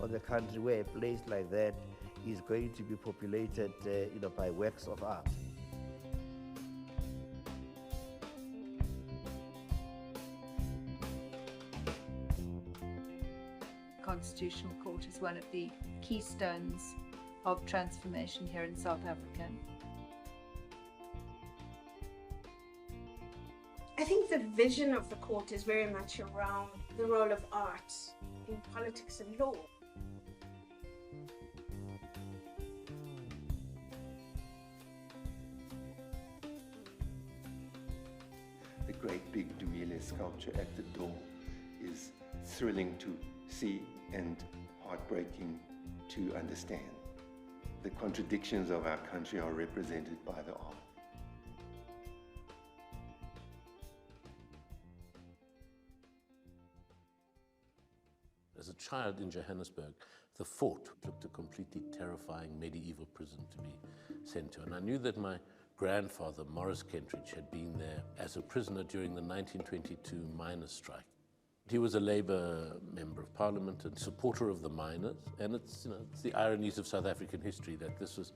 on the country where a place like that is going to be populated by works of art. Constitutional Court is one of the keystones of transformation here in South Africa. I think the vision of the court is very much around the role of art in politics and law. The great big Dumile sculpture at the door is thrilling to see and heartbreaking to understand. The contradictions of our country are represented by the art. As a child in Johannesburg, the fort looked a completely terrifying medieval prison to be sent to. And I knew that my grandfather, Morris Kentridge, had been there as a prisoner during the 1922 miners' strike. He was a Labour member of Parliament and supporter of the miners, and it's the ironies of South African history that this was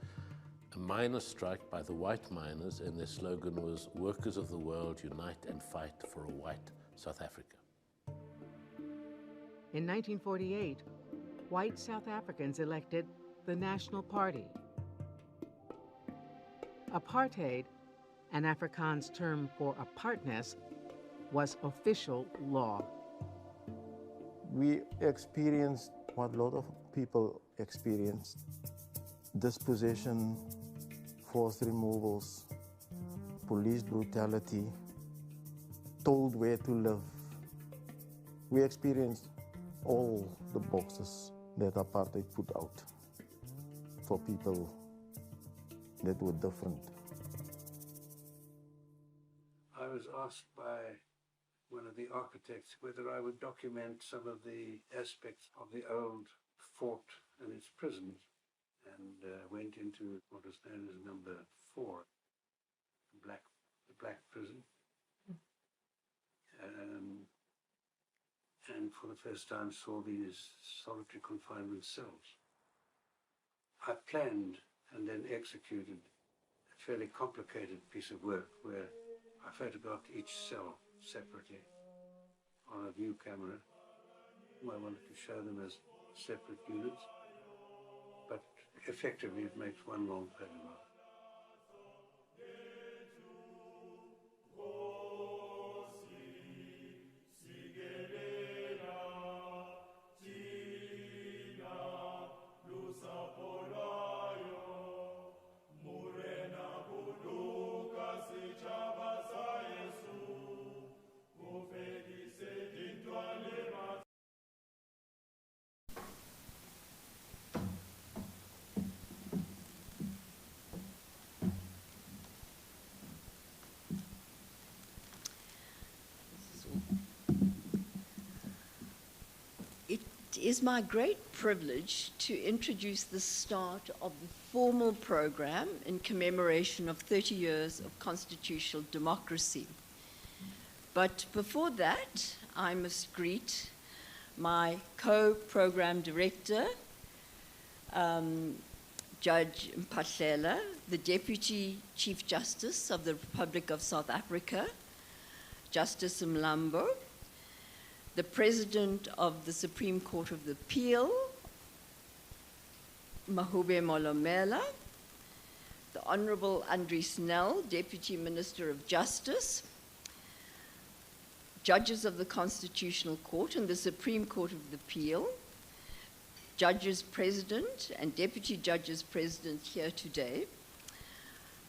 a miners' strike by the white miners, and their slogan was, "Workers of the world, unite and fight for a white South Africa." In 1948, white South Africans elected the National Party. Apartheid, an Afrikaans term for apartness, was official law. We experienced what a lot of people experienced: dispossession, forced removals, police brutality, told where to live. We experienced all the boxes that apartheid put out for people that were different. I was asked by one of the architects whether I would document some of the aspects of the old fort and its prisons, and went into what was known as number 4, the black prison. And for the first time saw these solitary confinement cells. I planned and then executed a fairly complicated piece of work where I photographed each cell separately on a view camera. I wanted to show them as separate units, but effectively it makes one long photograph. It is my great privilege to introduce the start of the formal program in commemoration of 30 years of constitutional democracy. But before that, I must greet my co-program director, Judge Mpahlela, the Deputy Chief Justice of the Republic of South Africa, Justice Mlambo, the President of the Supreme Court of Appeal, Mahube Molomela, the Honorable Andries Nel, Deputy Minister of Justice, judges of the Constitutional Court and the Supreme Court of Appeal, Judges President and Deputy Judges President here today,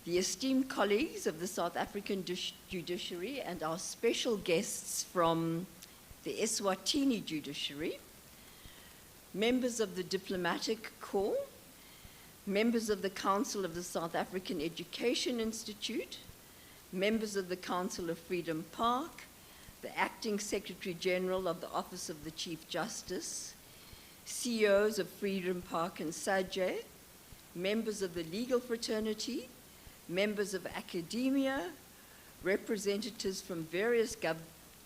the esteemed colleagues of the South African Judiciary and our special guests from the Eswatini Judiciary, members of the Diplomatic Corps, members of the Council of the South African Education Institute, members of the Council of Freedom Park, the Acting Secretary General of the Office of the Chief Justice, CEOs of Freedom Park and SAJEI, members of the legal fraternity, members of academia, representatives from various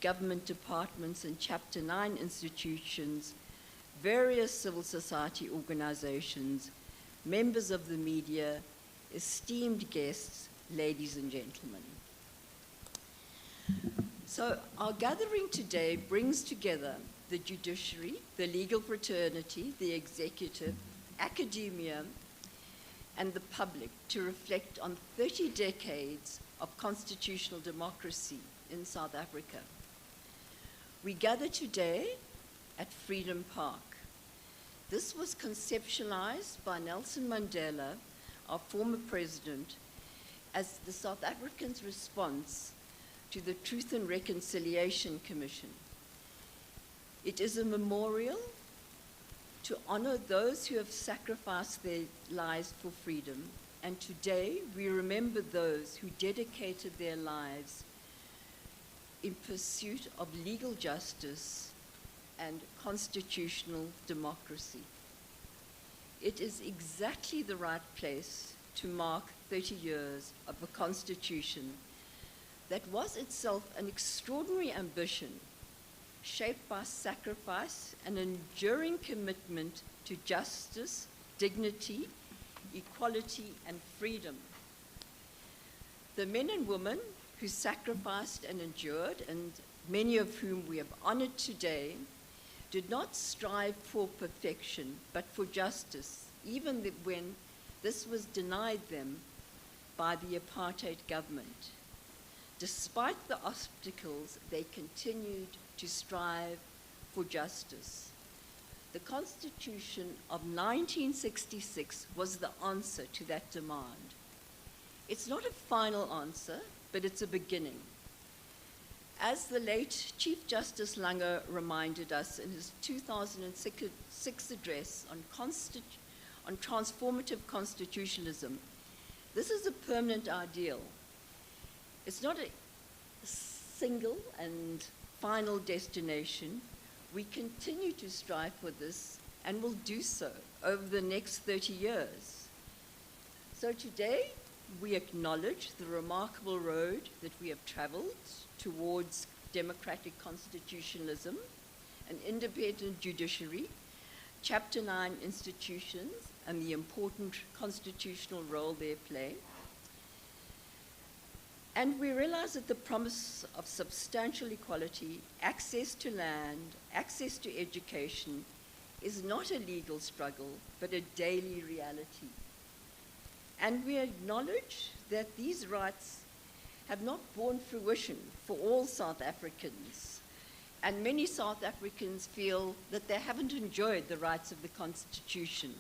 government departments and Chapter 9 institutions, various civil society organizations, members of the media, esteemed guests, ladies and gentlemen. So our gathering today brings together the judiciary, the legal fraternity, the executive, academia, and the public to reflect on 30 decades of constitutional democracy in South Africa. We gather today at Freedom Park. This was conceptualized by Nelson Mandela, our former president, as the South Africans' response to the Truth and Reconciliation Commission. It is a memorial to honor those who have sacrificed their lives for freedom, and today we remember those who dedicated their lives in pursuit of legal justice and constitutional democracy. It is exactly the right place to mark 30 years of a constitution that was itself an extraordinary ambition, shaped by sacrifice and enduring commitment to justice, dignity, equality, and freedom. The men and women who sacrificed and endured, and many of whom we have honored today, did not strive for perfection, but for justice, even when this was denied them by the apartheid government. Despite the obstacles, they continued to strive for justice. The Constitution of 1966 was the answer to that demand. It's not a final answer, but it's a beginning. As the late Chief Justice Lange reminded us in his 2006 address on transformative constitutionalism, this is a permanent ideal. It's not a single and final destination. We continue to strive for this and will do so over the next 30 years. So today, we acknowledge the remarkable road that we have traveled towards democratic constitutionalism, an independent judiciary, Chapter 9 institutions, and the important constitutional role they play. And we realize that the promise of substantial equality, access to land, access to education, is not a legal struggle, but a daily reality. And we acknowledge that these rights have not borne fruition for all South Africans. And many South Africans feel that they haven't enjoyed the rights of the Constitution.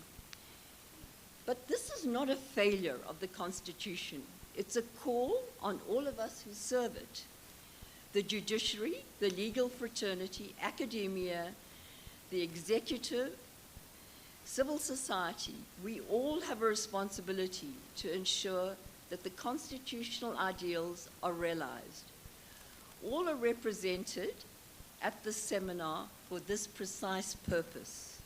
But this is not a failure of the Constitution. It's a call on all of us who serve it. The judiciary, the legal fraternity, academia, the executive, civil society, we all have a responsibility to ensure that the constitutional ideals are realized. All are represented at the seminar for this precise purpose.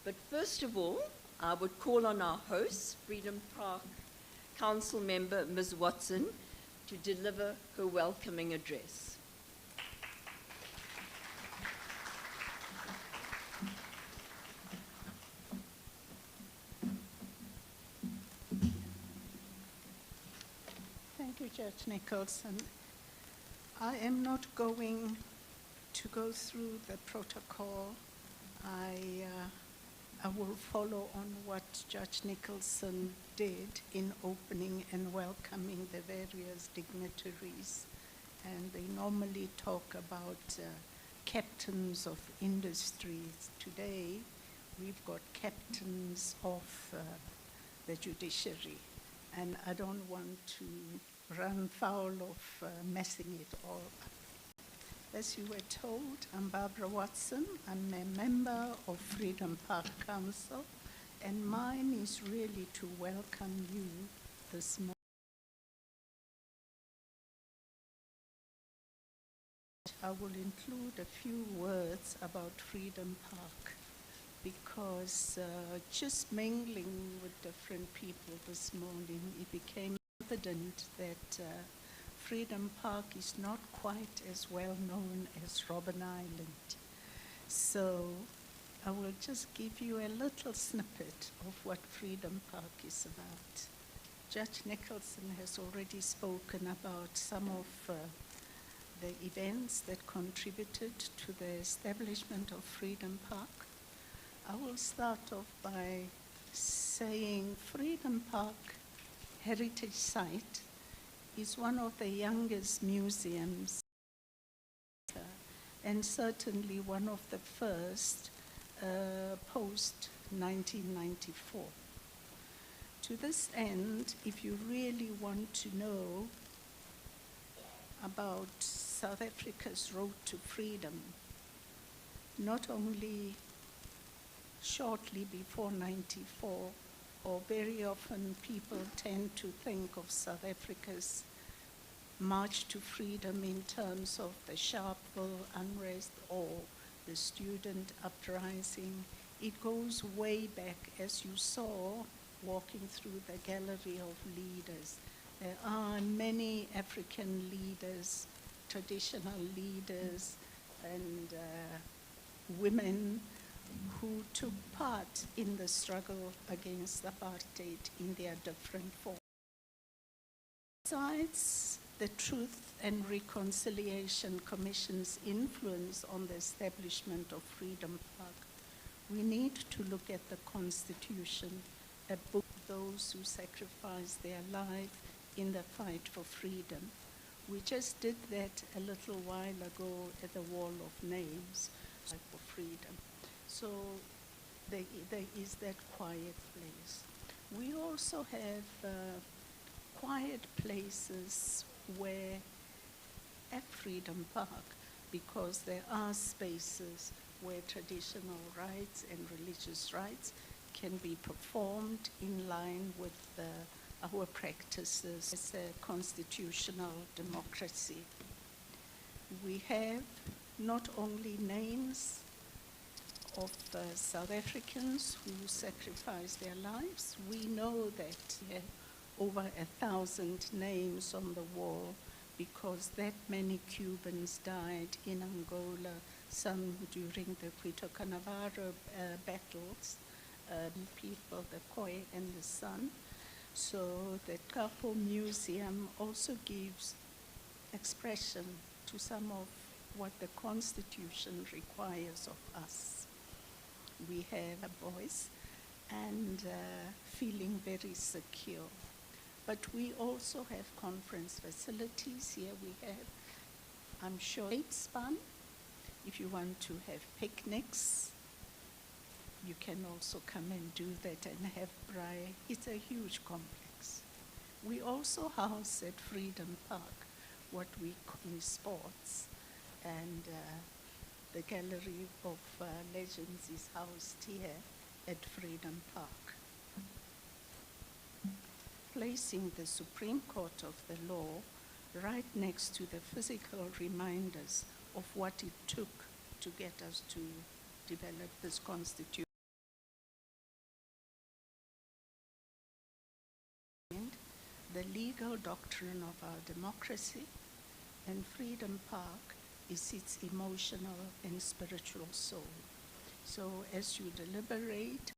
But first of all, I would call on our host, Freedom Park Council member Ms. Watson, to deliver her welcoming address. Thank you, Judge Nicholson. I am not going to go through the protocol. I will follow on what Judge Nicholson did in opening and welcoming the various dignitaries. And they normally talk about captains of industries. Today, we've got captains of the judiciary. And I don't want to run foul of messing it all up. As you were told, I'm Barbara Watson. I'm a member of Freedom Park Council, and mine is really to welcome you this morning. I will include a few words about Freedom Park because just mingling with different people this morning, it became evident that Freedom Park is not quite as well known as Robben Island. So I will just give you a little snippet of what Freedom Park is about. Judge Nicholson has already spoken about some of the events that contributed to the establishment of Freedom Park. I will start off by saying Freedom Park Heritage Site is one of the youngest museums and certainly one of the first post-1994. To this end, if you really want to know about South Africa's road to freedom, not only shortly before 94, or very often people tend to think of South Africa's march to freedom in terms of the Sharpeville unrest or the student uprising. It goes way back, as you saw walking through the gallery of leaders. There are many African leaders, traditional leaders, and women who took part in the struggle against apartheid in their different forms. Besides the Truth and Reconciliation Commission's influence on the establishment of Freedom Park, we need to look at the Constitution, a book of those who sacrificed their life in the fight for freedom. We just did that a little while ago at the Wall of Names for freedom. So there is that quiet place. We also have quiet places where at Freedom Park, because there are spaces where traditional rights and religious rights can be performed in line with our practices as a constitutional democracy. We have not only names of South Africans who sacrificed their lives. We know that over 1,000 names on the wall because that many Cubans died in Angola, some during the Quito Canavaro battles, people, the Khoi and the Sun. So the Kapo Museum also gives expression to some of what the Constitution requires of us. We have a voice and feeling very secure. But we also have conference facilities. Here we have, I'm sure, 8 span. If you want to have picnics, you can also come and do that and have braai. It's a huge complex. We also house at Freedom Park what we call sports, and the Gallery of Legends is housed here at Freedom Park. Placing the Supreme Court of the law right next to the physical reminders of what it took to get us to develop this Constitution. The legal doctrine of our democracy, and Freedom Park is its emotional and spiritual soul. So as you deliberate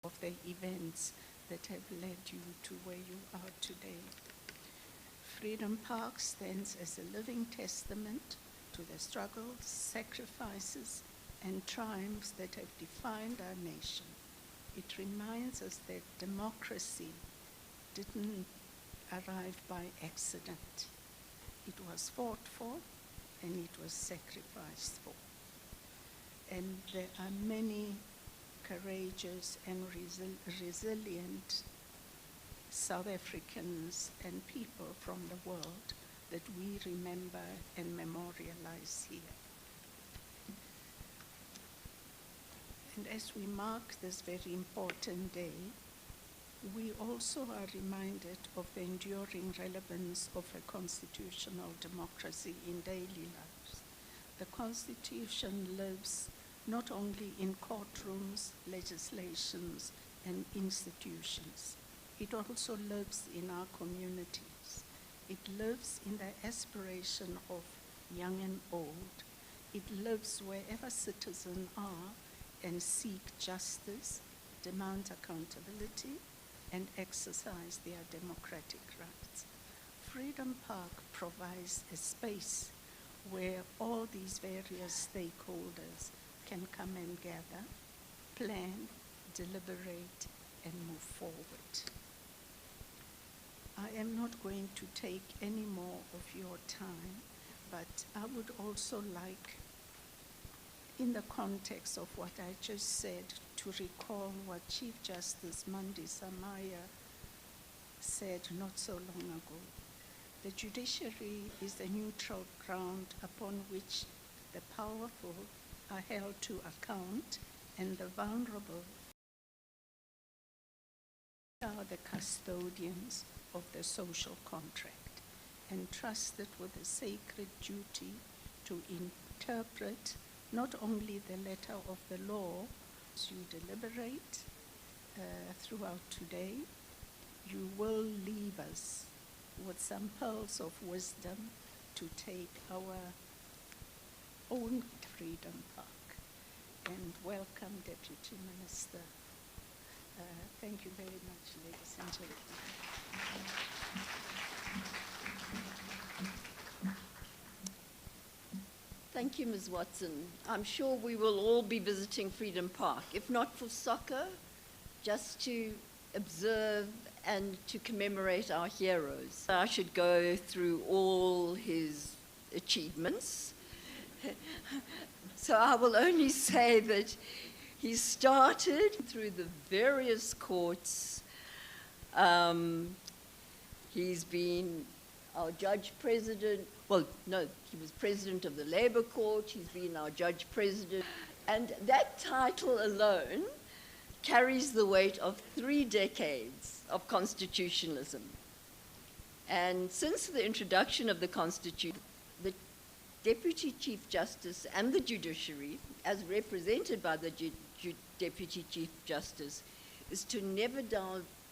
of the events that have led you to where you are today, Freedom Park stands as a living testament to the struggles, sacrifices, and triumphs that have defined our nation. It reminds us that democracy didn't arrive by accident. It was fought for and it was sacrificed for. And there are many courageous and resilient South Africans and people from the world that we remember and memorialize here. And as we mark this very important day, we also are reminded of the enduring relevance of a constitutional democracy in daily lives. The Constitution lives not only in courtrooms, legislations, and institutions. It also lives in our communities. It lives in the aspiration of young and old, It lives wherever citizens are and seek justice, demand accountability, and exercise their democratic rights. Freedom Park provides a space where all these various stakeholders can come and gather, plan, deliberate, and move forward. I am not going to take any more of your time, but I would also like, in the context of what I just said, to recall what Chief Justice Mandi Samaya said not so long ago. The judiciary is a neutral ground upon which the powerful are held to account and the vulnerable are the custodians of the social contract, entrusted with a sacred duty to interpret not only the letter of the law. As you deliberate throughout today, you will leave us with some pearls of wisdom to take our own Freedom Park. And welcome, Deputy Minister. Thank you very much, ladies and gentlemen. Thank you, Ms. Watson. I'm sure we will all be visiting Freedom Park, if not for soccer, just to observe and to commemorate our heroes. I should go through all his achievements. So I will only say that he started through the various courts. He's been our judge president. Well, no, he was president of the Labour Court. He's been our judge president. And that title alone carries the weight of 3 decades of constitutionalism. And since the introduction of the Constitution, the Deputy Chief Justice and the judiciary, as represented by the Deputy Chief Justice, is to never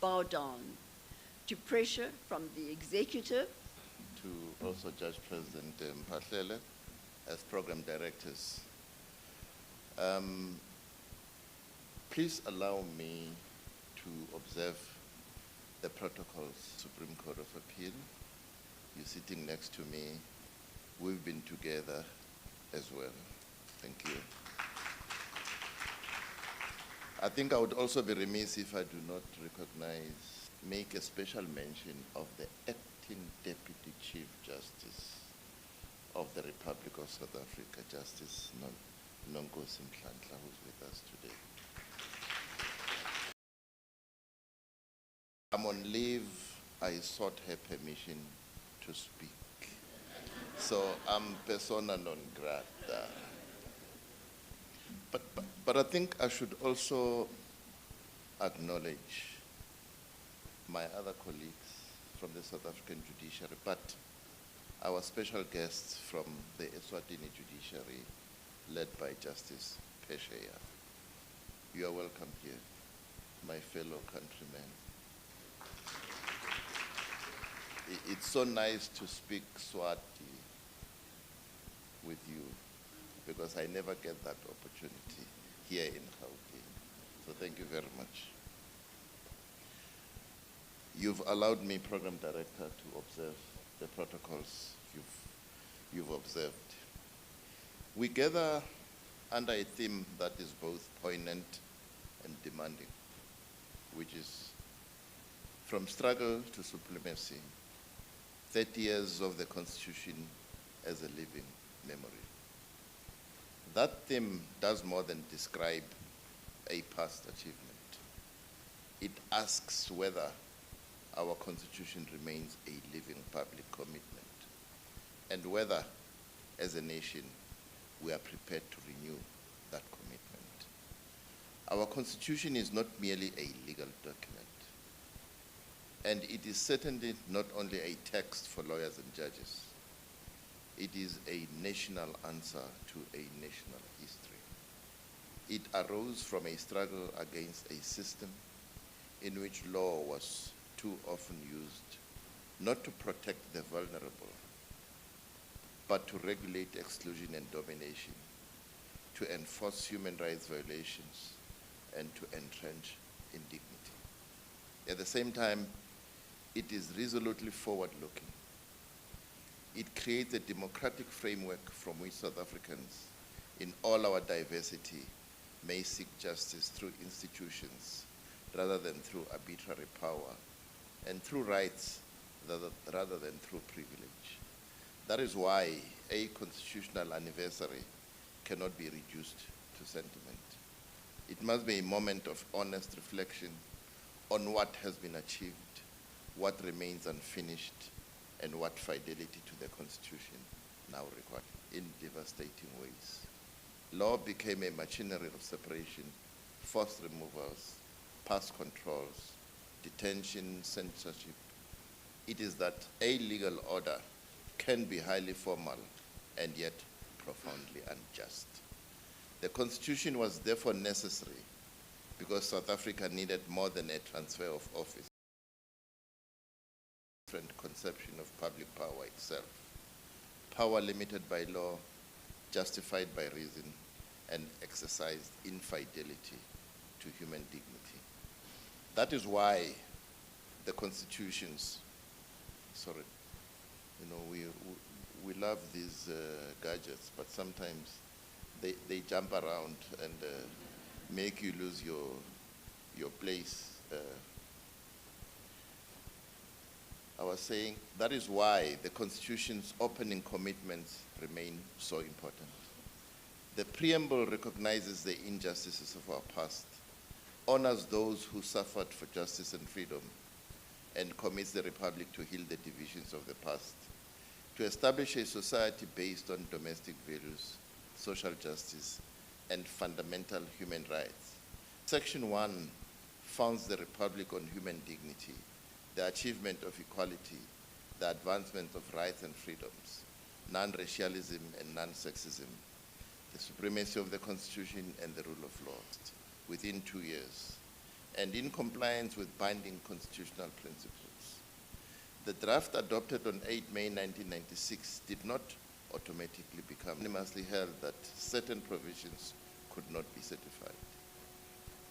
bow down to pressure from the executive. To also Judge President Mpahlele as program directors. Please allow me to observe the protocols, Supreme Court of Appeal. You're sitting next to me. We've been together as well. Thank you. I think I would also be remiss if I do not make a special mention of the Acting Deputy Chief Justice of the Republic of South Africa, Justice Nonkosi Mhlanhla, who's with us today. I'm on leave. I sought her permission to speak. So I'm persona non grata. But I think I should also acknowledge my other colleagues from the South African Judiciary, but our special guests from the Eswatini Judiciary, led by Justice Pesheya. You are welcome here, my fellow countrymen. It's so nice to speak Swati with you, because I never get that opportunity here in Gauteng. So thank you very much. You've allowed me, Program Director, to observe the protocols you've observed. We gather under a theme that is both poignant and demanding, which is from struggle to supremacy, 30 years of the Constitution as a living memory. That theme does more than describe a past achievement. It asks whether our Constitution remains a living public commitment, and whether, as a nation, we are prepared to renew that commitment. Our Constitution is not merely a legal document, and it is certainly not only a text for lawyers and judges. It is a national answer to a national history. It arose from a struggle against a system in which law was too often used not to protect the vulnerable, but to regulate exclusion and domination, to enforce human rights violations, and to entrench indignity. At the same time, it is resolutely forward-looking. It creates a democratic framework from which South Africans, in all our diversity, may seek justice through institutions rather than through arbitrary power, and through rights rather than through privilege. That is why a constitutional anniversary cannot be reduced to sentiment. It must be a moment of honest reflection on what has been achieved, what remains unfinished, and what fidelity to the Constitution now requires in devastating ways. Law became a machinery of separation, forced removals, past controls, detention, censorship. It is that a legal order can be highly formal and yet profoundly unjust. The Constitution was therefore necessary because South Africa needed more than a transfer of office. Different conception of public power itself. Power limited by law, justified by reason, and exercised in fidelity to human dignity. That is why the constitutions, we love these gadgets, but sometimes they jump around and make you lose your place. I was saying that is why the Constitution's opening commitments remain so important. The preamble recognizes the injustices of our past, honors those who suffered for justice and freedom, and commits the Republic to heal the divisions of the past, to establish a society based on domestic values, social justice, and fundamental human rights. Section 1 founds the Republic on human dignity, the achievement of equality, the advancement of rights and freedoms, non-racialism and non-sexism, the supremacy of the Constitution and the rule of law within 2 years, and in compliance with binding constitutional principles. The draft adopted on 8 May 1996 did not automatically become unanimously held that certain provisions could not be certified.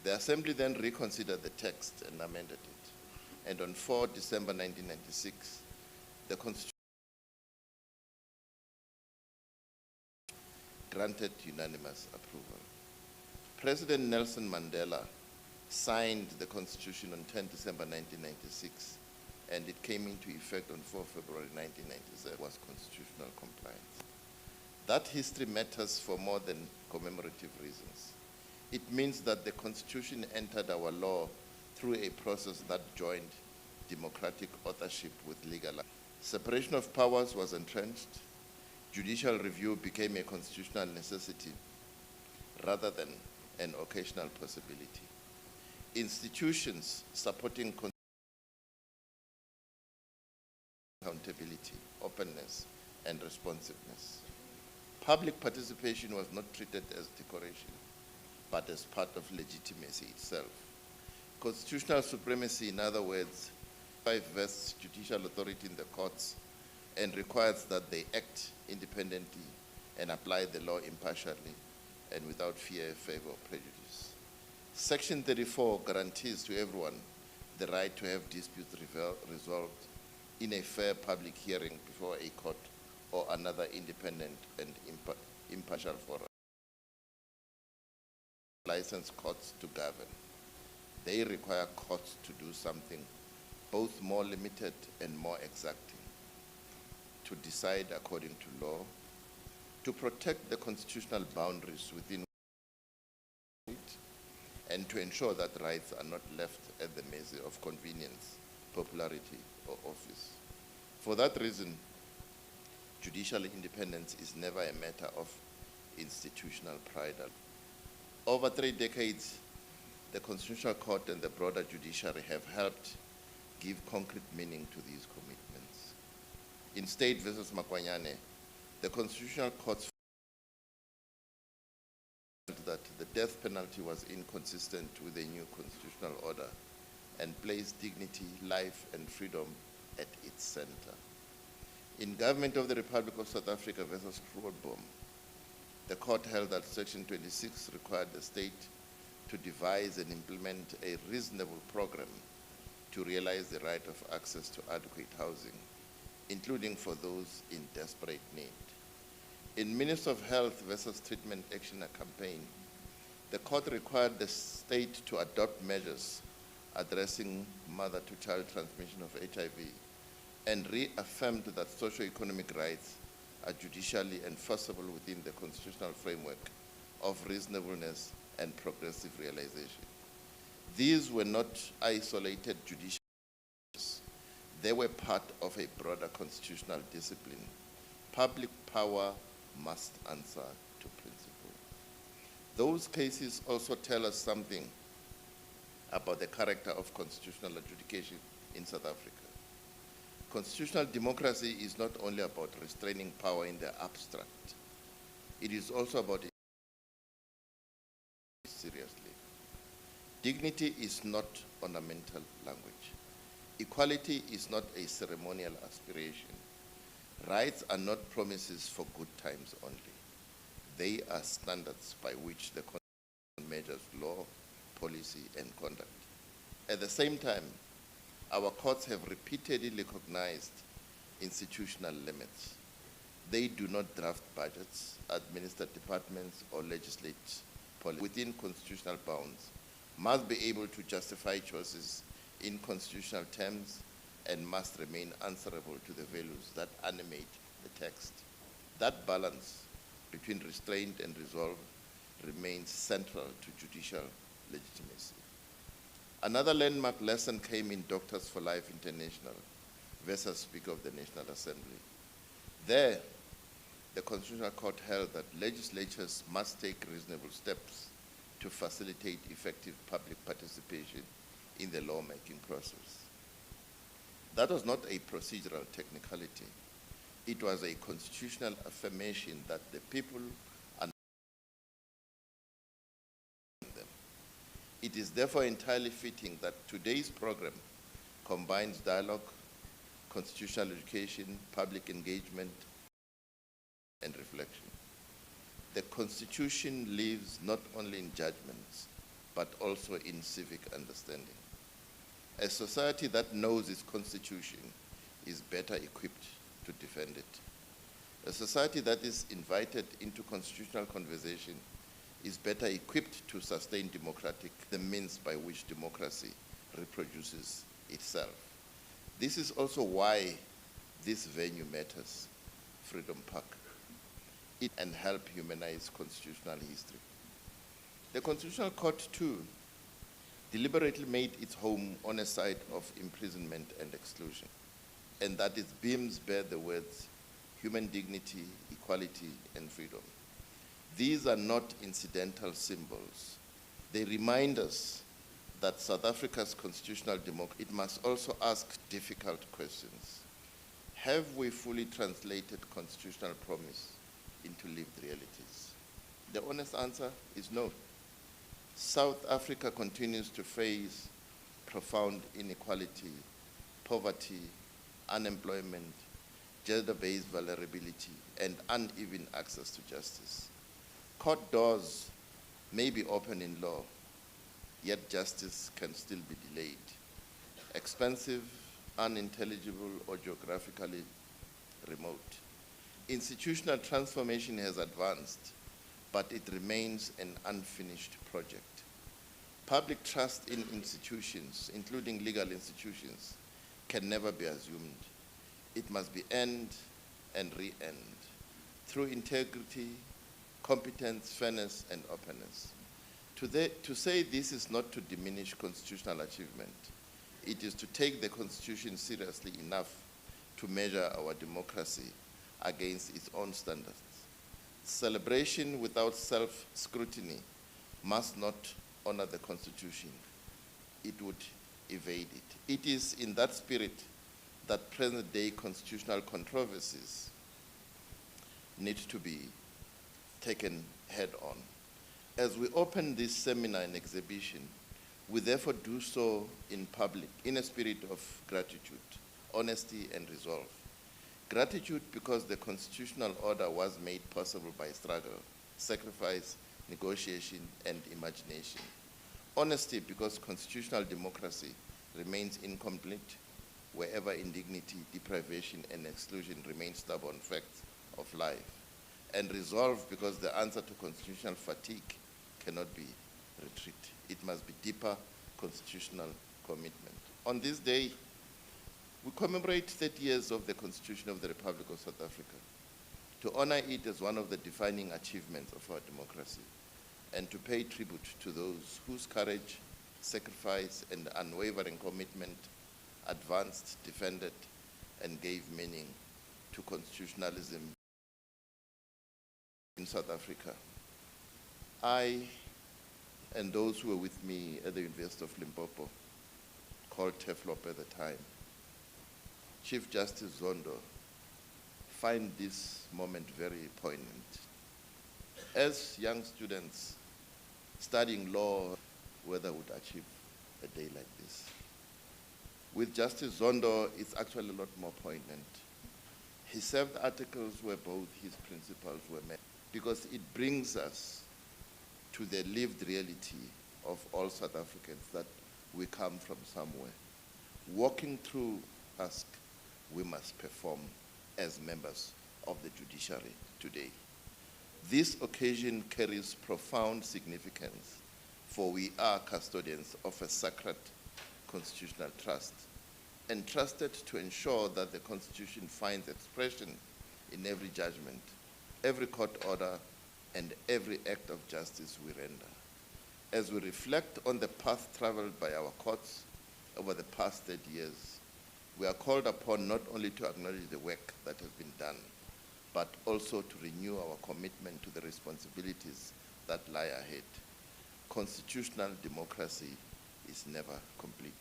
The Assembly then reconsidered the text and amended it. And on 4 December 1996, the Constitution granted unanimous approval. President Nelson Mandela signed the Constitution on 10 December 1996, and it came into effect on 4 February 1997, was constitutional compliance. That history matters for more than commemorative reasons. It means that the Constitution entered our law through a process that joined democratic authorship with legal action. Separation of powers was entrenched. Judicial review became a constitutional necessity rather than an occasional possibility. Institutions supporting accountability, openness, and responsiveness. Public participation was not treated as decoration, but as part of legitimacy itself. Constitutional supremacy, in other words, vests judicial authority in the courts and requires that they act independently and apply the law impartially and without fear, favor, or prejudice. Section 34 guarantees to everyone the right to have disputes resolved in a fair public hearing before a court or another independent and impartial forum. License courts to govern. They require courts to do something both more limited and more exacting, to decide according to law, to protect the constitutional boundaries within it, and to ensure that rights are not left at the mercy of convenience, popularity, or office. For that reason, judicial independence is never a matter of institutional pride. Over 3 decades, the Constitutional Court and the broader judiciary have helped give concrete meaning to these commitments. In State versus Makwanyane, the Constitutional Court felt that the death penalty was inconsistent with a new constitutional order and placed dignity, life, and freedom at its center. In Government of the Republic of South Africa versus Grootboom, the court held that Section 26 required the state to devise and implement a reasonable program to realize the right of access to adequate housing, including for those in desperate need. In Minister of Health versus Treatment Action Campaign, the court required the state to adopt measures addressing mother-to-child transmission of HIV and reaffirmed that socio-economic rights are judicially enforceable within the constitutional framework of reasonableness and progressive realization. These were not isolated judicial issues. They were part of a broader constitutional discipline. Public power must answer to principle. Those cases also tell us something about the character of constitutional adjudication in South Africa. Constitutional democracy is not only about restraining power in the abstract, it is also about it seriously. Dignity is not ornamental language. Equality is not a ceremonial aspiration. Rights are not promises for good times only. They are standards by which the Constitution measures law, policy, and conduct. At the same time, our courts have repeatedly recognized institutional limits. They do not draft budgets, administer departments, or legislate policy within constitutional bounds, must be able to justify choices in constitutional terms, and must remain answerable to the values that animate the text. That balance between restraint and resolve remains central to judicial legitimacy. Another landmark lesson came in Doctors for Life International versus Speaker of the National Assembly. There, the Constitutional Court held that legislatures must take reasonable steps to facilitate effective public participation in the lawmaking process. That was not a procedural technicality. It was a constitutional affirmation that the people are them. It is therefore entirely fitting that today's program combines dialogue, constitutional education, public engagement, and reflection. The Constitution lives not only in judgments, but also in civic understanding. A society that knows its Constitution is better equipped to defend it. A society that is invited into constitutional conversation is better equipped to sustain the means by which democracy reproduces itself. This is also why this venue matters, Freedom Park, and help humanize constitutional history. The Constitutional Court, too, deliberately made its home on a site of imprisonment and exclusion, and that its beams bear the words human dignity, equality, and freedom. These are not incidental symbols. They remind us that South Africa's constitutional democracy, it must also ask difficult questions. Have we fully translated constitutional promise into lived realities? The honest answer is no. South Africa continues to face profound inequality, poverty, unemployment, gender-based vulnerability, and uneven access to justice. Court doors may be open in law, yet justice can still be delayed. Expensive, unintelligible, or geographically remote. Institutional transformation has advanced, but it remains an unfinished project. Public trust in institutions, including legal institutions, can never be assumed. It must be earned and re-earned through integrity, competence, fairness, and openness. To say this is not to diminish constitutional achievement. It is to take the Constitution seriously enough to measure our democracy against its own standards. Celebration without self-scrutiny must not honor the Constitution. It would evade it. It is in that spirit that present-day constitutional controversies need to be taken head-on. As we open this seminar and exhibition, we therefore do so in public, in a spirit of gratitude, honesty, and resolve. Gratitude because the constitutional order was made possible by struggle, sacrifice, negotiation, and imagination. Honesty because constitutional democracy remains incomplete wherever indignity, deprivation, and exclusion remain stubborn facts of life. And resolve because the answer to constitutional fatigue cannot be retreat. It must be deeper constitutional commitment. On this day, we commemorate 30 years of the Constitution of the Republic of South Africa, to honor it as one of the defining achievements of our democracy, and to pay tribute to those whose courage, sacrifice, and unwavering commitment advanced, defended, and gave meaning to constitutionalism in South Africa. I and those who were with me at the University of Limpopo, called TEFLOP at the time, Chief Justice Zondo, find this moment very poignant. As young students studying law, whether would achieve a day like this. With Justice Zondo, it's actually a lot more poignant. His served articles where both his principles were met, because it brings us to the lived reality of all South Africans, that we come from somewhere. Walking through task, we must perform as members of the judiciary today. This occasion carries profound significance, for we are custodians of a sacred constitutional trust, entrusted to ensure that the Constitution finds expression in every judgment, every court order, and every act of justice we render. As we reflect on the path traveled by our courts over the past 30 years, we are called upon not only to acknowledge the work that has been done, but also to renew our commitment to the responsibilities that lie ahead. Constitutional democracy is never complete.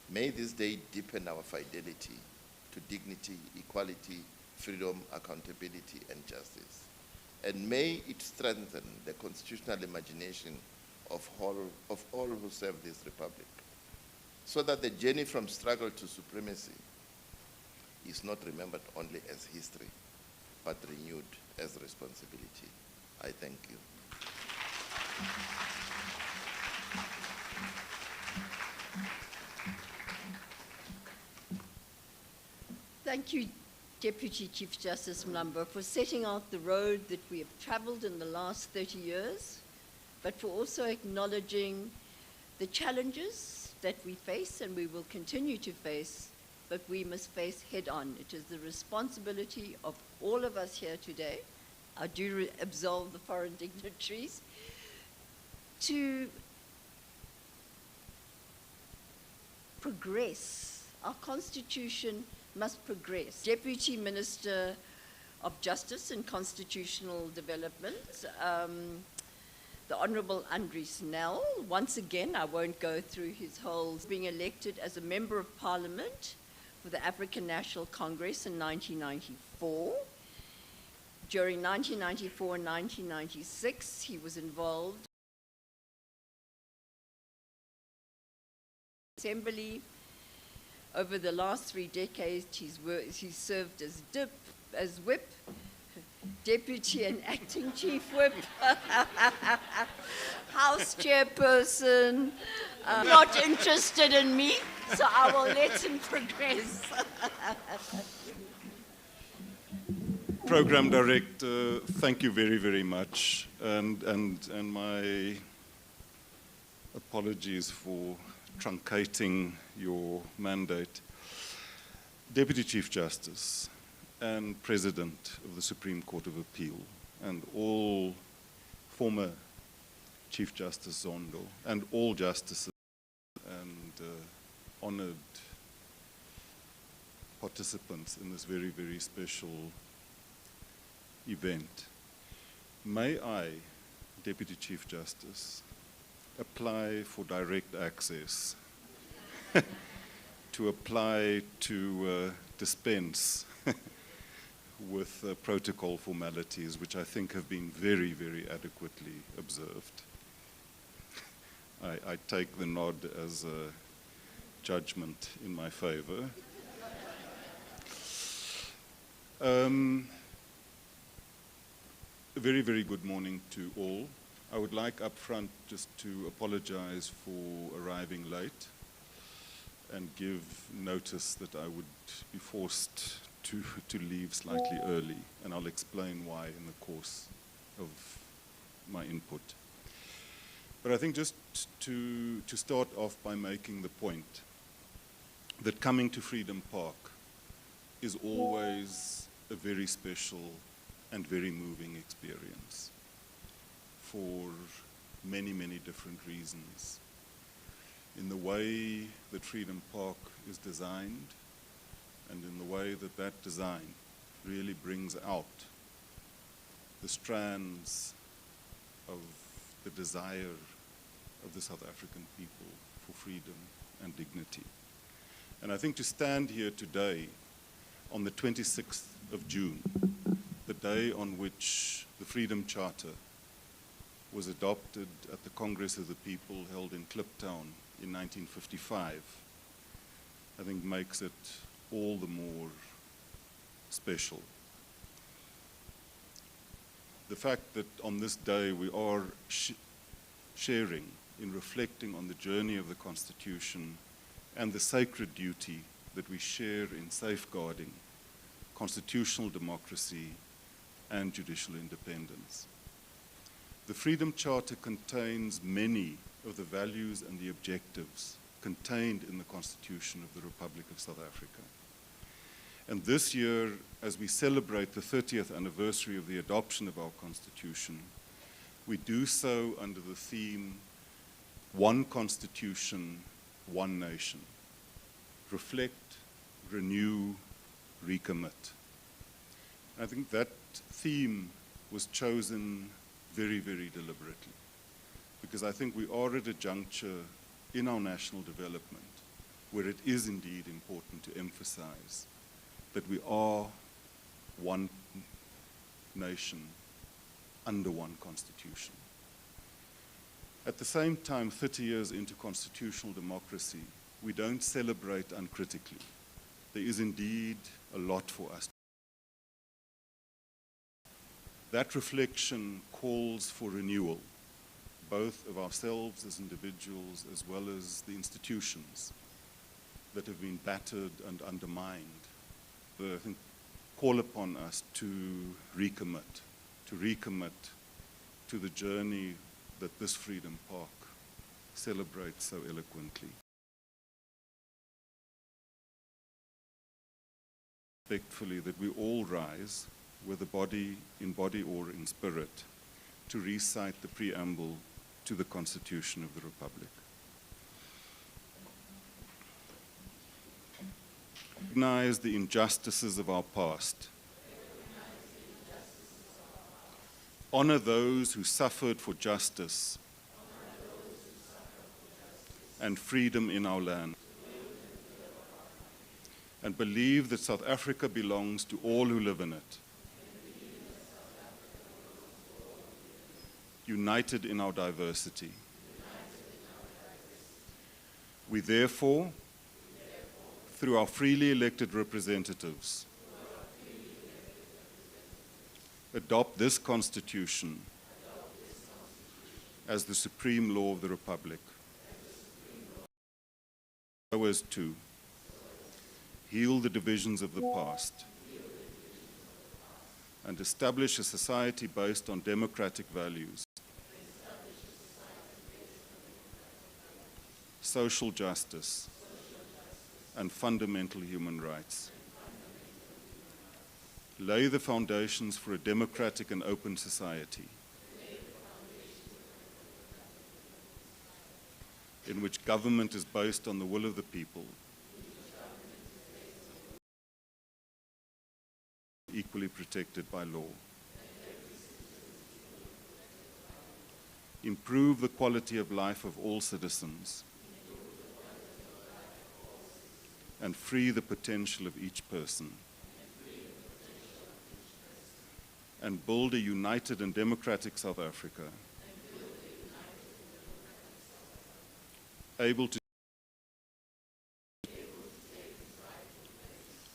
May this day deepen our fidelity to dignity, equality, freedom, accountability, and justice. And may it strengthen the constitutional imagination of all who serve this republic, so that the journey from struggle to supremacy is not remembered only as history, but renewed as responsibility. I thank you. Thank you, Deputy Chief Justice Mlambo, for setting out the road that we have traveled in the last 30 years, but for also acknowledging the challenges that we face and we will continue to face, but we must face head on. It is the responsibility of all of us here today, I do absolve the foreign dignitaries, to progress. Our Constitution must progress. Deputy Minister of Justice and Constitutional Development, the Honourable Andries Nel, once again, I won't go through his whole, being elected as a Member of Parliament for the African National Congress in 1994. During 1994 and 1996, he was involved in the Assembly. Over the last 3 decades, he's served as whip, deputy and acting chief whip, house chairperson. Not interested in me, so I will let him progress. Program Director, thank you very, very much. And my apologies for truncating your mandate. Deputy Chief Justice and President of the Supreme Court of Appeal, and all former Chief Justice Zondo, and all justices and honored participants in this very, very special event. May I, Deputy Chief Justice, apply for direct access to apply to dispense with protocol formalities, which I think have been very, very adequately observed. I take the nod as a judgment in my favor. A very, very good morning to all. I would like up front just to apologize for arriving late and give notice that I would be forced to leave slightly early, and I'll explain why in the course of my input. But I think just to start off by making the point that coming to Freedom Park is always a very special and very moving experience for many, many different reasons. In the way that Freedom Park is designed and in the way that that design really brings out the strands of the desire of the South African people for freedom and dignity. And I think to stand here today on the 26th of June, the day on which the Freedom Charter was adopted at the Congress of the People held in Kliptown in 1955, I think makes it all the more special. The fact that on this day we are sharing in reflecting on the journey of the Constitution and the sacred duty that we share in safeguarding constitutional democracy and judicial independence. The Freedom Charter contains many of the values and the objectives contained in the Constitution of the Republic of South Africa. And this year, as we celebrate the 30th anniversary of the adoption of our Constitution, we do so under the theme, One Constitution, One Nation. Reflect, renew, recommit. I think that theme was chosen very, very deliberately, because I think we are at a juncture in our national development where it is indeed important to emphasize that we are one nation under one constitution. At the same time, 30 years into constitutional democracy, we don't celebrate uncritically. There is indeed a lot for us. That reflection calls for renewal, both of ourselves as individuals as well as the institutions that have been battered and undermined. I think call upon us to recommit to the journey that this Freedom Park celebrates so eloquently. Respectfully, that we all rise, whether in body or in spirit, to recite the preamble to the Constitution of the Republic. Recognize the injustices of our past. Honor those who suffered for justice and freedom in our land. And believe that South Africa belongs to all who live in it. United in our diversity. We therefore, through our freely elected representatives, adopt this Constitution as the supreme law of the Republic, so as to heal the divisions of the past and establish a society based on democratic values, social justice, and fundamental human rights. Lay the foundations for a democratic and open society in which government is based on the will of the people, equally protected by law. Improve the quality of life of all citizens and free the potential of each person, and build a united and democratic South Africa, able to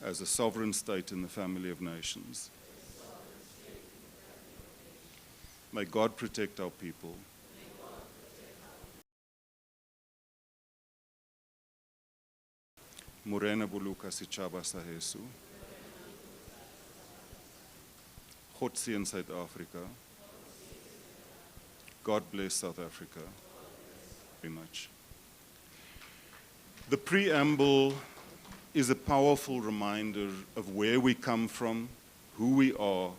as a sovereign state in the family of nations. May God protect our people. Morena buluka sichaba sahesu. Gotsi in South Africa. God bless South Africa. Very much. The preamble is a powerful reminder of where we come from, who we are,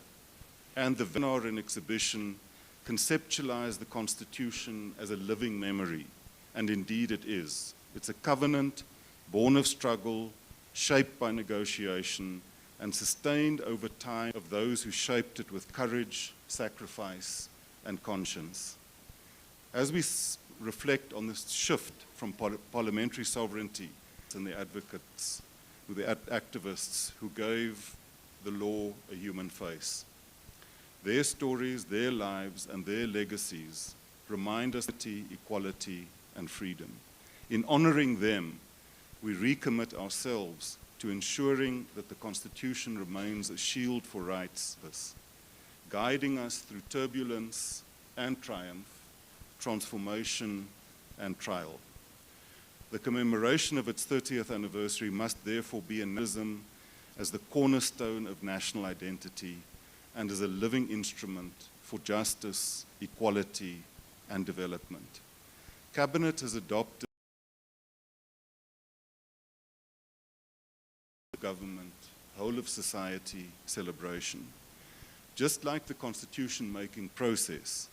and the webinar and exhibition conceptualize the Constitution as a living memory, and indeed it is. It's a covenant born of struggle, shaped by negotiation, and sustained over time of those who shaped it with courage, sacrifice, and conscience. As we reflect on this shift from parliamentary sovereignty and the advocates, the activists who gave the law a human face, their stories, their lives, and their legacies remind us of equality, and freedom. In honoring them, we recommit ourselves to ensuring that the Constitution remains a shield for rights, guiding us through turbulence and triumph, transformation and trial. The commemoration of its 30th anniversary must therefore be an ism as the cornerstone of national identity and as a living instrument for justice, equality, and development. Cabinet has adopted government, whole of society celebration. Just like the constitution-making process,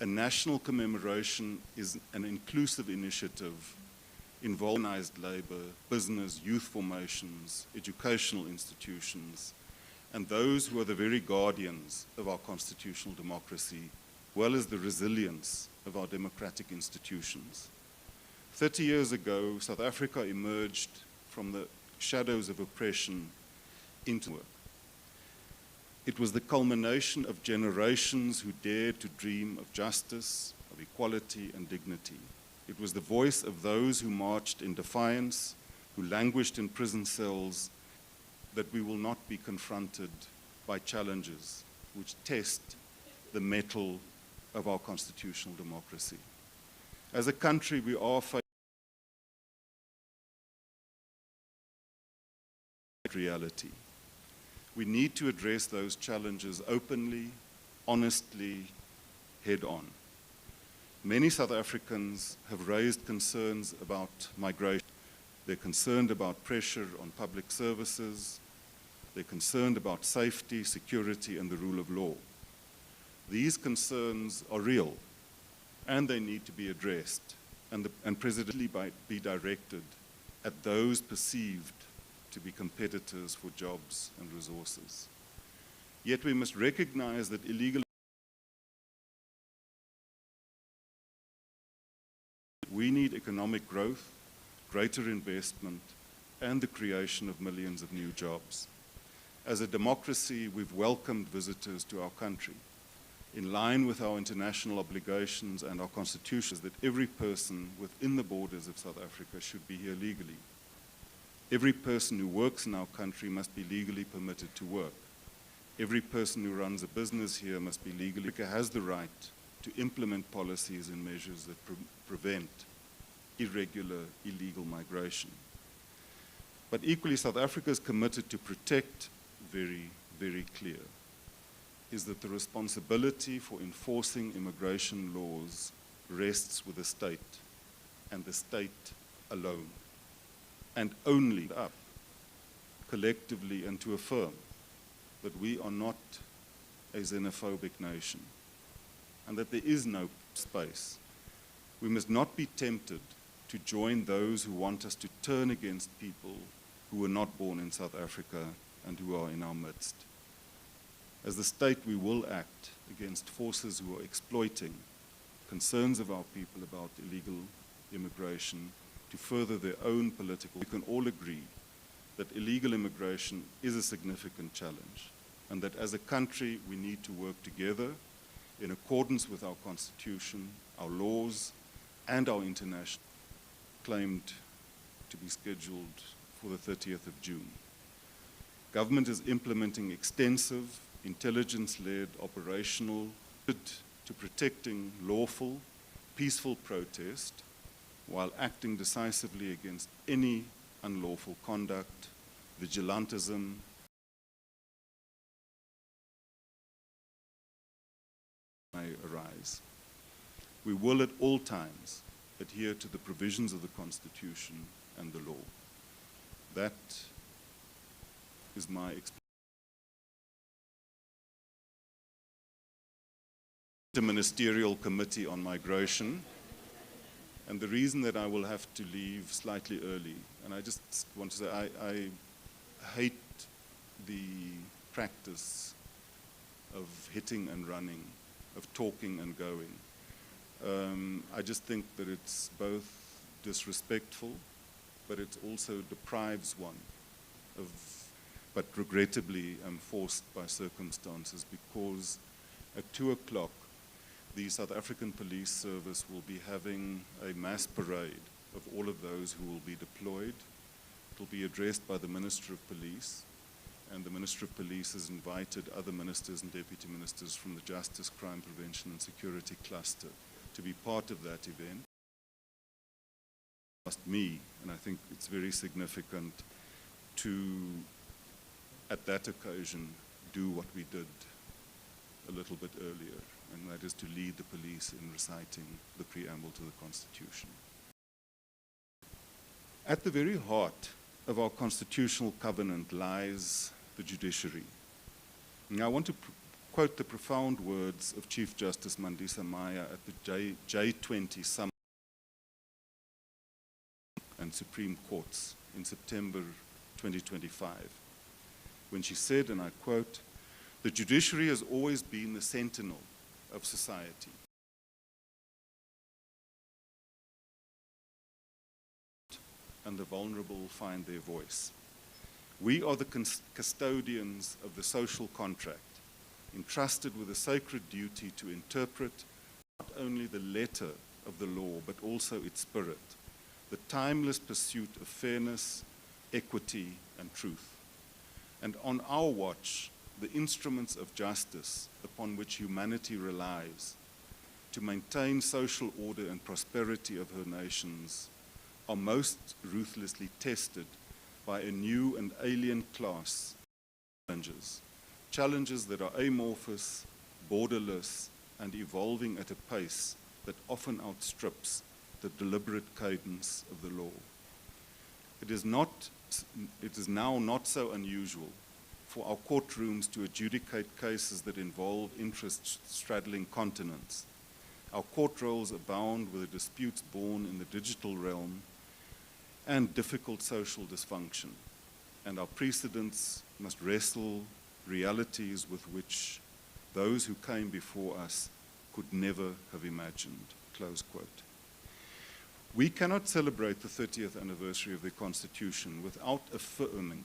a national commemoration is an inclusive initiative involving organized labor, business, youth formations, educational institutions, and those who are the very guardians of our constitutional democracy, as well as the resilience of our democratic institutions. 30 years ago, South Africa emerged from the shadows of oppression into work. It was the culmination of generations who dared to dream of justice, of equality and dignity. It was the voice of those who marched in defiance, who languished in prison cells, that we will not be confronted by challenges which test the mettle of our constitutional democracy. As a country, we are facing reality. We need to address those challenges openly, honestly, head-on. Many South Africans have raised concerns about migration. They're concerned about pressure on public services. They're concerned about safety, security, and the rule of law. These concerns are real, and they need to be addressed, and presidentially be directed at those perceived to be competitors for jobs and resources. Yet we must recognize that we need economic growth, greater investment, and the creation of millions of new jobs. As a democracy, we've welcomed visitors to our country, in line with our international obligations and our constitutions, that every person within the borders of South Africa should be here legally. Every person who works in our country must be legally permitted to work. Every person who runs a business here must be legally. Africa has the right to implement policies and measures that prevent irregular, illegal migration. But equally, South Africa is committed to protect, very, very clear, is that the responsibility for enforcing immigration laws rests with the state, and the state alone. And only up collectively and to affirm that we are not a xenophobic nation and that there is no space. We must not be tempted to join those who want us to turn against people who were not born in South Africa and who are in our midst. As the state, we will act against forces who are exploiting concerns of our people about illegal immigration to further their own political. We can all agree that illegal immigration is a significant challenge, and that as a country we need to work together in accordance with our constitution, our laws, and our international claimed to be scheduled for the 30th of June. Government is implementing extensive, intelligence-led operational to protecting lawful, peaceful protest while acting decisively against any unlawful conduct, vigilantism, may arise. We will at all times adhere to the provisions of the Constitution and the law. That is my experience. The Ministerial Committee on Migration, and the reason that I will have to leave slightly early, and I just want to say I hate the practice of hitting and running, of talking and going. I just think that it's both disrespectful, but it also deprives one of, but regrettably am forced by circumstances, because at 2 o'clock, the South African Police Service will be having a mass parade of all of those who will be deployed. It will be addressed by the Minister of Police, and the Minister of Police has invited other ministers and deputy ministers from the Justice, Crime Prevention and Security cluster to be part of that event. Asked me, and I think it's very significant to, at that occasion, do what we did a little bit earlier, and that is to lead the police in reciting the preamble to the Constitution. At the very heart of our constitutional covenant lies the judiciary. Now, I want to quote the profound words of Chief Justice Mandisa Maya at the J20 Summit and Supreme Courts in September 2025, when she said, and I quote, "The judiciary has always been the sentinel of society. And the vulnerable find their voice. We are the custodians of the social contract, entrusted with a sacred duty to interpret not only the letter of the law, but also its spirit, the timeless pursuit of fairness, equity, and truth. And on our watch, the instruments of justice upon which humanity relies to maintain social order and prosperity of her nations are most ruthlessly tested by a new and alien class of challenges that are amorphous, borderless, and evolving at a pace that often outstrips the deliberate cadence of the law. It is now not so unusual for our courtrooms to adjudicate cases that involve interests straddling continents. Our court rolls abound with the disputes born in the digital realm and difficult social dysfunction, and our precedents must wrestle realities with which those who came before us could never have imagined," close quote. We cannot celebrate the 30th anniversary of the Constitution without affirming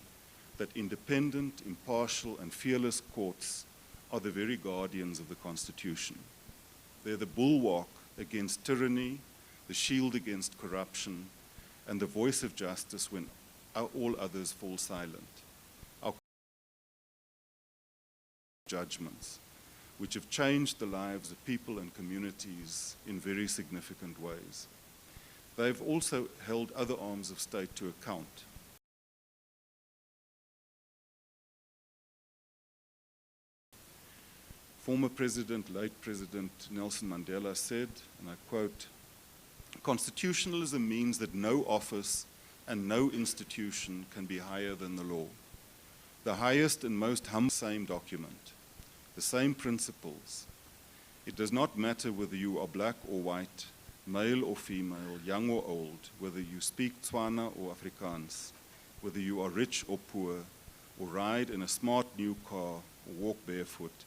that independent, impartial, and fearless courts are the very guardians of the Constitution. They're the bulwark against tyranny, the shield against corruption, and the voice of justice when all others fall silent. Our judgments, which have changed the lives of people and communities in very significant ways. They've also held other arms of state to account. Former President, late President Nelson Mandela said, and I quote, "Constitutionalism means that no office and no institution can be higher than the law. The highest and most humble same document, the same principles. It does not matter whether you are black or white, male or female, young or old, whether you speak Tswana or Afrikaans, whether you are rich or poor, or ride in a smart new car or walk barefoot,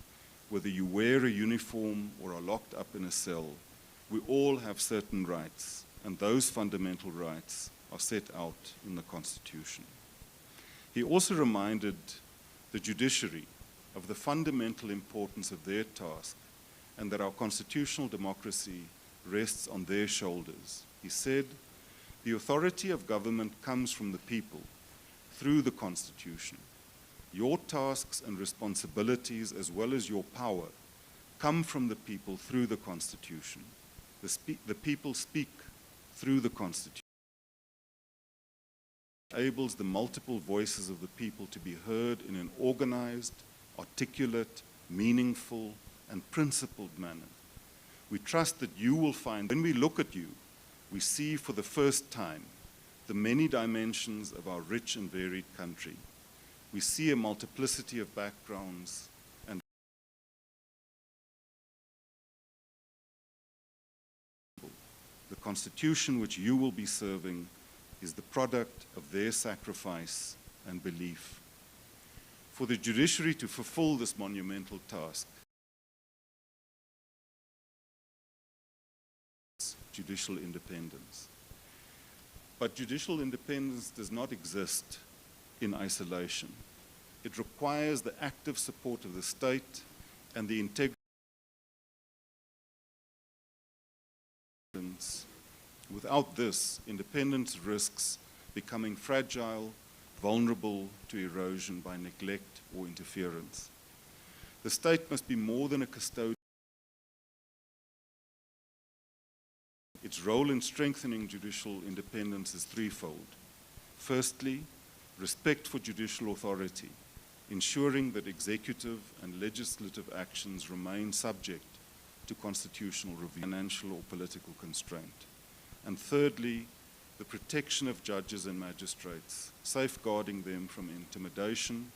whether you wear a uniform or are locked up in a cell. We all have certain rights, and those fundamental rights are set out in the Constitution." He also reminded the judiciary of the fundamental importance of their task and that our constitutional democracy rests on their shoulders. He said, "The authority of government comes from the people through the Constitution. Your tasks and responsibilities, as well as your power, come from the people through the Constitution. The people speak through the Constitution. It enables the multiple voices of the people to be heard in an organized, articulate, meaningful, and principled manner. We trust that you will find, when we look at you, we see for the first time the many dimensions of our rich and varied country. We see a multiplicity of backgrounds and the Constitution which you will be serving is the product of their sacrifice and belief. For the judiciary to fulfill this monumental task, judicial independence. But judicial independence does not exist in isolation. It requires the active support of the state and the integrity. Without this, independence risks becoming fragile, vulnerable to erosion by neglect or interference. The state must be more than a custodian. Its role in strengthening judicial independence is threefold. Firstly, respect for judicial authority, ensuring that executive and legislative actions remain subject to constitutional review, financial or political constraint. And thirdly, the protection of judges and magistrates, safeguarding them from intimidation,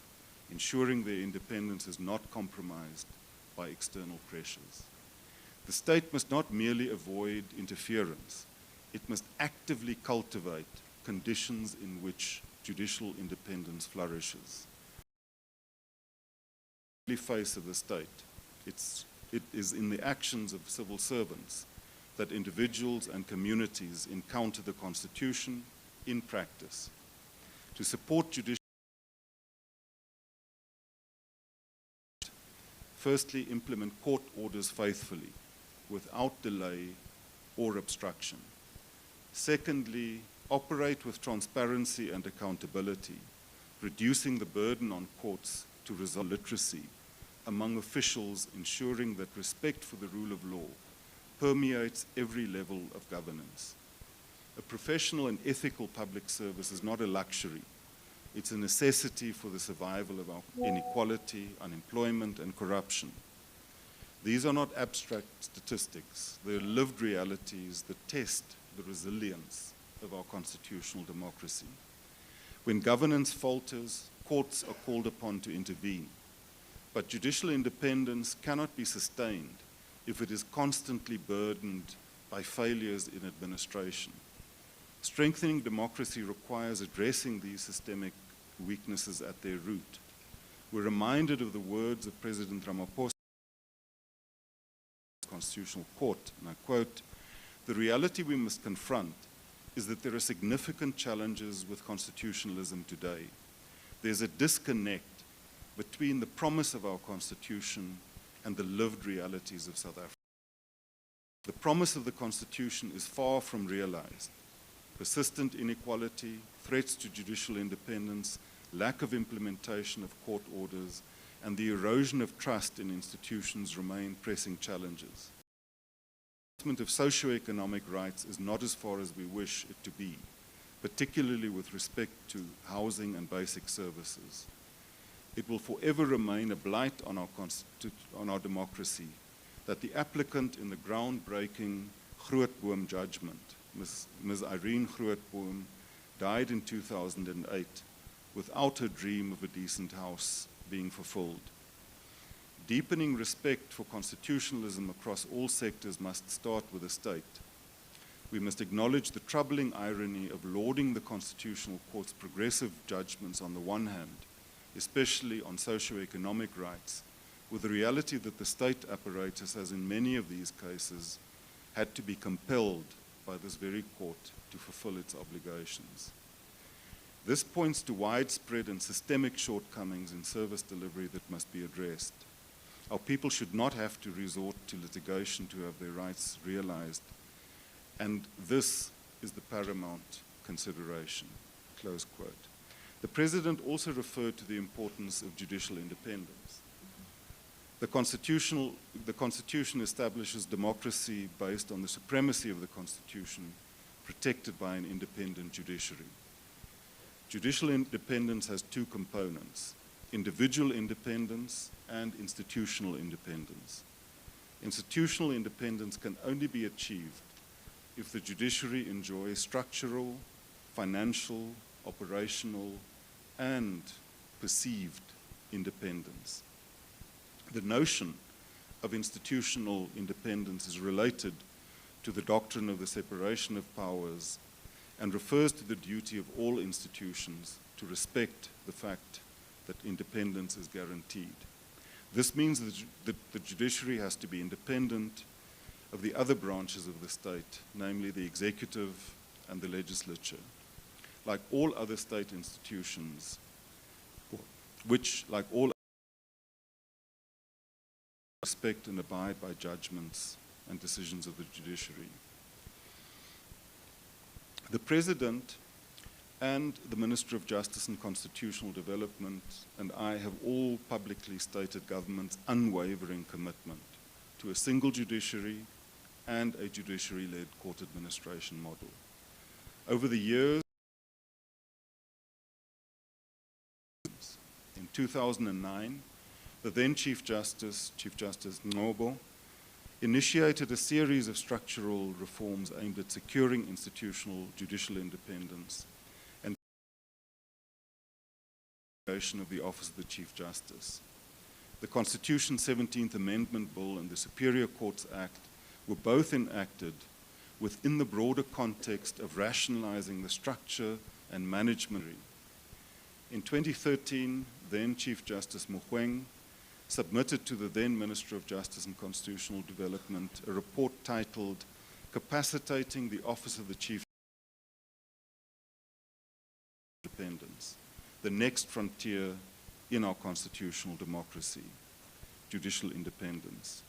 ensuring their independence is not compromised by external pressures. The state must not merely avoid interference, it must actively cultivate conditions in which judicial independence flourishes. The face of the state, it is in the actions of civil servants that individuals and communities encounter the Constitution in practice. To support judicial, firstly, implement court orders faithfully, without delay or obstruction. Secondly, operate with transparency and accountability, reducing the burden on courts to resolve literacy among officials, ensuring that respect for the rule of law permeates every level of governance. A professional and ethical public service is not a luxury. It's a necessity for the survival of our inequality, unemployment, and corruption. These are not abstract statistics. They're lived realities that test the resilience of our constitutional democracy. When governance falters, courts are called upon to intervene. But judicial independence cannot be sustained if it is constantly burdened by failures in administration. Strengthening democracy requires addressing these systemic weaknesses at their root. We're reminded of the words of President Ramaphosa, Constitutional Court, and I quote, "The reality we must confront is that there are significant challenges with constitutionalism today. There's a disconnect between the promise of our Constitution and the lived realities of South Africa. The promise of the Constitution is far from realized. Persistent inequality, threats to judicial independence, lack of implementation of court orders, and the erosion of trust in institutions remain pressing challenges. The advancement of socioeconomic rights is not as far as we wish it to be, particularly with respect to housing and basic services. It will forever remain a blight on our democracy that the applicant in the groundbreaking Grootboom judgment, Ms. Irene Grootboom, died in 2008 without her dream of a decent house being fulfilled. Deepening respect for constitutionalism across all sectors must start with the state. We must acknowledge the troubling irony of lauding the Constitutional Court's progressive judgments on the one hand, especially on socio-economic rights, with the reality that the state apparatus has in many of these cases had to be compelled by this very court to fulfill its obligations. This points to widespread and systemic shortcomings in service delivery that must be addressed. Our people should not have to resort to litigation to have their rights realized, and this is the paramount consideration." Close quote. The President also referred to the importance of judicial independence. The Constitution establishes democracy based on the supremacy of the Constitution, protected by an independent judiciary. Judicial independence has two components: individual independence and institutional independence. Institutional independence can only be achieved if the judiciary enjoys structural, financial, operational, and perceived independence. The notion of institutional independence is related to the doctrine of the separation of powers and refers to the duty of all institutions to respect the fact that independence is guaranteed. This means that the judiciary has to be independent of the other branches of the state, namely the executive and the legislature, like all other state institutions, which, like all, respect and abide by judgments and decisions of the judiciary. The President and the Minister of Justice and Constitutional Development and I have all publicly stated government's unwavering commitment to a single judiciary and a judiciary-led court administration model. Over the years, in 2009, the then Chief Justice Ngobo, initiated a series of structural reforms aimed at securing institutional judicial independence and of the Office of the Chief Justice. The Constitution's 17th Amendment Bill and the Superior Courts Act were both enacted within the broader context of rationalizing the structure and management. In 2013, then Chief Justice Mogoeng submitted to the then Minister of Justice and Constitutional Development a report titled Capacitating the Office of the Chief Independence, the Next Frontier in Our Constitutional Democracy, Judicial Independence,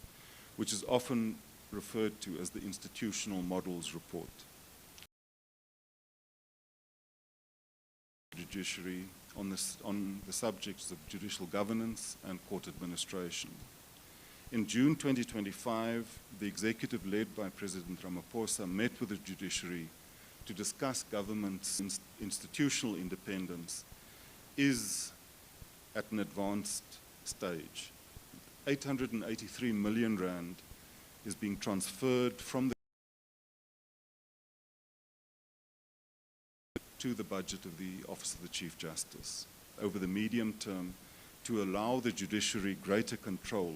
which is often referred to as the Institutional Models Report. Judiciary on the subjects of judicial governance and court administration. In June 2025, the executive led by President Ramaphosa met with the judiciary to discuss government's institutional independence is at an advanced stage. 883 million rand is being transferred from the to the budget of the Office of the Chief Justice over the medium term to allow the judiciary greater control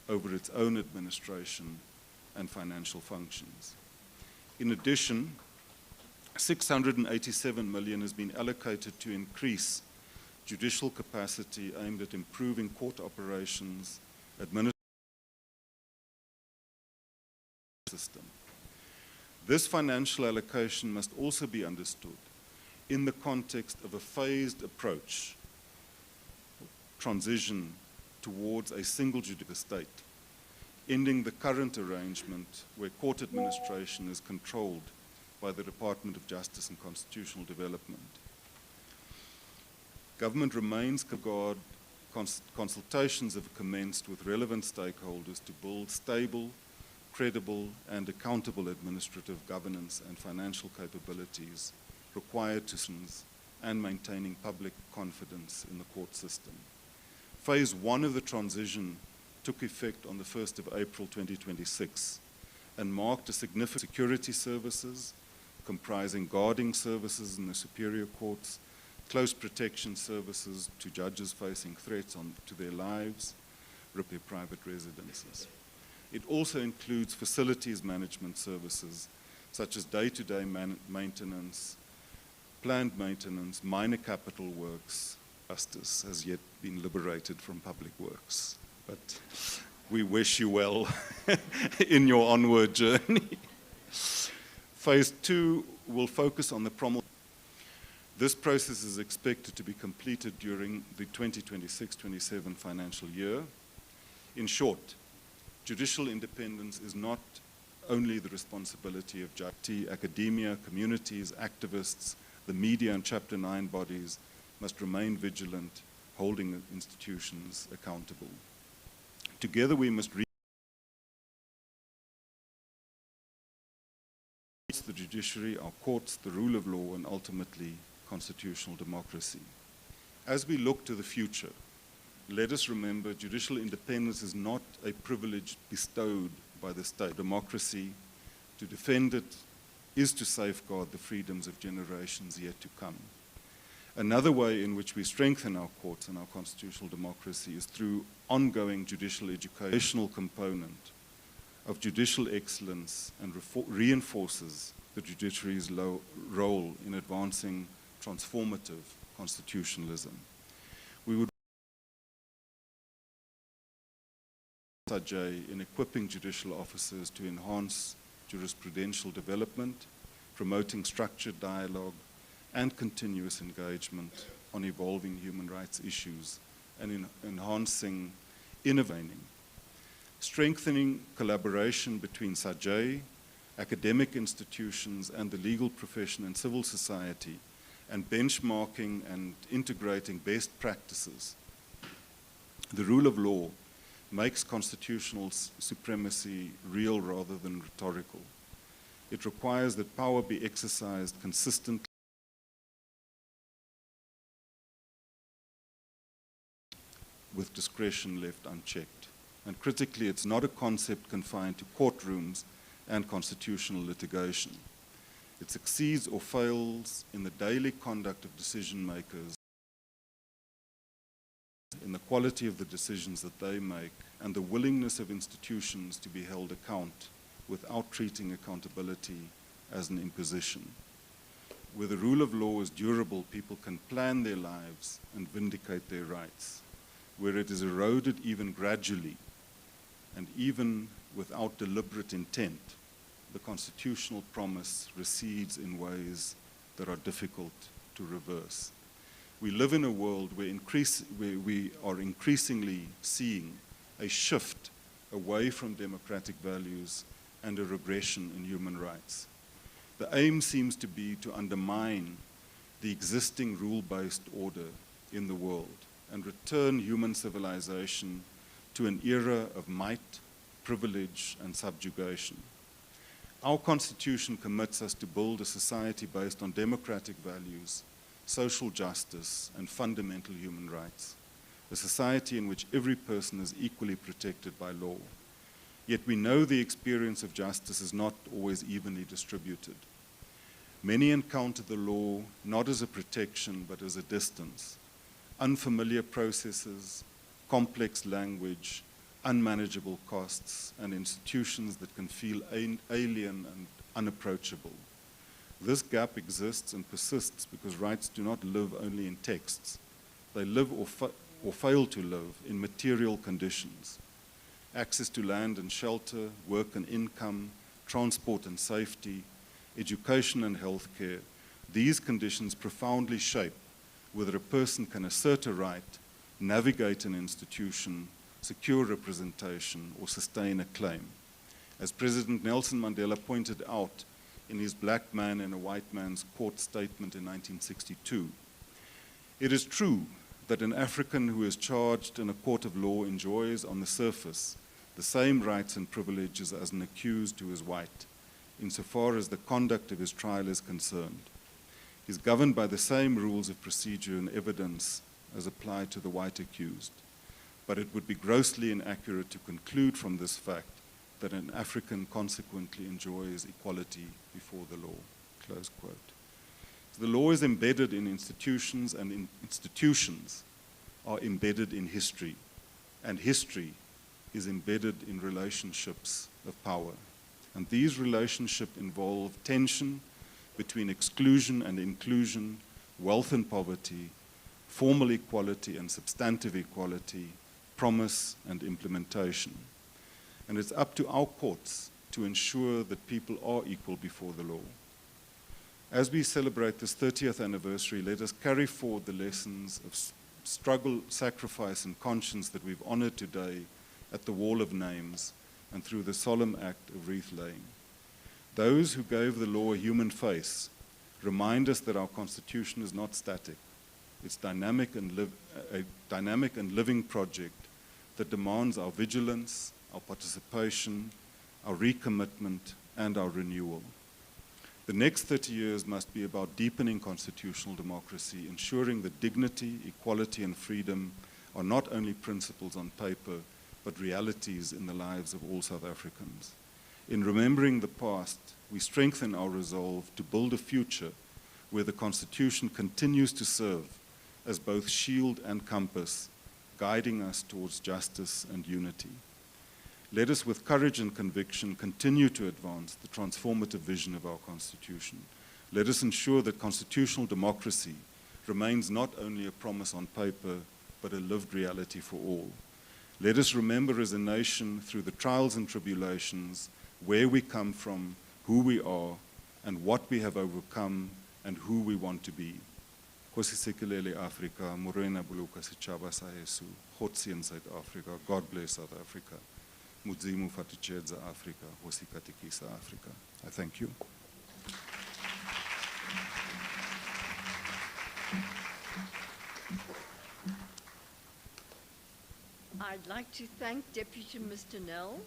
over its own administration and financial functions. In addition, 687 million has been allocated to increase judicial capacity aimed at improving court operations, administration system. This financial allocation must also be understood in the context of a phased approach, transition towards a single judicial state, ending the current arrangement where court administration is controlled by the Department of Justice and Constitutional Development. Government remains guard. Consultations have commenced with relevant stakeholders to build stable, credible, and accountable administrative governance and financial capabilities required to and maintaining public confidence in the court system. Phase 1 of the transition took effect on the 1st of April 2026 and marked a significant security services comprising guarding services in the superior courts, close protection services to judges facing threats to their lives, repair private residences. It also includes facilities management services such as day-to-day maintenance, planned maintenance, minor capital works. Justice has yet been liberated from public works, but we wish you well in your onward journey. Phase 2 will focus on the promulgation. This process is expected to be completed during the 2026-27 financial year. In short, judicial independence is not only the responsibility of academia, communities, activists, the media and Chapter 9 bodies, must remain vigilant, holding institutions accountable. Together we must reach the judiciary, our courts, the rule of law, and ultimately constitutional democracy. As we look to the future, let us remember judicial independence is not a privilege bestowed by the state. Democracy, to defend it, is to safeguard the freedoms of generations yet to come. Another way in which we strengthen our courts and our constitutional democracy is through ongoing judicial educational component of judicial excellence and reinforces the judiciary's role in advancing transformative constitutionalism. We would SAJEI in equipping judicial officers to enhance jurisprudential development, promoting structured dialogue and continuous engagement on evolving human rights issues, and in enhancing, innovating, strengthening collaboration between SAJEI, academic institutions and the legal profession and civil society, and benchmarking and integrating best practices. The rule of law makes constitutional supremacy real rather than rhetorical. It requires that power be exercised consistently with discretion left unchecked. And critically, it's not a concept confined to courtrooms and constitutional litigation. It succeeds or fails in the daily conduct of decision makers, in the quality of the decisions that they make, and the willingness of institutions to be held account without treating accountability as an imposition. Where the rule of law is durable, people can plan their lives and vindicate their rights. Where it is eroded even gradually, and even without deliberate intent, the constitutional promise recedes in ways that are difficult to reverse. We live in a world where we are increasingly seeing a shift away from democratic values and a regression in human rights. The aim seems to be to undermine the existing rule-based order in the world and return human civilization to an era of might, privilege, and subjugation. Our Constitution commits us to build a society based on democratic values, social justice, and fundamental human rights, a society in which every person is equally protected by law. Yet we know the experience of justice is not always evenly distributed. Many encounter the law not as a protection, but as a distance. Unfamiliar processes, complex language, unmanageable costs, and institutions that can feel alien and unapproachable. This gap exists and persists because rights do not live only in texts. They live or fail to live in material conditions. Access to land and shelter, work and income, transport and safety, education and healthcare, these conditions profoundly shape whether a person can assert a right, navigate an institution, secure representation, or sustain a claim. As President Nelson Mandela pointed out in his Black Man in a White Man's Court statement in 1962, it is true that an African who is charged in a court of law enjoys on the surface the same rights and privileges as an accused who is white, insofar as the conduct of his trial is concerned. He is governed by the same rules of procedure and evidence as apply to the white accused. But it would be grossly inaccurate to conclude from this fact that an African consequently enjoys equality before the law, close quote. So the law is embedded in institutions, and institutions are embedded in history, and history is embedded in relationships of power. And these relationships involve tension between exclusion and inclusion, wealth and poverty, formal equality and substantive equality, promise and implementation. And it's up to our courts to ensure that people are equal before the law. As we celebrate this 30th anniversary, let us carry forward the lessons of struggle, sacrifice, and conscience that we've honored today at the Wall of Names and through the solemn act of wreath laying. Those who gave the law a human face remind us that our Constitution is not static. It's a dynamic and living project that demands our vigilance, our participation, our recommitment, and our renewal. The next 30 years must be about deepening constitutional democracy, ensuring that dignity, equality, and freedom are not only principles on paper, but realities in the lives of all South Africans. In remembering the past, we strengthen our resolve to build a future where the Constitution continues to serve as both shield and compass, guiding us towards justice and unity. Let us, with courage and conviction, continue to advance the transformative vision of our Constitution. Let us ensure that constitutional democracy remains not only a promise on paper, but a lived reality for all. Let us remember as a nation, through the trials and tribulations, where we come from, who we are, and what we have overcome, and who we want to be. Kosi Sekelele Afrika, Morena Buluka Sichaba Sahesu, Hotsi in South Africa, God bless South Africa. Mudzimu Fatichedza Africa, Hosi Katikisa Africa. I thank you. I'd like to thank Deputy Mr. Nell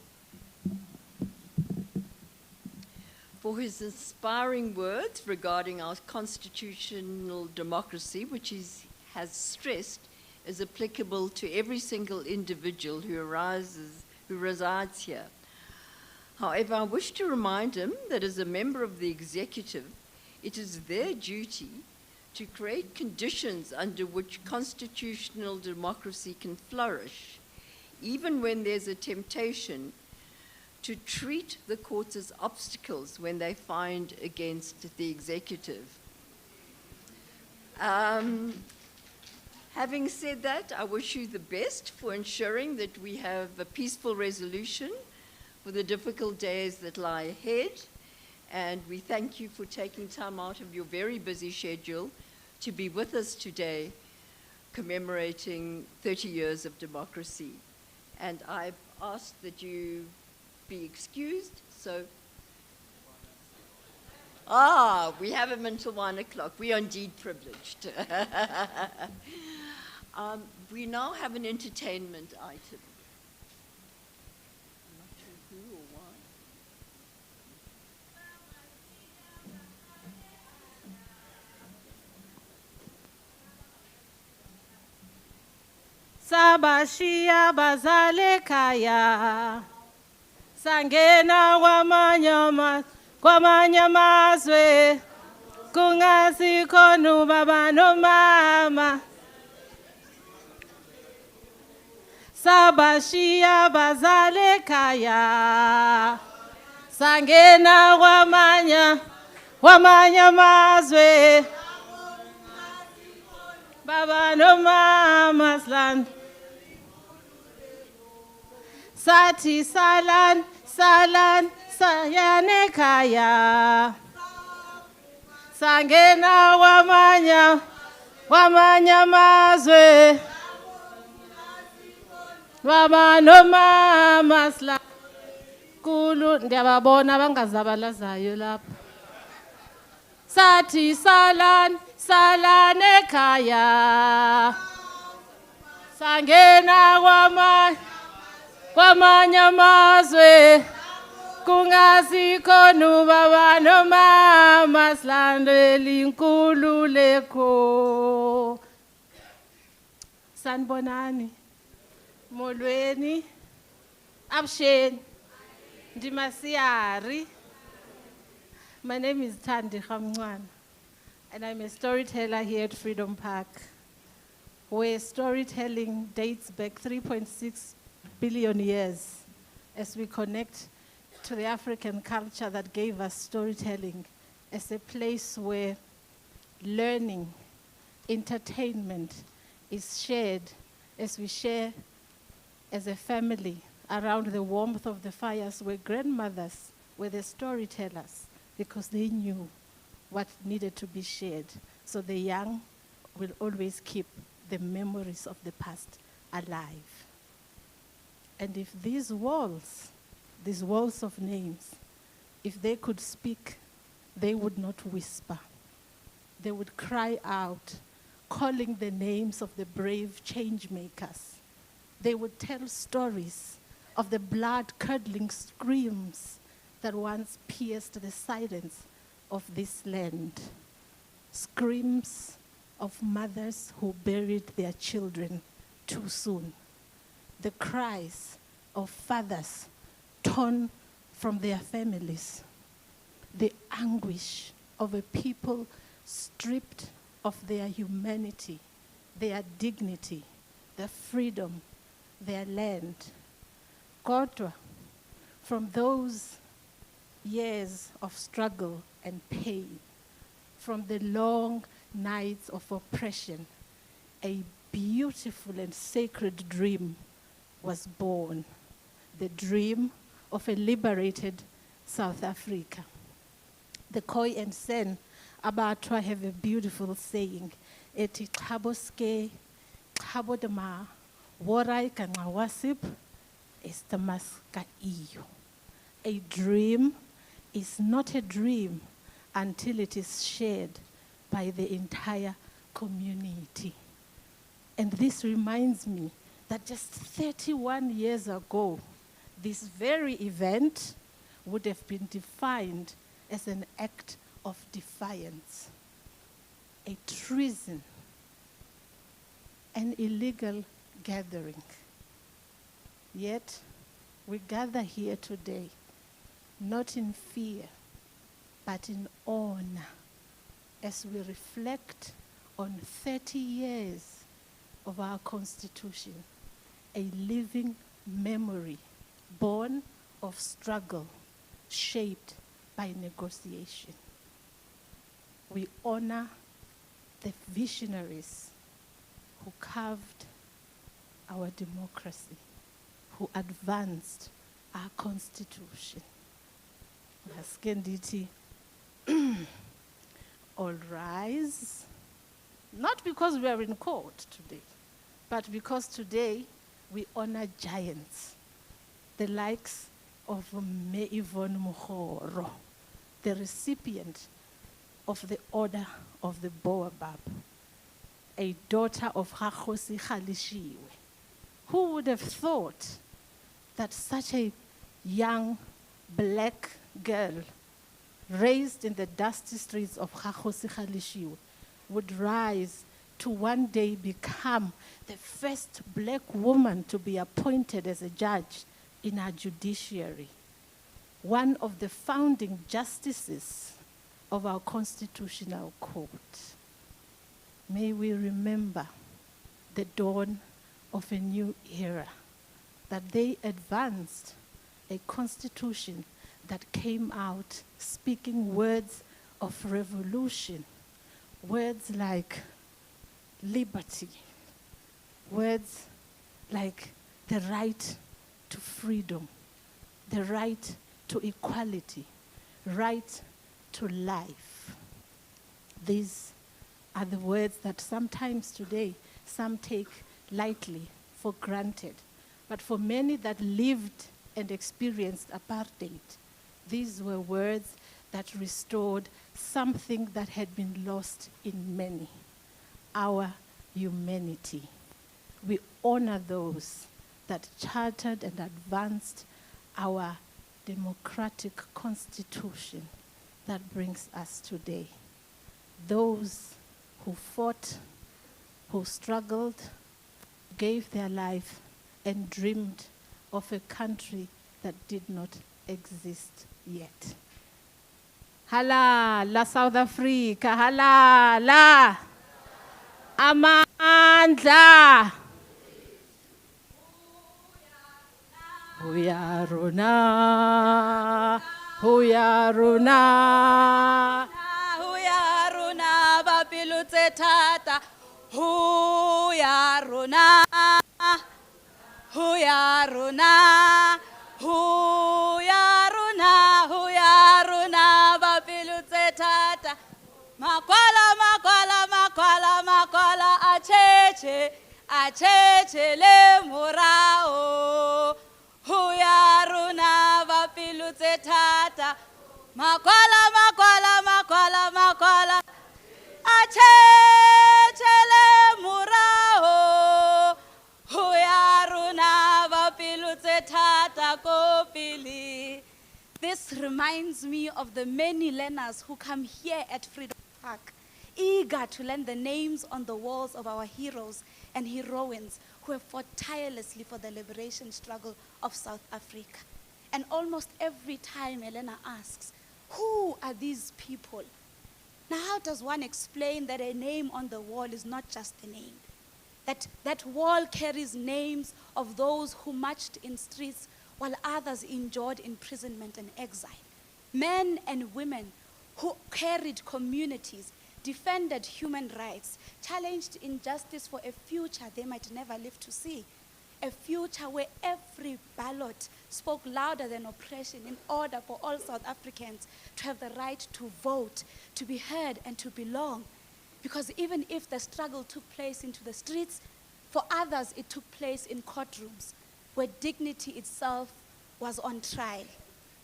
for his inspiring words regarding our constitutional democracy, which he has stressed is applicable to every single individual who resides here. However, I wish to remind him that as a member of the executive, it is their duty to create conditions under which constitutional democracy can flourish, even when there's a temptation to treat the courts as obstacles when they find against the executive. Having said that, I wish you the best for ensuring that we have a peaceful resolution for the difficult days that lie ahead. And we thank you for taking time out of your very busy schedule to be with us today, commemorating 30 years of democracy. And I've asked that you be excused, so. We have him until 1 o'clock. We are indeed privileged. We now have an entertainment item. I'm not sure who or why. Sabashia bazale kaya sangena kwamanye amazwe kungasikho nubaba nomama sabashiya bazale kaya sangena kwamanye amazwe baba nomama slan sathi salan sayane kaya sangena kwamanye amazwe baba nomama sla kulu ndiyababona bangazabalazayo lapha sathi salan ekhaya sangena kwamanye amazwe kungasikho nubaba nomama silandela inkululeko. Sanibonani, molweni, abusheni, ndimasiyari. My name is Thandi Khamncwana, and I'm a storyteller here at Freedom Park, where storytelling dates back 3.6 billion years as we connect to the African culture that gave us storytelling as a place where learning, entertainment is shared as we share as a family around the warmth of the fires, where grandmothers were the storytellers because they knew what needed to be shared. So the young will always keep the memories of the past alive. And if these walls of names, if they could speak, they would not whisper. They would cry out calling the names of the brave change makers. They would tell stories of the blood-curdling screams that once pierced the silence of this land. Screams of mothers who buried their children too soon. The cries of fathers torn from their families. The anguish of a people stripped of their humanity, their dignity, their freedom, their land. Kodwa, from those years of struggle and pain, from the long nights of oppression, a beautiful and sacred dream was born. The dream of a liberated South Africa. The Khoi and Sen Abatwa have a beautiful saying, eti xhaboske, xhabodema, worai kanawasip, estamas ka iyo. A dream is not a dream until it is shared by the entire community. And this reminds me that just 31 years ago, this very event would have been defined as an act of defiance, a treason, an illegal gathering. Yet, we gather here today, not in fear, but in honor, as we reflect on 30 years of our Constitution, a living memory born of struggle, shaped by negotiation. We honor the visionaries who carved our democracy, who advanced our Constitution. Maskenditi, all rise, not because we are in court today, but because today we honor giants, the likes of Me Yvonne Mohoro, the recipient of the Order of the Baobab, a daughter of Kgakosi Kgalishiwe. Who would have thought that such a young black girl raised in the dusty streets of Kgakosi Kgalishiwe would rise to one day become the first black woman to be appointed as a judge in our judiciary, one of the founding justices of our constitutional court. May we remember the dawn of a new era, that they advanced a constitution that came out speaking words of revolution, words like liberty, words like the right to freedom, the right to equality, right to life. These are the words that sometimes today some take lightly for granted. But for many that lived and experienced apartheid, these were words that restored something that had been lost in many, our humanity. We honor those that chartered and advanced our democratic constitution that brings us today. Those who fought, who struggled, gave their life and dreamed of a country that did not exist yet. Halala South Africa, halala amandla. Huyaruna, huyaruna, huyaruna, bapilutse tata. Huyaruna, huyaruna, huyaruna, huyaruna, bapilutse tata. Makwala, makwala, makwala, makwala, acheche, acheche le murao. Huyaruna, bapilutse tata. Makwala, makwala, makwala, makwala, acheche le This reminds me of the many learners who come here at Freedom Park, eager to learn the names on the walls of our heroes and heroines who have fought tirelessly for the liberation struggle of South Africa. And almost every time Elena asks, who are these people? Now, how does one explain that a name on the wall is not just a name? That wall carries names of those who marched in streets while others endured imprisonment and exile. Men and women who carried communities, defended human rights, challenged injustice for a future they might never live to see. A future where every ballot spoke louder than oppression in order for all South Africans to have the right to vote, to be heard and to belong. Because even if the struggle took place into the streets, for others it took place in courtrooms where dignity itself was on trial.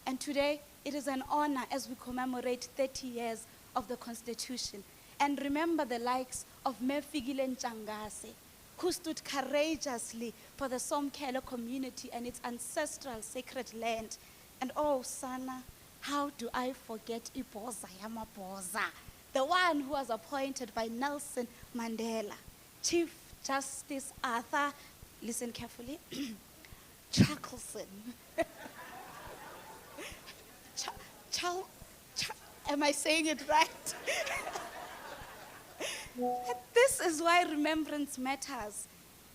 And today it is an honor as we commemorate 30 years of the Constitution and remember the likes of Mefigile Ntshangase, who stood courageously for the Somkhele community and its ancestral sacred land. And oh, Sana, how do I forget Ipoza Yamapoza, the one who was appointed by Nelson Mandela, Chief Justice Arthur, listen carefully, Chuckleson. Am I saying it right? This is why remembrance matters,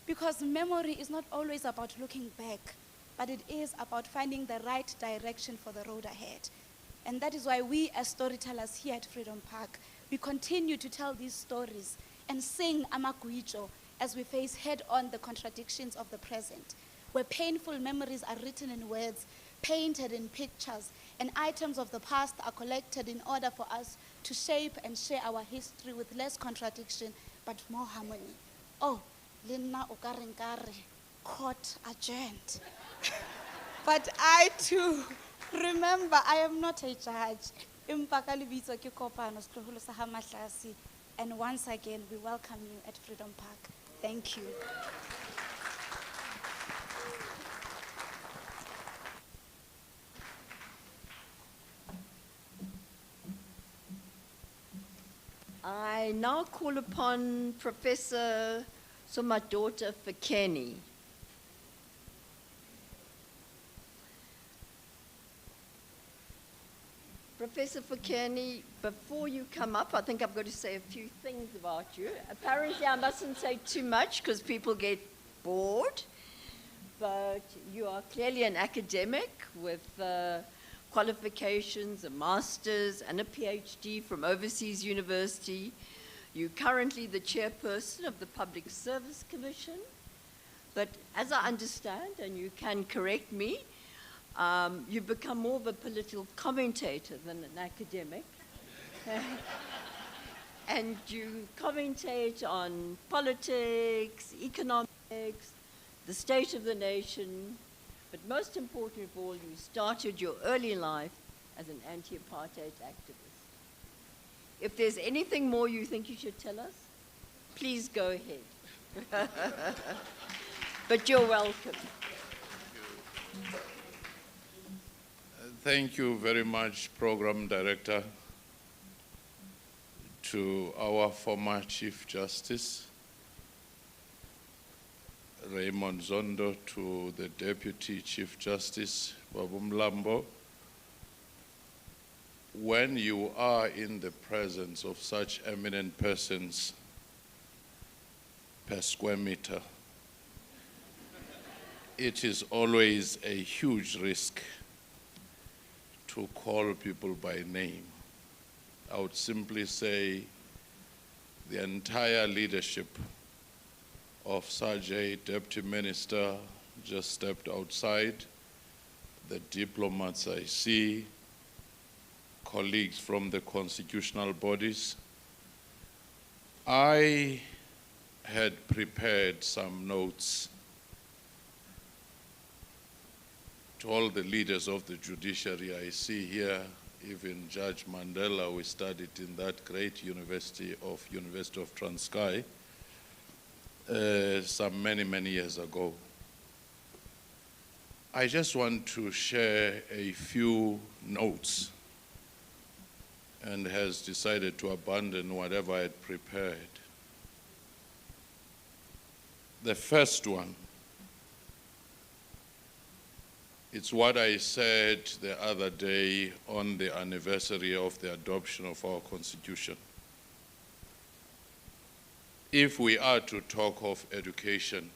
because memory is not always about looking back, but it is about finding the right direction for the road ahead. And that is why we as storytellers here at Freedom Park, we continue to tell these stories and sing amaguijo as we face head-on the contradictions of the present, where painful memories are written in words, painted in pictures, and items of the past are collected in order for us to shape and share our history with less contradiction, but more harmony. Oh, Lina Okarinkare, court adjourned. But I too remember I am not a judge. And once again, we welcome you at Freedom Park. Thank you. I now call upon Professor Somadota Fikeni. Professor Fikeni, before you come up, I think I'm going to say a few things about you. Apparently I mustn't say too much because people get bored, but you are clearly an academic with qualifications, a master's and a PhD from overseas university. You're currently the chairperson of the Public Service Commission, but as I understand, and you can correct me, you've become more of a political commentator than an academic. And you commentate on politics, economics, the state of the nation, but most important of all, you started your early life as an anti-apartheid activist. If there's anything more you think you should tell us, please go ahead. But you're welcome. Thank you very much, Program Director, to our former Chief Justice, Raymond Zondo, to the Deputy Chief Justice, Babu Mlambo. When you are in the presence of such eminent persons per square meter, it is always a huge risk to call people by name. I would simply say the entire leadership of SAJEI, Deputy Minister, just stepped outside, the diplomats I see, colleagues from the constitutional bodies. I had prepared some notes to all the leaders of the judiciary I see here, even Judge Mandela, we studied in that great University of Transkei some many, many years ago. I just want to share a few notes and has decided to abandon whatever I had prepared. The first one, it's what I said the other day on the anniversary of the adoption of our Constitution. If we are to talk of education,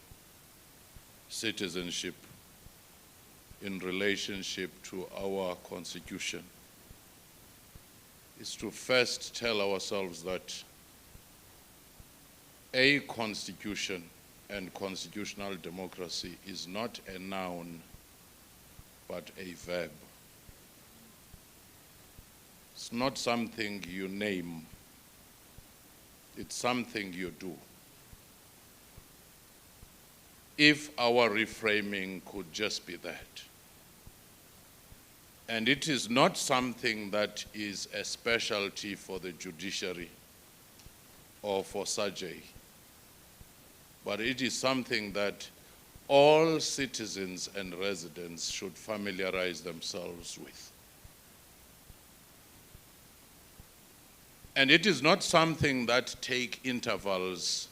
citizenship, in relationship to our Constitution, is to first tell ourselves that a constitution and constitutional democracy is not a noun, but a verb. It's not something you name, it's something you do. If our reframing could just be that. And it is not something that is a specialty for the judiciary or for SAJEI, but it is something that all citizens and residents should familiarize themselves with. And it is not something that take intervals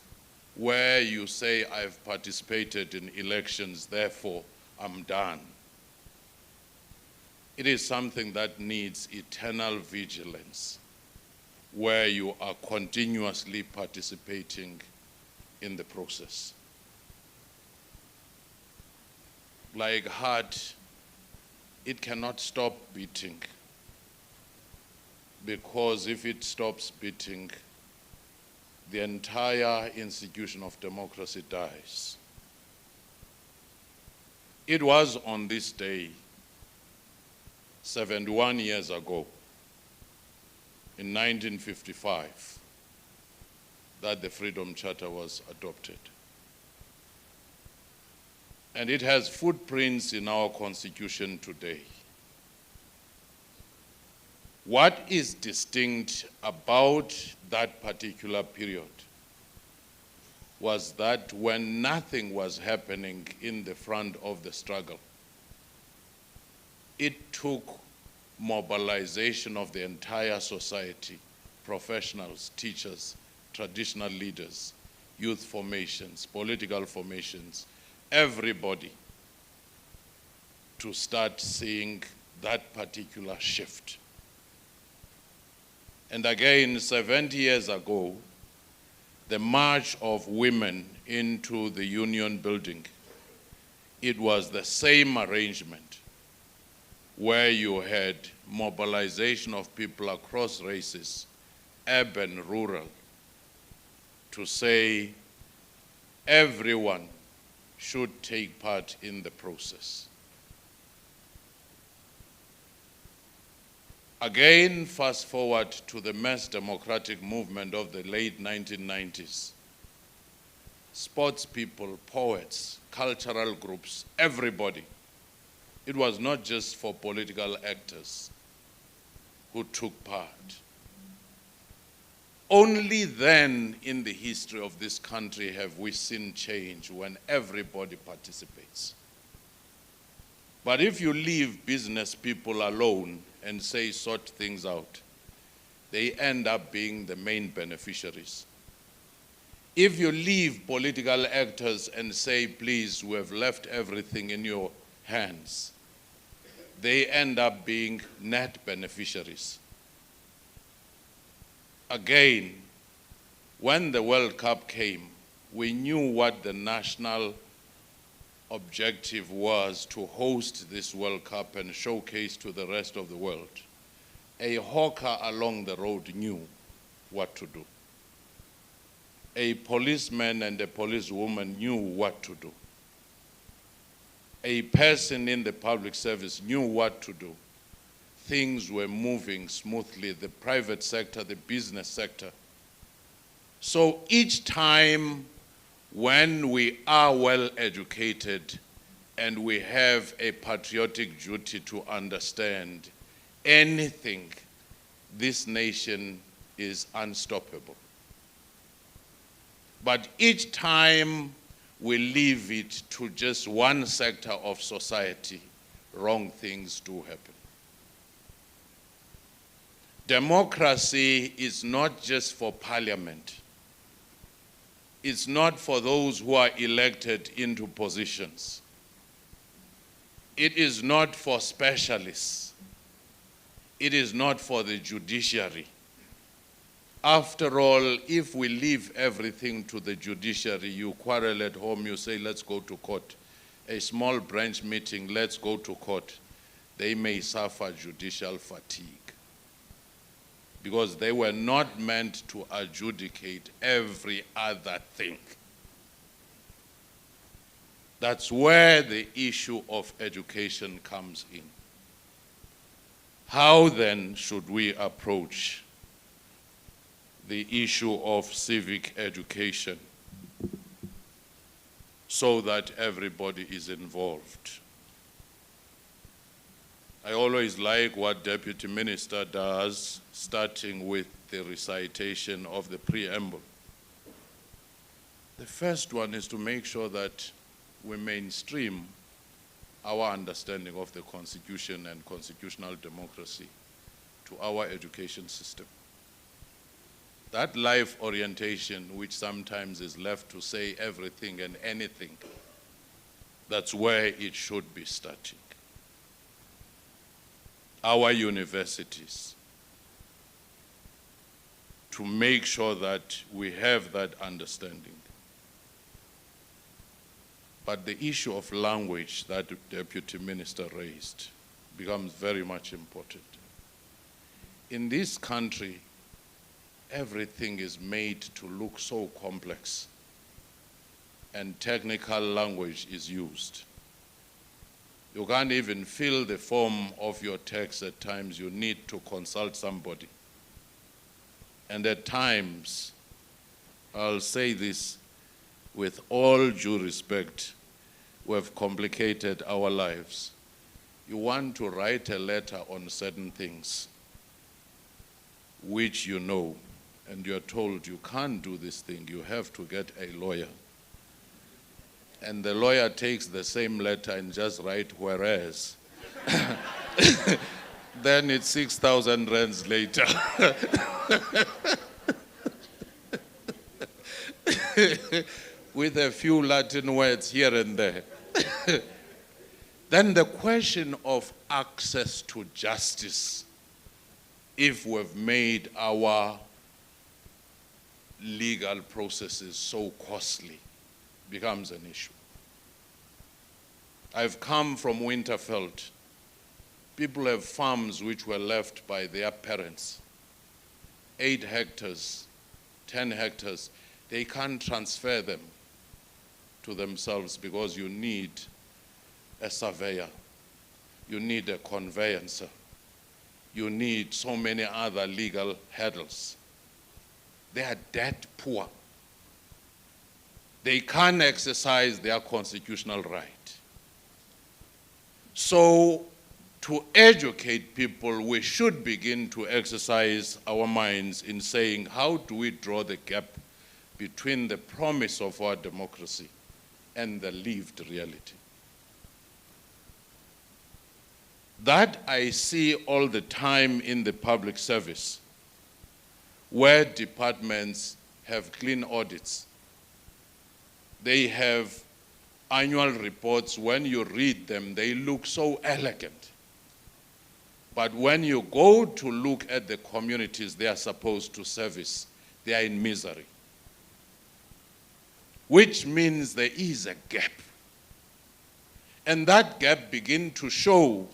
where you say, I've participated in elections, therefore I'm done. It is something that needs eternal vigilance, where you are continuously participating in the process. Like heart, it cannot stop beating, because if it stops beating, the entire institution of democracy dies. It was on this day, 71 years ago, in 1955, that the Freedom Charter was adopted. And it has footprints in our Constitution today. What is distinct about that particular period was that when nothing was happening in the front of the struggle, it took mobilization of the entire society, professionals, teachers, traditional leaders, youth formations, political formations, everybody to start seeing that particular shift. And again, 70 years ago, the march of women into the Union building, it was the same arrangement where you had mobilization of people across races, urban, rural, to say everyone should take part in the process. Again, fast forward to the mass democratic movement of the late 1990s. Sports people, poets, cultural groups, everybody. It was not just for political actors who took part. Only then in the history of this country have we seen change, when everybody participates. But if you leave business people alone and say sort things out, they end up being the main beneficiaries. If you leave political actors and say, please, we have left everything in your hands, they end up being net beneficiaries. Again, when the World Cup came, we knew what the national objective was, to host this World Cup and showcase to the rest of the world. A hawker along the road knew what to do. A policeman and a policewoman knew what to do. A person in the public service knew what to do. Things were moving smoothly, the private sector, the business sector. So each time when we are well educated and we have a patriotic duty to understand anything, this nation is unstoppable. But each time we leave it to just one sector of society, wrong things do happen. Democracy is not just for parliament. It's not for those who are elected into positions. It is not for specialists. It is not for the judiciary. After all, if we leave everything to the judiciary, you quarrel at home, you say, let's go to court. A small branch meeting, let's go to court. They may suffer judicial fatigue because they were not meant to adjudicate every other thing. That's where the issue of education comes in. How then should we approach the issue of civic education so that everybody is involved? I always like what Deputy Minister does, starting with the recitation of the preamble. The first one is to make sure that we mainstream our understanding of the Constitution and constitutional democracy to our education system. That life orientation, which sometimes is left to say everything and anything, that's where it should be starting. Our universities, to make sure that we have that understanding. But the issue of language that the Deputy Minister raised becomes very much important. In this country, everything is made to look so complex, and technical language is used. You can't even fill the form of your text at times. You need to consult somebody. And at times, I'll say this with all due respect, we have complicated our lives. You want to write a letter on certain things which you know, and you're told you can't do this thing, you have to get a lawyer. And the lawyer takes the same letter and just write whereas. Then it's 6,000 rands later. With a few Latin words here and there. Then the question of access to justice, if we've made our legal processes so costly, becomes an issue. I've come from Winterveld. People have farms which were left by their parents. 8 hectares, 10 hectares. They can't transfer them to themselves because you need a surveyor, you need a conveyancer, you need so many other legal hurdles. They are that poor. They can't exercise their constitutional right. So, to educate people, we should begin to exercise our minds in saying, how do we draw the gap between the promise of our democracy and the lived reality? That I see all the time in the public service, where departments have clean audits. They have annual reports. When you read them, they look so elegant. But when you go to look at the communities they are supposed to service, they are in misery. Which means there is a gap. And that gap begins to show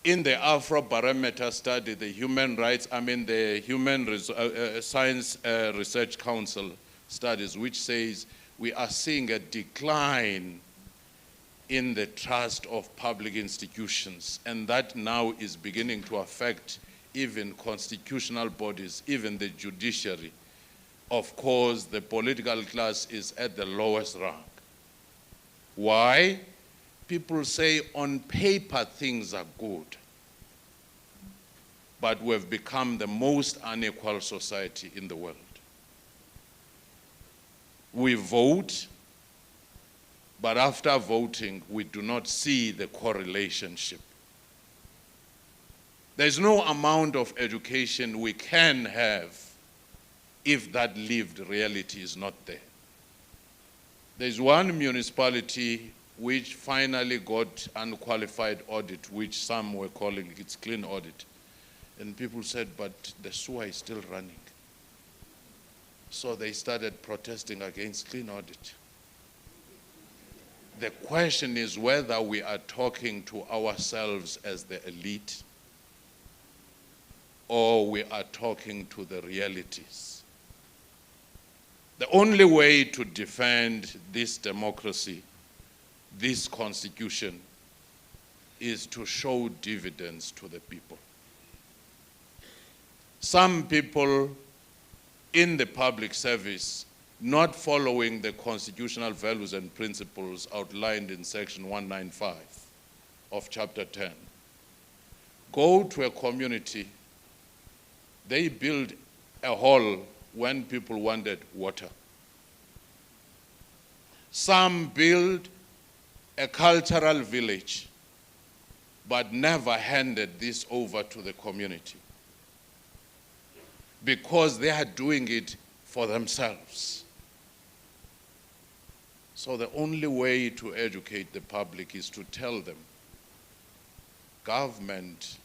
in the Afrobarometer study, the the Human Science Research Council studies, which says we are seeing a decline in the trust of public institutions, and that now is beginning to affect even constitutional bodies, even the judiciary. Of course, the political class is at the lowest rank. Why? People say on paper things are good, but we've become the most unequal society in the world. We vote, but after voting, we do not see the correlationship. There's no amount of education we can have if that lived reality is not there. There's one municipality which finally got unqualified audit, which some were calling its clean audit. And people said, but the sewer is still running. So they started protesting against clean audit. The question is whether we are talking to ourselves as the elite or we are talking to the realities. The only way to defend this democracy, this constitution, is to show dividends to the people. Some people in the public service not following the constitutional values and principles outlined in section 195 of chapter 10. Go to a community, they build a hall when people wanted water. Some build a cultural village, but never handed this over to the community because they are doing it for themselves. So the only way to educate the public is to tell them government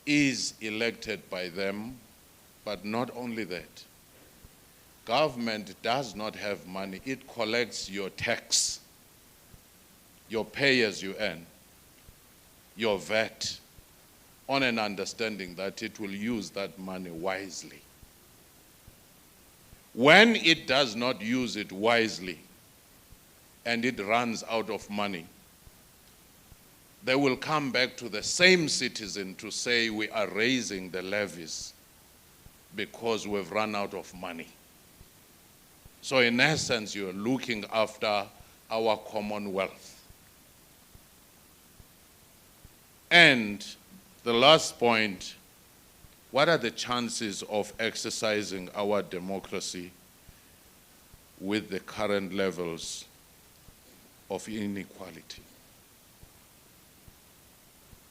is elected by them, but not only that. Government does not have money. It collects your tax, your pay as you earn, your VAT, on an understanding that it will use that money wisely. When it does not use it wisely and it runs out of money, they will come back to the same citizen to say we are raising the levies because we've run out of money. So in essence, you're looking after our commonwealth. And the last point, what are the chances of exercising our democracy with the current levels of inequality?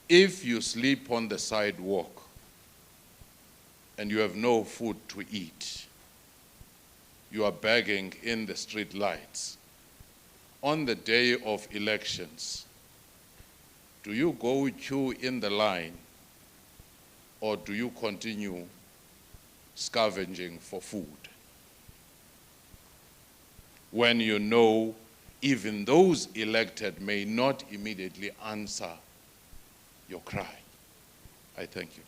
If you sleep on the sidewalk and you have no food to eat, you are begging in the street lights, on the day of elections, do you go queue in the line or do you continue scavenging for food? When you know even those elected may not immediately answer your cry. I thank you.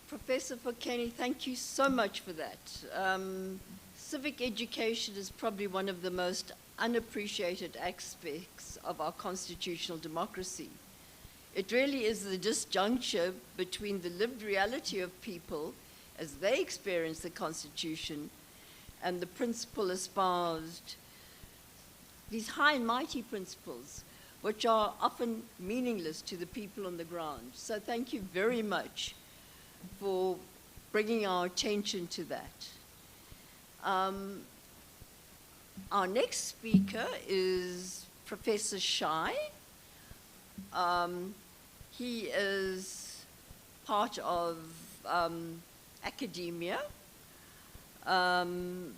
Professor Fokeni, thank you so much for that. Civic education is probably one of the most unappreciated aspects of our constitutional democracy. It really is the disjuncture between the lived reality of people as they experience the Constitution and the principle espoused, these high and mighty principles, which are often meaningless to the people on the ground. So thank you very much for bringing our attention to that. Our next speaker is Professor SAJEI. He is part of academia, and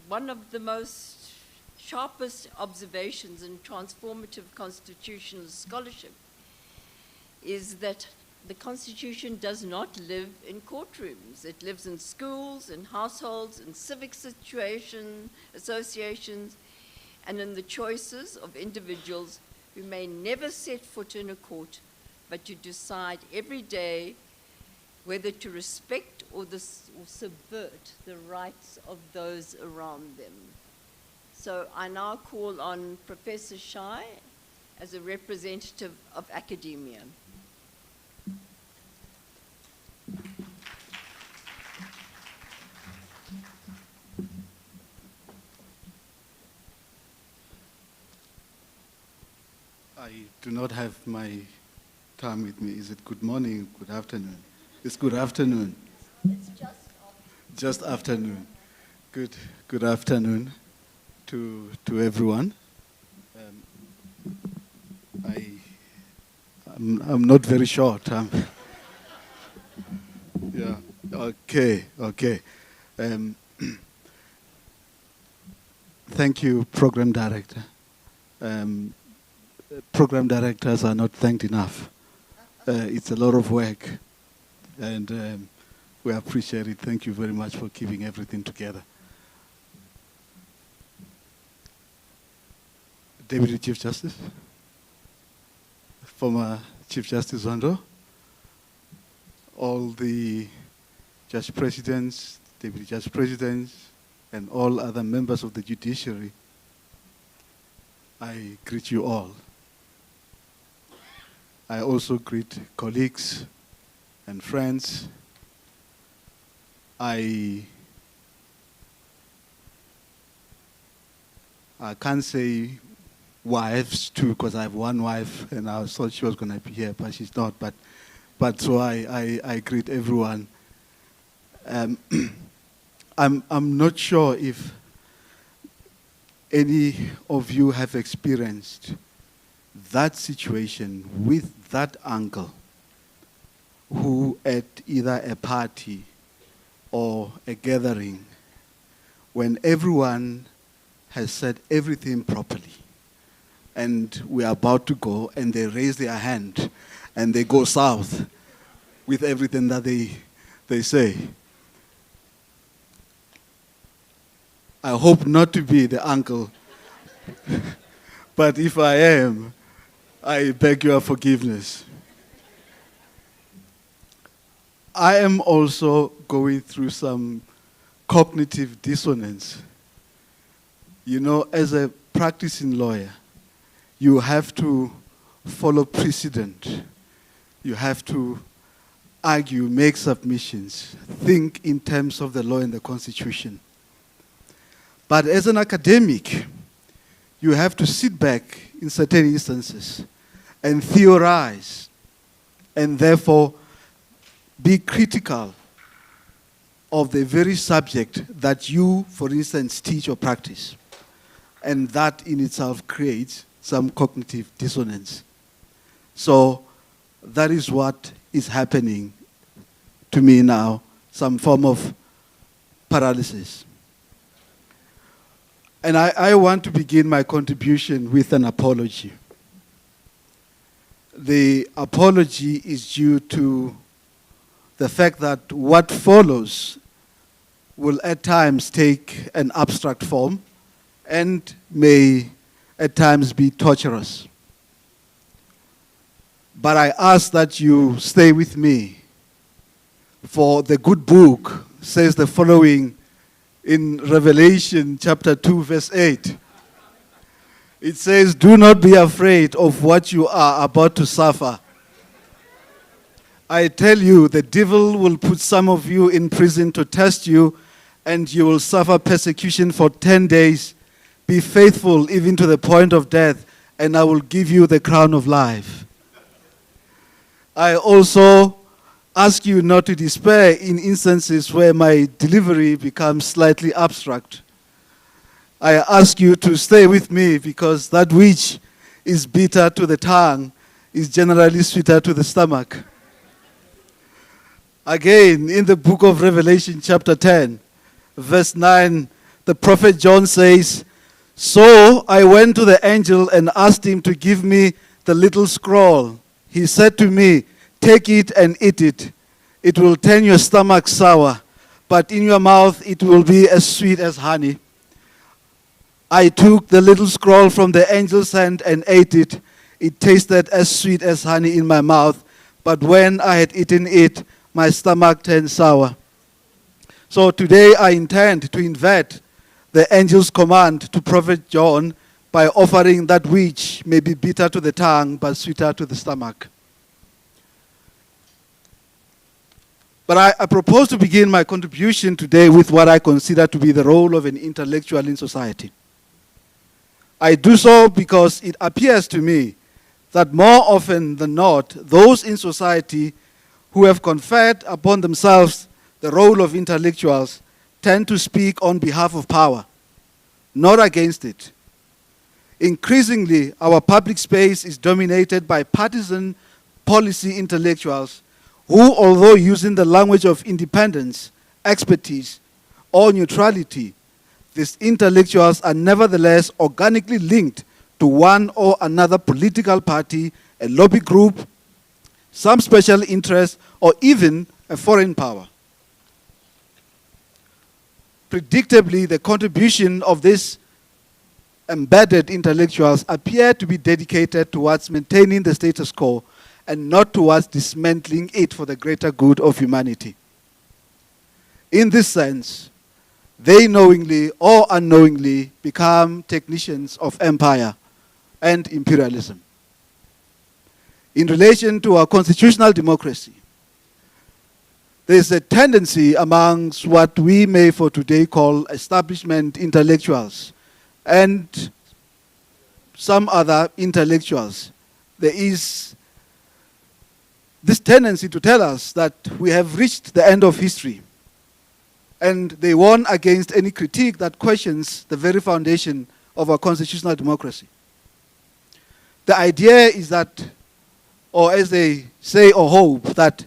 one of the most sharpest observations in transformative constitutional scholarship is that the Constitution does not live in courtrooms. It lives in schools, in households, in civic situations, associations, and in the choices of individuals who may never set foot in a court, but to decide every day whether to respect or subvert the rights of those around them. So I now call on Professor SAJEI as a representative of academia. I do not have my time with me. Is it good morning, good afternoon? It's good afternoon. It's just afternoon. Good afternoon to everyone. I'm not very short. Yeah. Okay. Thank you, Program Director. Program directors are not thanked enough. It's a lot of work, and we appreciate it. Thank you very much for keeping everything together. Deputy Chief Justice, former Chief Justice Zondo, all the Judge Presidents, Deputy Judge Presidents, and all other members of the Judiciary, I greet you all. I also greet colleagues and friends. I can't say wives too, because I have one wife, and I thought she was going to be here, but she's not. But so I greet everyone. I'm not sure if any of you have experienced that situation with that uncle who at either a party or a gathering, when everyone has said everything properly and we are about to go, and they raise their hand and they go south with everything that they say. I hope not to be the uncle, but if I am, I beg your forgiveness. I am also going through some cognitive dissonance. You know, as a practicing lawyer, you have to follow precedent. You have to argue, make submissions, think in terms of the law and the Constitution. But as an academic, you have to sit back in certain instances and theorize, and therefore be critical of the very subject that you, for instance, teach or practice. And that in itself creates some cognitive dissonance. So that is what is happening to me now, some form of paralysis. And I want to begin my contribution with an apology. The apology is due to the fact that what follows will at times take an abstract form and may at times be torturous. But I ask that you stay with me, for the good book says the following in Revelation chapter 2, verse 8. It says, "Do not be afraid of what you are about to suffer. I tell you, the devil will put some of you in prison to test you, and you will suffer persecution for 10 days. Be faithful even to the point of death, and I will give you the crown of life." I also ask you not to despair in instances where my delivery becomes slightly abstract. I ask you to stay with me, because that which is bitter to the tongue is generally sweeter to the stomach. Again, in the book of Revelation chapter 10, verse 9, the prophet John says, "So I went to the angel and asked him to give me the little scroll. He said to me, 'Take it and eat it. It will turn your stomach sour, but in your mouth it will be as sweet as honey.' I took the little scroll from the angel's hand and ate it. It tasted as sweet as honey in my mouth, but when I had eaten it, my stomach turned sour." So today I intend to invert the angel's command to Prophet John by offering that which may be bitter to the tongue, but sweeter to the stomach. But I propose to begin my contribution today with what I consider to be the role of an intellectual in society. I do so because it appears to me that more often than not, those in society who have conferred upon themselves the role of intellectuals tend to speak on behalf of power, not against it. Increasingly, our public space is dominated by partisan policy intellectuals who, although using the language of independence, expertise, or neutrality, these intellectuals are nevertheless organically linked to one or another political party, a lobby group, some special interest, or even a foreign power. Predictably, the contribution of these embedded intellectuals appear to be dedicated towards maintaining the status quo and not towards dismantling it for the greater good of humanity. In this sense, they knowingly or unknowingly become technicians of empire and imperialism. In relation to our constitutional democracy, there is a tendency amongst what we may for today call establishment intellectuals and some other intellectuals. There is this tendency to tell us that we have reached the end of history, and they warn against any critique that questions the very foundation of our constitutional democracy. The idea is that, or as they say or hope, that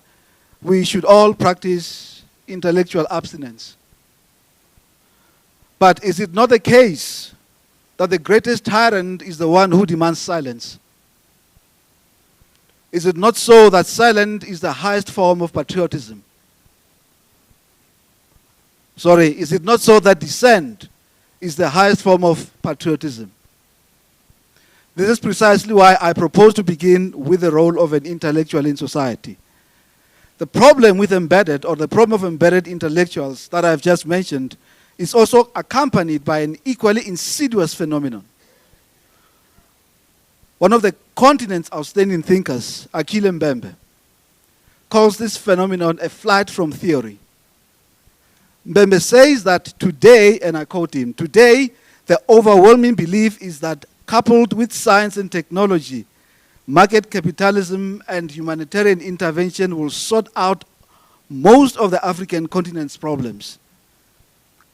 we should all practice intellectual abstinence. But is it not the case that the greatest tyrant is the one who demands silence? Is it not so that silence is the highest form of patriotism? Sorry, is it not so that dissent is the highest form of patriotism? This is precisely why I propose to begin with the role of an intellectual in society. The problem with embedded, or the problem of embedded intellectuals that I've just mentioned, is also accompanied by an equally insidious phenomenon. One of the continent's outstanding thinkers, Achille Mbembe, calls this phenomenon a flight from theory. Mbembe says that today, and I quote him, today the overwhelming belief is that coupled with science and technology, market capitalism and humanitarian intervention will sort out most of the African continent's problems.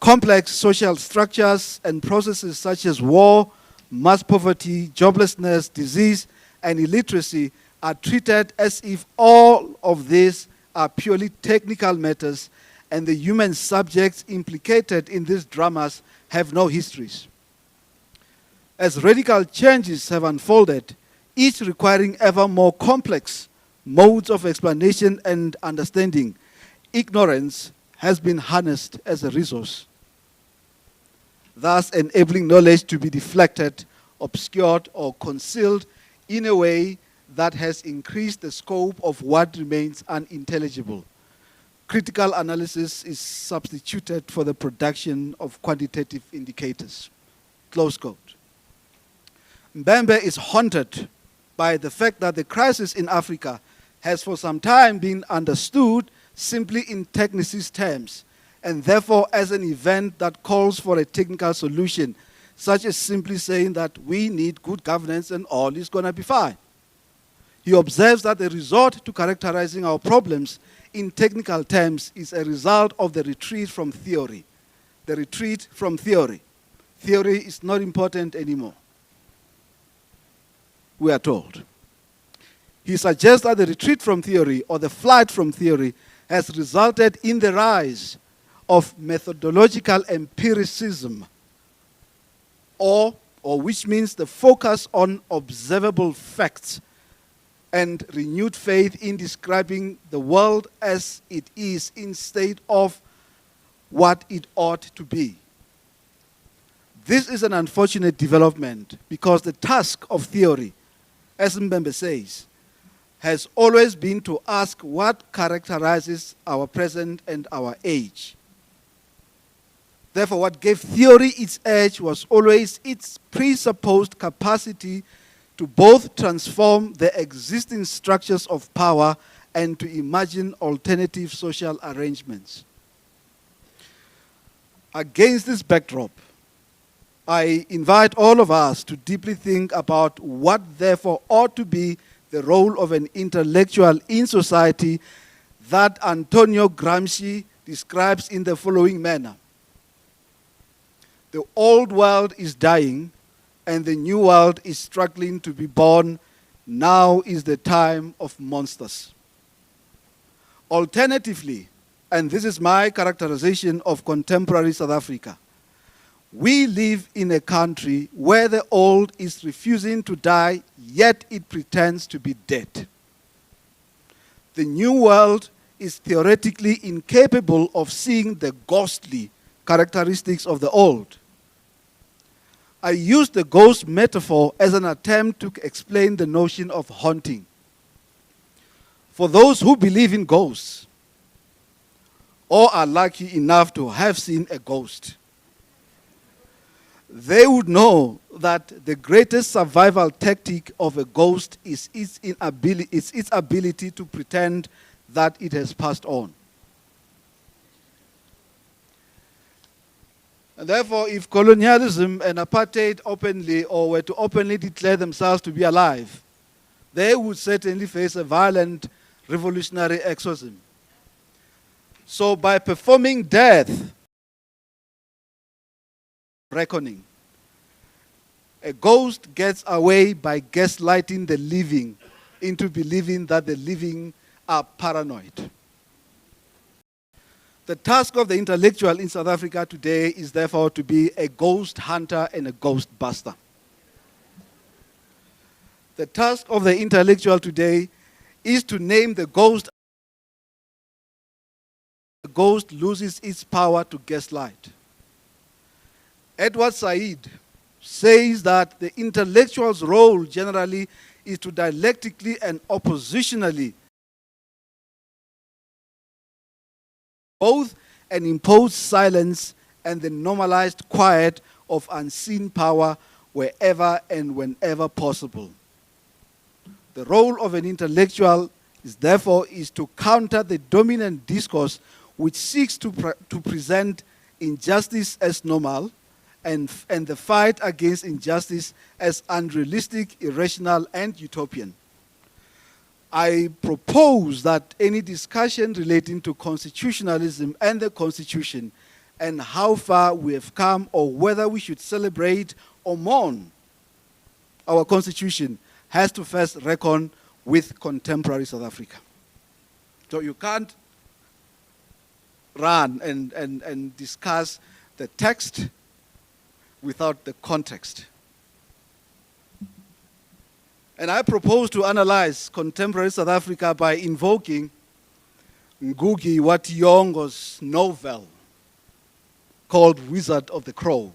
Complex social structures and processes such as war, mass poverty, joblessness, disease, and illiteracy are treated as if all of these are purely technical matters, and the human subjects implicated in these dramas have no histories. As radical changes have unfolded, each requiring ever more complex modes of explanation and understanding, ignorance has been harnessed as a resource, thus enabling knowledge to be deflected, obscured, or concealed in a way that has increased the scope of what remains unintelligible. Critical analysis is substituted for the production of quantitative indicators. Close quote. Mbembe is haunted by the fact that the crisis in Africa has for some time been understood simply in technicist terms, and therefore as an event that calls for a technical solution, such as simply saying that we need good governance and all is going to be fine. He observes that the resort to characterizing our problems in technical terms is a result of the retreat from theory. The retreat from theory. Theory is not important anymore, we are told. He suggests that the retreat from theory, or the flight from theory, has resulted in the rise of methodological empiricism, or which means the focus on observable facts and renewed faith in describing the world as it is instead of what it ought to be. This is an unfortunate development because the task of theory, as Mbembe says, has always been to ask what characterizes our present and our age. Therefore, what gave theory its edge was always its presupposed capacity to both transform the existing structures of power and to imagine alternative social arrangements. Against this backdrop, I invite all of us to deeply think about what therefore ought to be the role of an intellectual in society that Antonio Gramsci describes in the following manner. The old world is dying and the new world is struggling to be born. Now is the time of monsters. Alternatively, and this is my characterization of contemporary South Africa, we live in a country where the old is refusing to die, yet it pretends to be dead. The new world is theoretically incapable of seeing the ghostly characteristics of the old. I use the ghost metaphor as an attempt to explain the notion of haunting. For those who believe in ghosts, or are lucky enough to have seen a ghost, they would know that the greatest survival tactic of a ghost is its ability to pretend that it has passed on. And therefore, if colonialism and apartheid openly or were to openly declare themselves to be alive, they would certainly face a violent revolutionary exorcism. So by performing death, reckoning, a ghost gets away by gaslighting the living into believing that the living are paranoid. The task of the intellectual in South Africa today is therefore to be a ghost hunter and a ghost buster. The task of the intellectual today is to name the ghost. The ghost loses its power to gaslight. Edward Said says that the intellectual's role generally is to dialectically and oppositionally both an imposed silence and the normalized quiet of unseen power wherever and whenever possible. The role of an intellectual is therefore to counter the dominant discourse which seeks to present injustice as normal and the fight against injustice as unrealistic, irrational, and utopian. I propose that any discussion relating to constitutionalism and the Constitution and how far we have come or whether we should celebrate or mourn our Constitution has to first reckon with contemporary South Africa. So you can't run and discuss the text without the context. And I propose to analyze contemporary South Africa by invoking Ngugi wa Thiong'o's novel called Wizard of the Crow.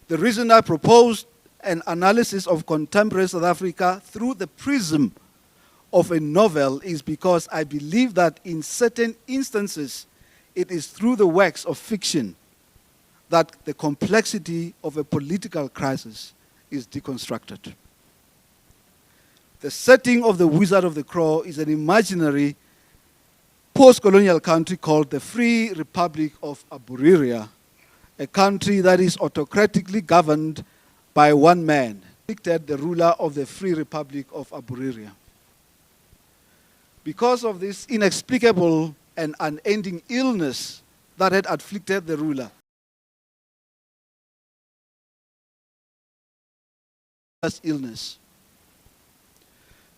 The reason I proposed an analysis of contemporary South Africa through the prism of a novel is because I believe that in certain instances it is through the works of fiction that the complexity of a political crisis is deconstructed. The setting of the Wizard of the Crow is an imaginary post-colonial country called the Free Republic of Aburiria, a country that is autocratically governed by one man, dictated the ruler of the Free Republic of Aburiria. Because of this inexplicable and unending illness that had afflicted the ruler, illness.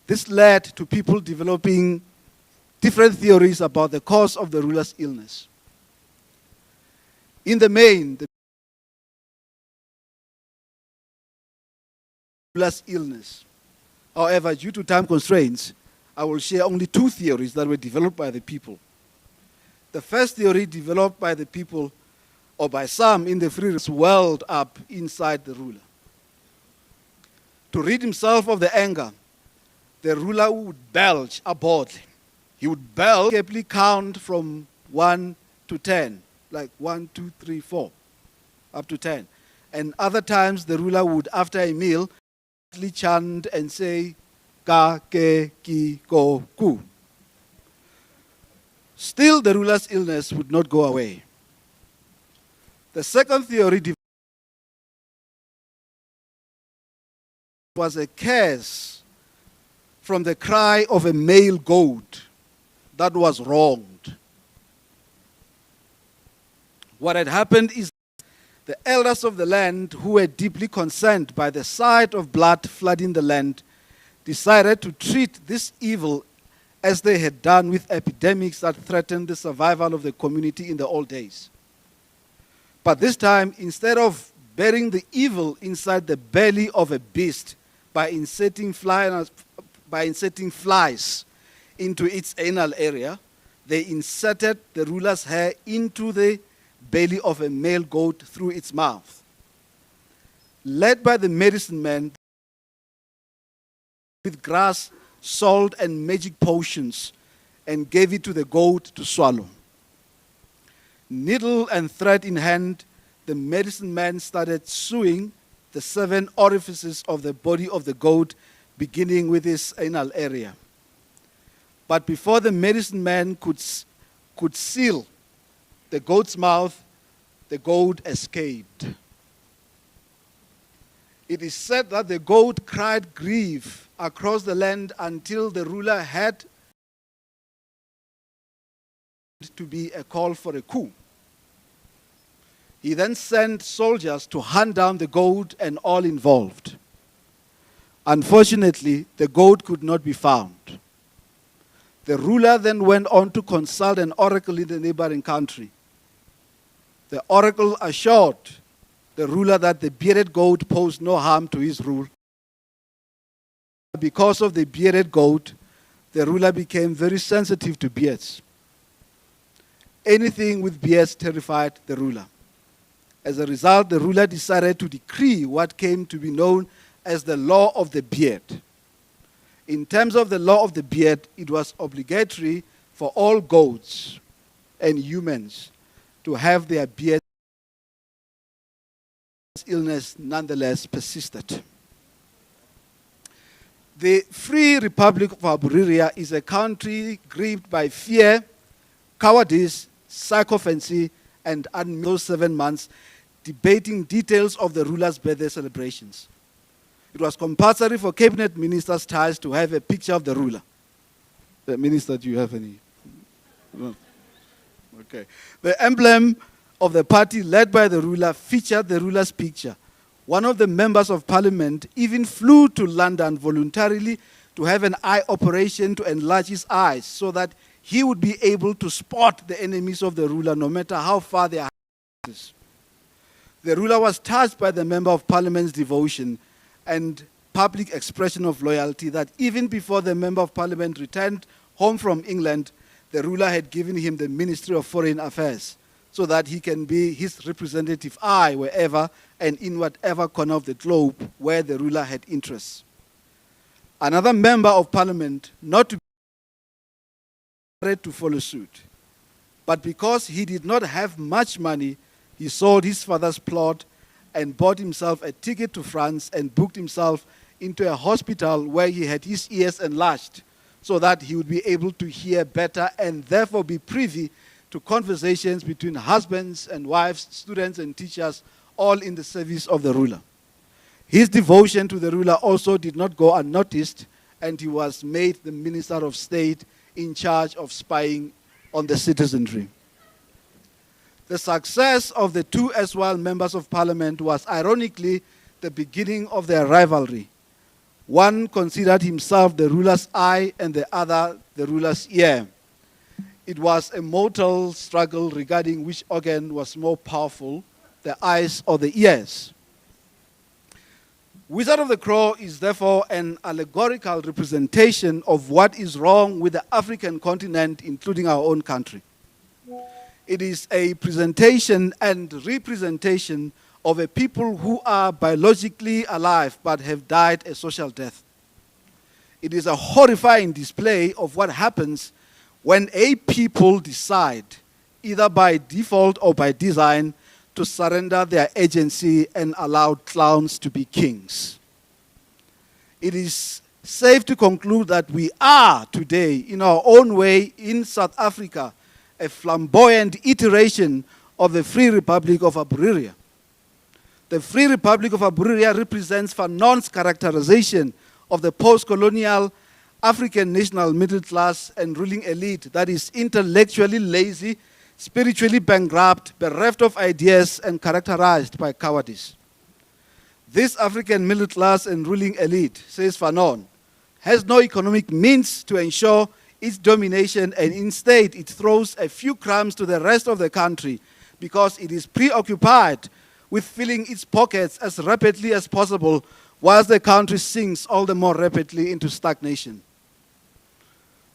This led to people developing different theories about the cause of the ruler's illness. In the main, the ruler's illness. However, due to time constraints, I will share only two theories that were developed by the people. The first theory developed by the people, or by some in the free, welled up inside the ruler. To rid himself of the anger, the ruler would belch abhorrently. He would belch, carefully count from 1 to 10, like 1, 2, 3, 4, up to 10. And other times the ruler would, after a meal, chant and say, ka, ke, ki, ko, ku. Still, the ruler's illness would not go away. The second theory was a curse from the cry of a male goat that was wronged. What had happened is the elders of the land, who were deeply concerned by the sight of blood flooding the land, decided to treat this evil as they had done with epidemics that threatened the survival of the community in the old days. But this time, instead of burying the evil inside the belly of a beast by inserting flies into its anal area, they inserted the ruler's hair into the belly of a male goat through its mouth. Led by the medicine man, with grass, salt, and magic potions, and gave it to the goat to swallow. Needle and thread in hand, the medicine man started sewing the 7 orifices of the body of the goat, beginning with his anal area. But before the medicine man could seal the goat's mouth, the goat escaped. It is said that the goat cried grief across the land until the ruler had to be a call for a coup. He then sent soldiers to hunt down the goat and all involved. Unfortunately, the goat could not be found. The ruler then went on to consult an oracle in the neighboring country. The oracle assured the ruler that the bearded goat posed no harm to his rule. Because of the bearded goat, the ruler became very sensitive to beards. Anything with beards terrified the ruler. As a result, the ruler decided to decree what came to be known as the law of the beard. In terms of the law of the beard, it was obligatory for all goats and humans to have their beards. Illness nonetheless persisted. The Free Republic of Aburirria is a country gripped by fear, cowardice, sycophancy, and those 7 months debating details of the ruler's birthday celebrations. It was compulsory for cabinet ministers' ties to have a picture of the ruler. The minister, do you have any? No. Okay. The emblem of the party led by the ruler featured the ruler's picture. One of the members of parliament even flew to London voluntarily to have an eye operation to enlarge his eyes so that he would be able to spot the enemies of the ruler no matter how far they are. The ruler was touched by the member of parliament's devotion and public expression of loyalty that even before the member of parliament returned home from England, the ruler had given him the Ministry of Foreign Affairs so that he can be his representative eye wherever and in whatever corner of the globe where the ruler had interests. Another member of parliament, not to follow suit, but because he did not have much money, he sold his father's plot and bought himself a ticket to France and booked himself into a hospital where he had his ears enlarged so that he would be able to hear better and therefore be privy to conversations between husbands and wives, students and teachers, all in the service of the ruler. His devotion to the ruler also did not go unnoticed, and he was made the Minister of State in charge of spying on the citizenry. The success of the 2 erstwhile members of parliament was ironically the beginning of their rivalry. One considered himself the ruler's eye and the other the ruler's ear. It was a mortal struggle regarding which organ was more powerful, the eyes or the ears. Wizard of the Crow is therefore an allegorical representation of what is wrong with the African continent, including our own country. It is a presentation and representation of a people who are biologically alive but have died a social death. It is a horrifying display of what happens when a people decide, either by default or by design, to surrender their agency and allow clowns to be kings. It is safe to conclude that we are today, in our own way, in South Africa, a flamboyant iteration of the Free Republic of Aburirria. The Free Republic of Aburia represents Fanon's characterization of the post-colonial African national middle class and ruling elite that is intellectually lazy, spiritually bankrupt, bereft of ideas, and characterized by cowardice. This African middle class and ruling elite, says Fanon, has no economic means to ensure its domination, and instead it throws a few crumbs to the rest of the country because it is preoccupied with filling its pockets as rapidly as possible whilst the country sinks all the more rapidly into stagnation.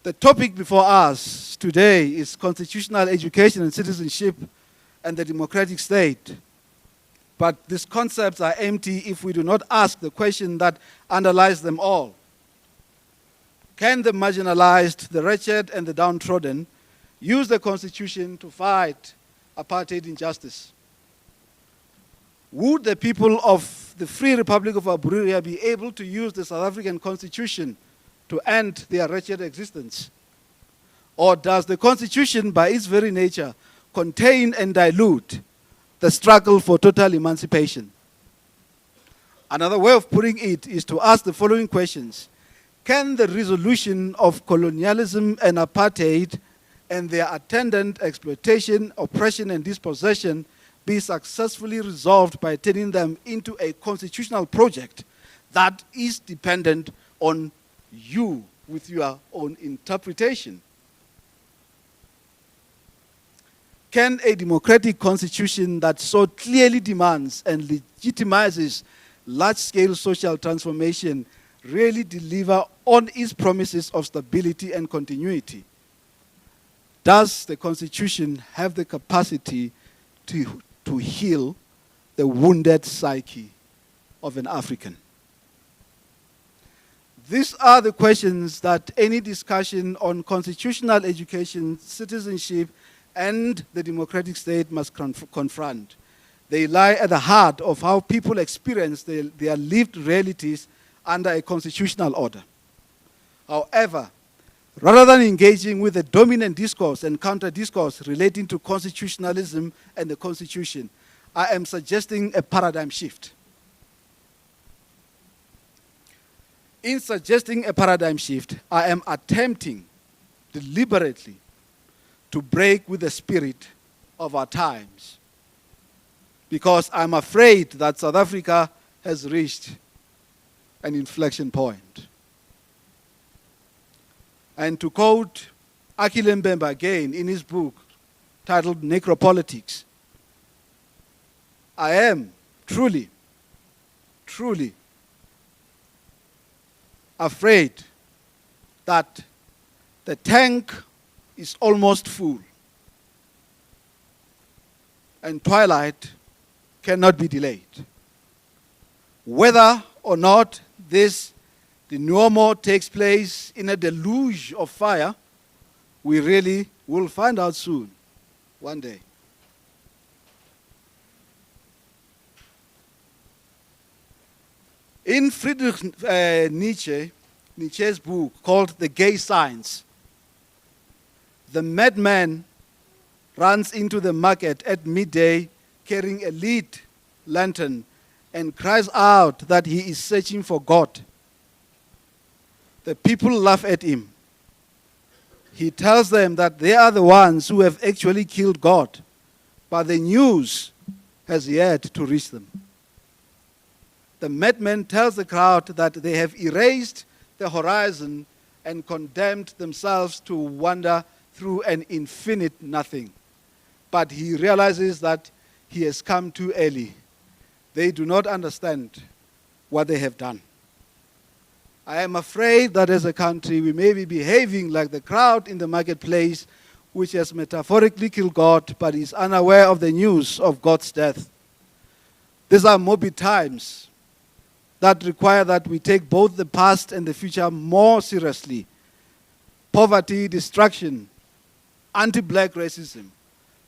The topic before us today is constitutional education and citizenship and the democratic state. But these concepts are empty if we do not ask the question that underlies them all. Can the marginalized, the wretched, and the downtrodden use the Constitution to fight apartheid injustice? Would the people of the Free Republic of Aburia be able to use the South African Constitution to end their wretched existence? Or does the Constitution, by its very nature, contain and dilute the struggle for total emancipation? Another way of putting it is to ask the following questions. Can the resolution of colonialism and apartheid and their attendant exploitation, oppression, and dispossession be successfully resolved by turning them into a constitutional project that is dependent on you with your own interpretation? Can a democratic constitution that so clearly demands and legitimizes large-scale social transformation really deliver on its promises of stability and continuity? Does the Constitution have the capacity to heal the wounded psyche of an African? These are the questions that any discussion on constitutional education, citizenship, and the democratic state must confront. They lie at the heart of how people experience their lived realities under a constitutional order. However, rather than engaging with the dominant discourse and counter-discourse relating to constitutionalism and the Constitution, I am suggesting a paradigm shift. In suggesting a paradigm shift, I am attempting deliberately to break with the spirit of our times, because I'm afraid that South Africa has reached an inflection point. And to quote Akile Mbemba again in his book titled Necropolitics, I am truly, truly afraid that the tank is almost full and twilight cannot be delayed. Whether or not this denouement takes place in a deluge of fire, we really will find out soon, one day. In Friedrich Nietzsche's book called The Gay Science, the madman runs into the market at midday carrying a lit lantern and cries out that he is searching for God. The people laugh at him. He tells them that they are the ones who have actually killed God, but the news has yet to reach them. The madman tells the crowd that they have erased the horizon and condemned themselves to wander through an infinite nothing. But he realizes that he has come too early. They do not understand what they have done. I am afraid that as a country we may be behaving like the crowd in the marketplace, which has metaphorically killed God but is unaware of the news of God's death. These are morbid times that require that we take both the past and the future more seriously. Poverty, destruction, anti-black racism,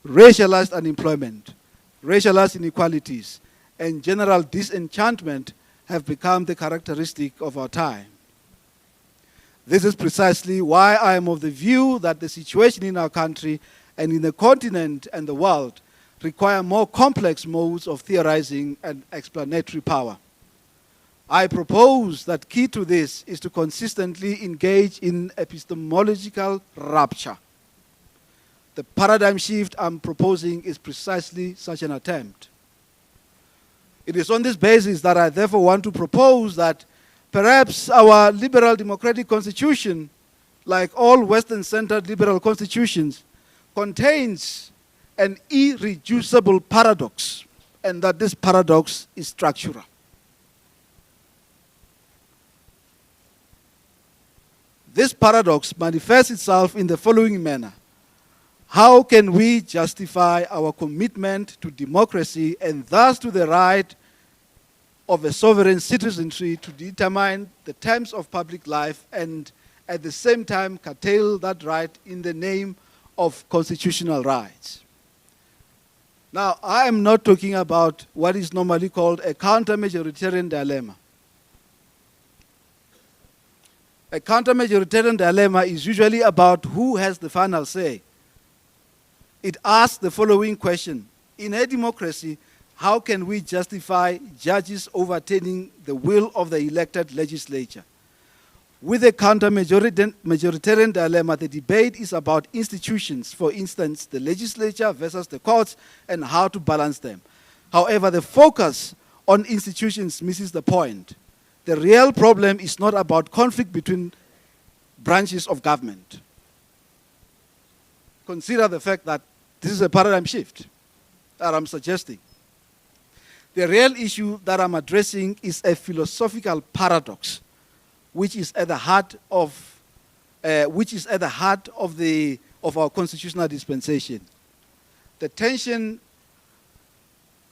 racialized unemployment, racialized inequalities, and general disenchantment have become the characteristic of our time. This is precisely why I am of the view that the situation in our country and in the continent and the world require more complex modes of theorizing and explanatory power. I propose that key to this is to consistently engage in epistemological rupture. The paradigm shift I'm proposing is precisely such an attempt. It is on this basis that I therefore want to propose that perhaps our liberal democratic constitution, like all Western-centered liberal constitutions, contains an irreducible paradox, and that this paradox is structural. This paradox manifests itself in the following manner. How can we justify our commitment to democracy and thus to the right of a sovereign citizenry to determine the terms of public life and at the same time curtail that right in the name of constitutional rights? Now, I am not talking about what is normally called a counter-majoritarian dilemma. A counter-majoritarian dilemma is usually about who has the final say. It asks the following question. In a democracy, how can we justify judges overturning the will of the elected legislature? With a counter-majoritarian dilemma, the debate is about institutions, for instance, the legislature versus the courts, and how to balance them. However, the focus on institutions misses the point. The real problem is not about conflict between branches of government. Consider the fact that this is a paradigm shift that I'm suggesting. The real issue that I'm addressing is a philosophical paradox, which is at the heart of our constitutional dispensation. The tension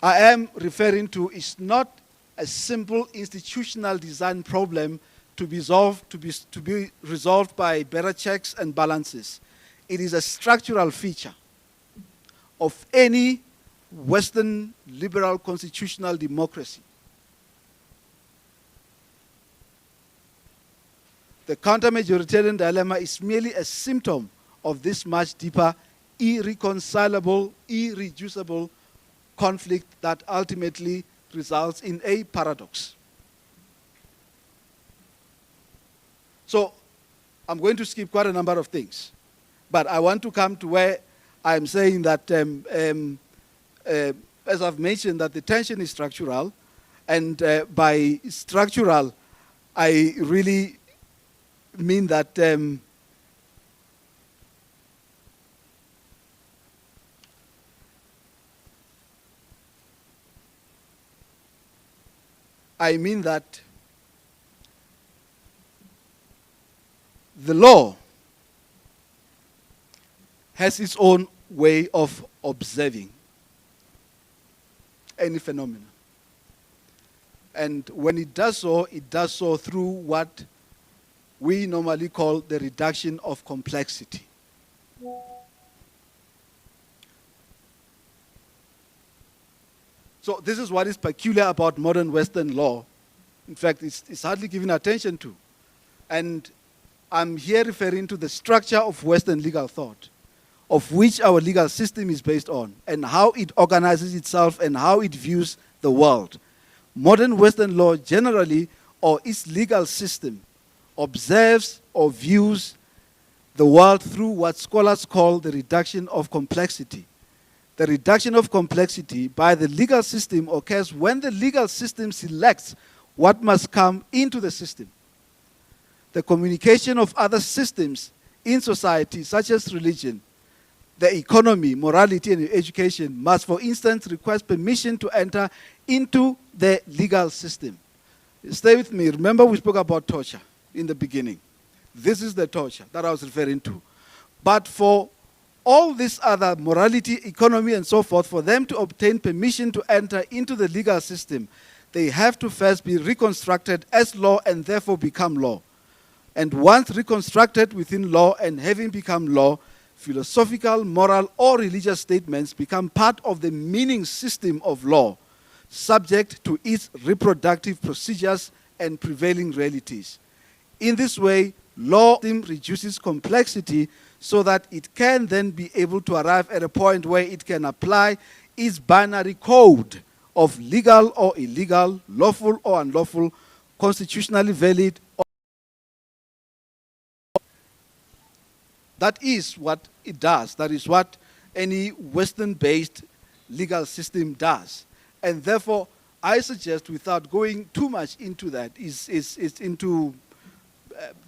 I am referring to is not a simple institutional design problem to be resolved by better checks and balances. It is a structural feature of any Western liberal constitutional democracy. The counter-majoritarian dilemma is merely a symptom of this much deeper, irreconcilable, irreducible conflict that ultimately results in a paradox. So, I'm going to skip quite a number of things, but I want to come to where I'm saying that, as I've mentioned, that the tension is structural, and by structural, I really mean that the law has its own way of observing any phenomenon. And when it does so through what we normally call the reduction of complexity. So this is what is peculiar about modern Western law. In fact, it's hardly given attention to. And I'm here referring to the structure of Western legal thought, of which our legal system is based on, and how it organizes itself and how it views the world. Modern Western law generally, or its legal system, observes or views the world through what scholars call the reduction of complexity. The reduction of complexity by the legal system occurs when the legal system selects what must come into the system. The communication of other systems in society, such as religion, the economy, morality, and education, must, for instance, request permission to enter into the legal system. Stay with me. Remember, we spoke about torture in the beginning. This is the torture that I was referring to. But for all this other morality, economy, and so forth, for them to obtain permission to enter into the legal system, they have to first be reconstructed as law and therefore become law. And once reconstructed within law and having become law, philosophical, moral, or religious statements become part of the meaning system of law, subject to its reproductive procedures and prevailing realities. In this way, law reduces complexity so that it can then be able to arrive at a point where it can apply is binary code of legal or illegal, lawful or unlawful, constitutionally valid. That is what it does. That is what any Western-based legal system does. And therefore, I suggest, without going too much into that, into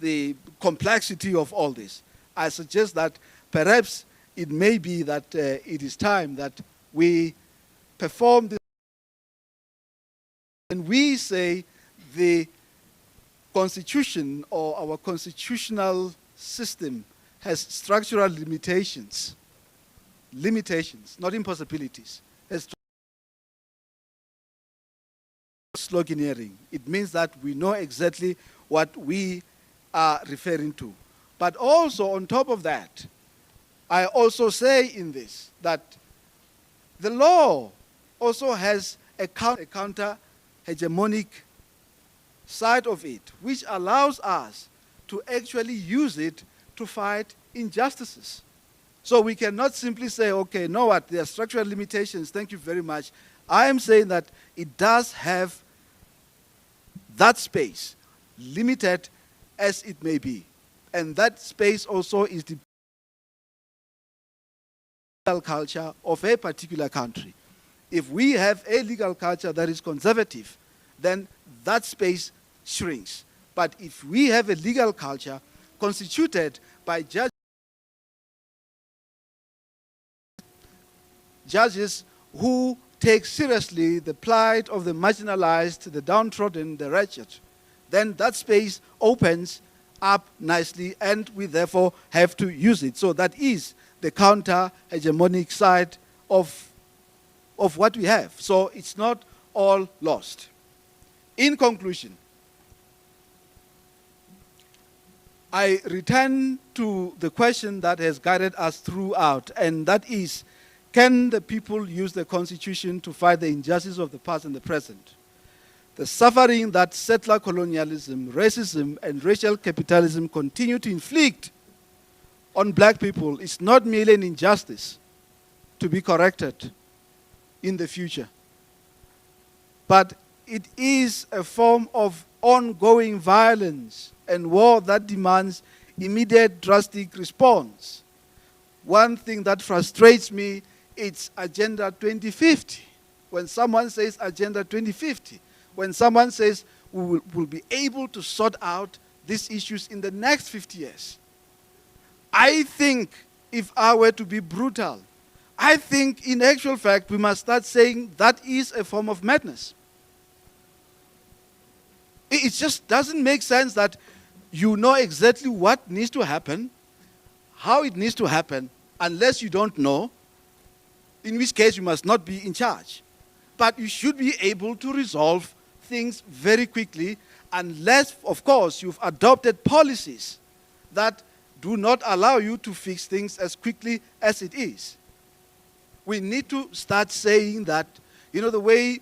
the complexity of all this, I suggest that perhaps it may be that it is time that we perform this. And we say the Constitution or our constitutional system has structural limitations, not impossibilities. Has sloganeering. It means that we know exactly what we are referring to. But also on top of that, I also say in this that the law also has a counter-hegemonic side of it, which allows us to actually use it to fight injustices. So we cannot simply say, okay, know what, there are structural limitations, thank you very much. I am saying that it does have that space, limited as it may be. And that space also is the legal culture of a particular country. If we have a legal culture that is conservative, then that space shrinks. But if we have a legal culture constituted by judges who take seriously the plight of the marginalized, the downtrodden, the wretched, then that space opens up nicely, and we therefore have to use it. So that is the counter-hegemonic side of what we have. So it's not all lost. In conclusion, I return to the question that has guided us throughout, and that is, can the people use the Constitution to fight the injustice of the past and the present? The suffering that settler colonialism, racism, and racial capitalism continue to inflict on black people is not merely an injustice to be corrected in the future, but it is a form of ongoing violence and war that demands immediate, drastic response. One thing that frustrates me, it's Agenda 2050. When someone says Agenda 2050, when someone says we will be able to sort out these issues in the next 50 years, I think, if I were to be brutal, I think in actual fact we must start saying that is a form of madness. It just doesn't make sense that you know exactly what needs to happen, how it needs to happen, unless you don't know, in which case you must not be in charge. But you should be able to resolve things very quickly, unless, of course, you've adopted policies that do not allow you to fix things as quickly as it is. We need to start saying that, you know, the way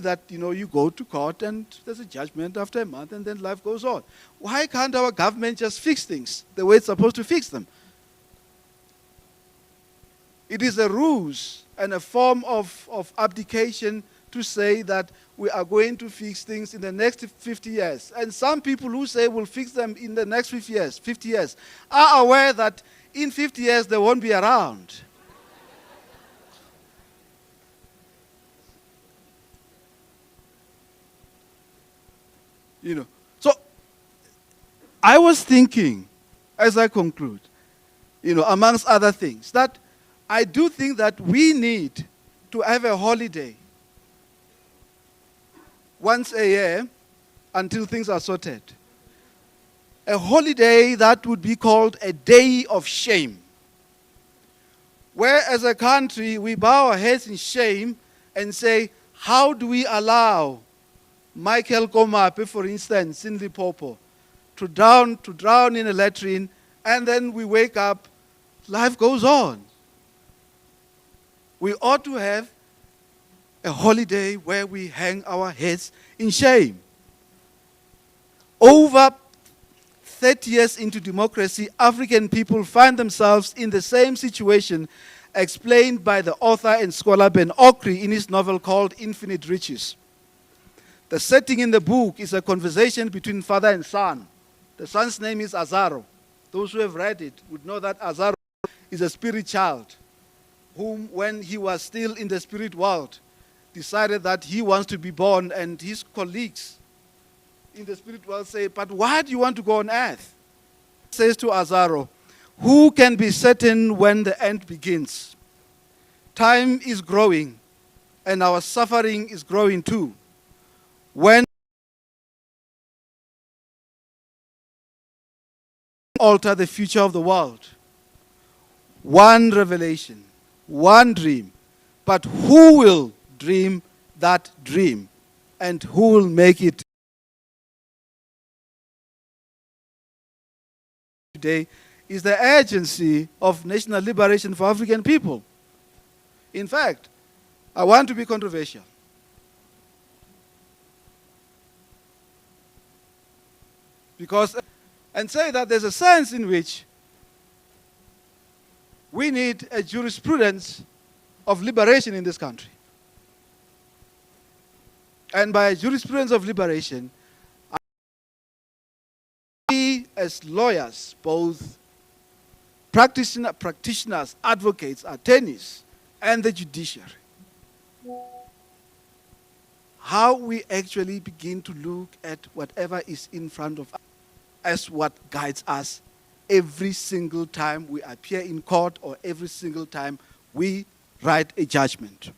that, you know, you go to court and there's a judgment after a month and then life goes on. Why can't our government just fix things the way it's supposed to fix them? It is a ruse and a form of abdication to say that we are going to fix things in the next 50 years. And some people who say we'll fix them in the next 50 years are aware that in 50 years they won't be around. You know, so I was thinking, as I conclude, you know, amongst other things, that I do think that we need to have a holiday once a year until things are sorted. A holiday that would be called a day of shame, where as a country we bow our heads in shame and say, how do we allow Michael Komape, for instance, in Limpopo, to drown in a latrine, and then we wake up, life goes on. We ought to have a holiday where we hang our heads in shame. Over 30 years into democracy, African people find themselves in the same situation explained by the author and scholar Ben Okri in his novel called Infinite Riches. The setting in the book is a conversation between father and son. The son's name is Azaro. Those who have read it would know that Azaro is a spirit child whom, when he was still in the spirit world, decided that he wants to be born, and his colleagues in the spirit world say, but why do you want to go on earth? He says to Azaro, who can be certain when the end begins? Time is growing, and our suffering is growing too. When alter the future of the world, one revelation, one dream, but who will dream that dream, and who will make it today is the urgency of national liberation for African people. In fact, I want to be controversial. And say that there's a sense in which we need a jurisprudence of liberation in this country. And by jurisprudence of liberation, we as lawyers, both practitioners, advocates, attorneys, and the judiciary, how we actually begin to look at whatever is in front of us as what guides us every single time we appear in court or every single time we write a judgment.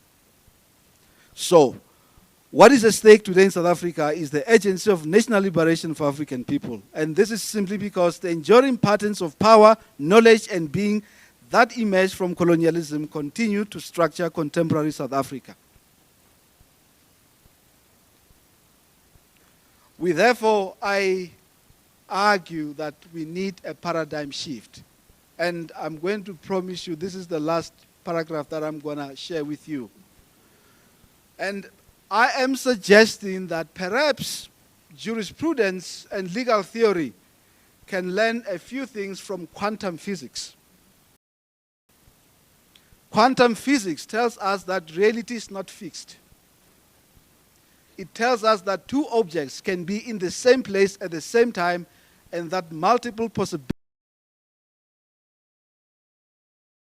So, what is at stake today in South Africa is the urgency of national liberation for African people. And this is simply because the enduring patterns of power, knowledge, and being that emerged from colonialism continue to structure contemporary South Africa. I argue that we need a paradigm shift. And I'm going to promise you, this is the last paragraph that I'm going to share with you. And I am suggesting that perhaps jurisprudence and legal theory can learn a few things from quantum physics. Quantum physics tells us that reality is not fixed. It tells us that two objects can be in the same place at the same time, and that multiple possibilities.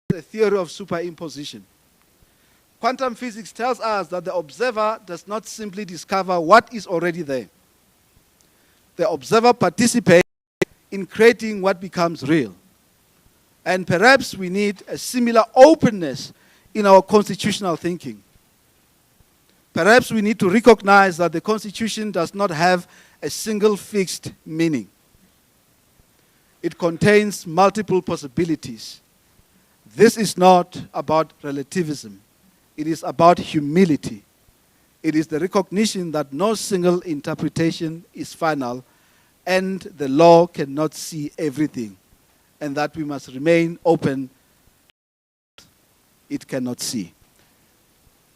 The theory of superimposition. Quantum physics tells us that the observer does not simply discover what is already there. The observer participates in creating what becomes real. And perhaps we need a similar openness in our constitutional thinking. Perhaps we need to recognize that the Constitution does not have a single fixed meaning. It contains multiple possibilities. This is not about relativism. It is about humility. It is the recognition that no single interpretation is final, and the law cannot see everything, and that we must remain open to what it cannot see.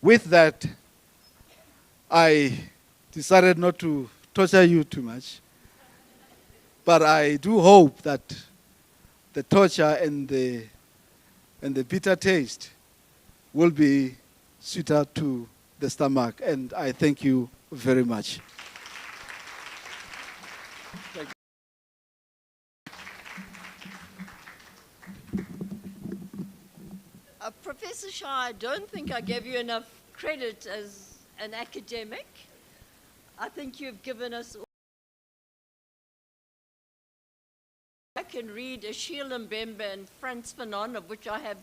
With that, I decided not to torture you too much, but I do hope that the torture and the bitter taste will be sweeter to the stomach, and I thank you very much. Thank you. Professor Shah, I don't think I gave you enough credit as an academic. I think you've given us all. I can read Achille Mbembe and Frantz Fanon, of which I have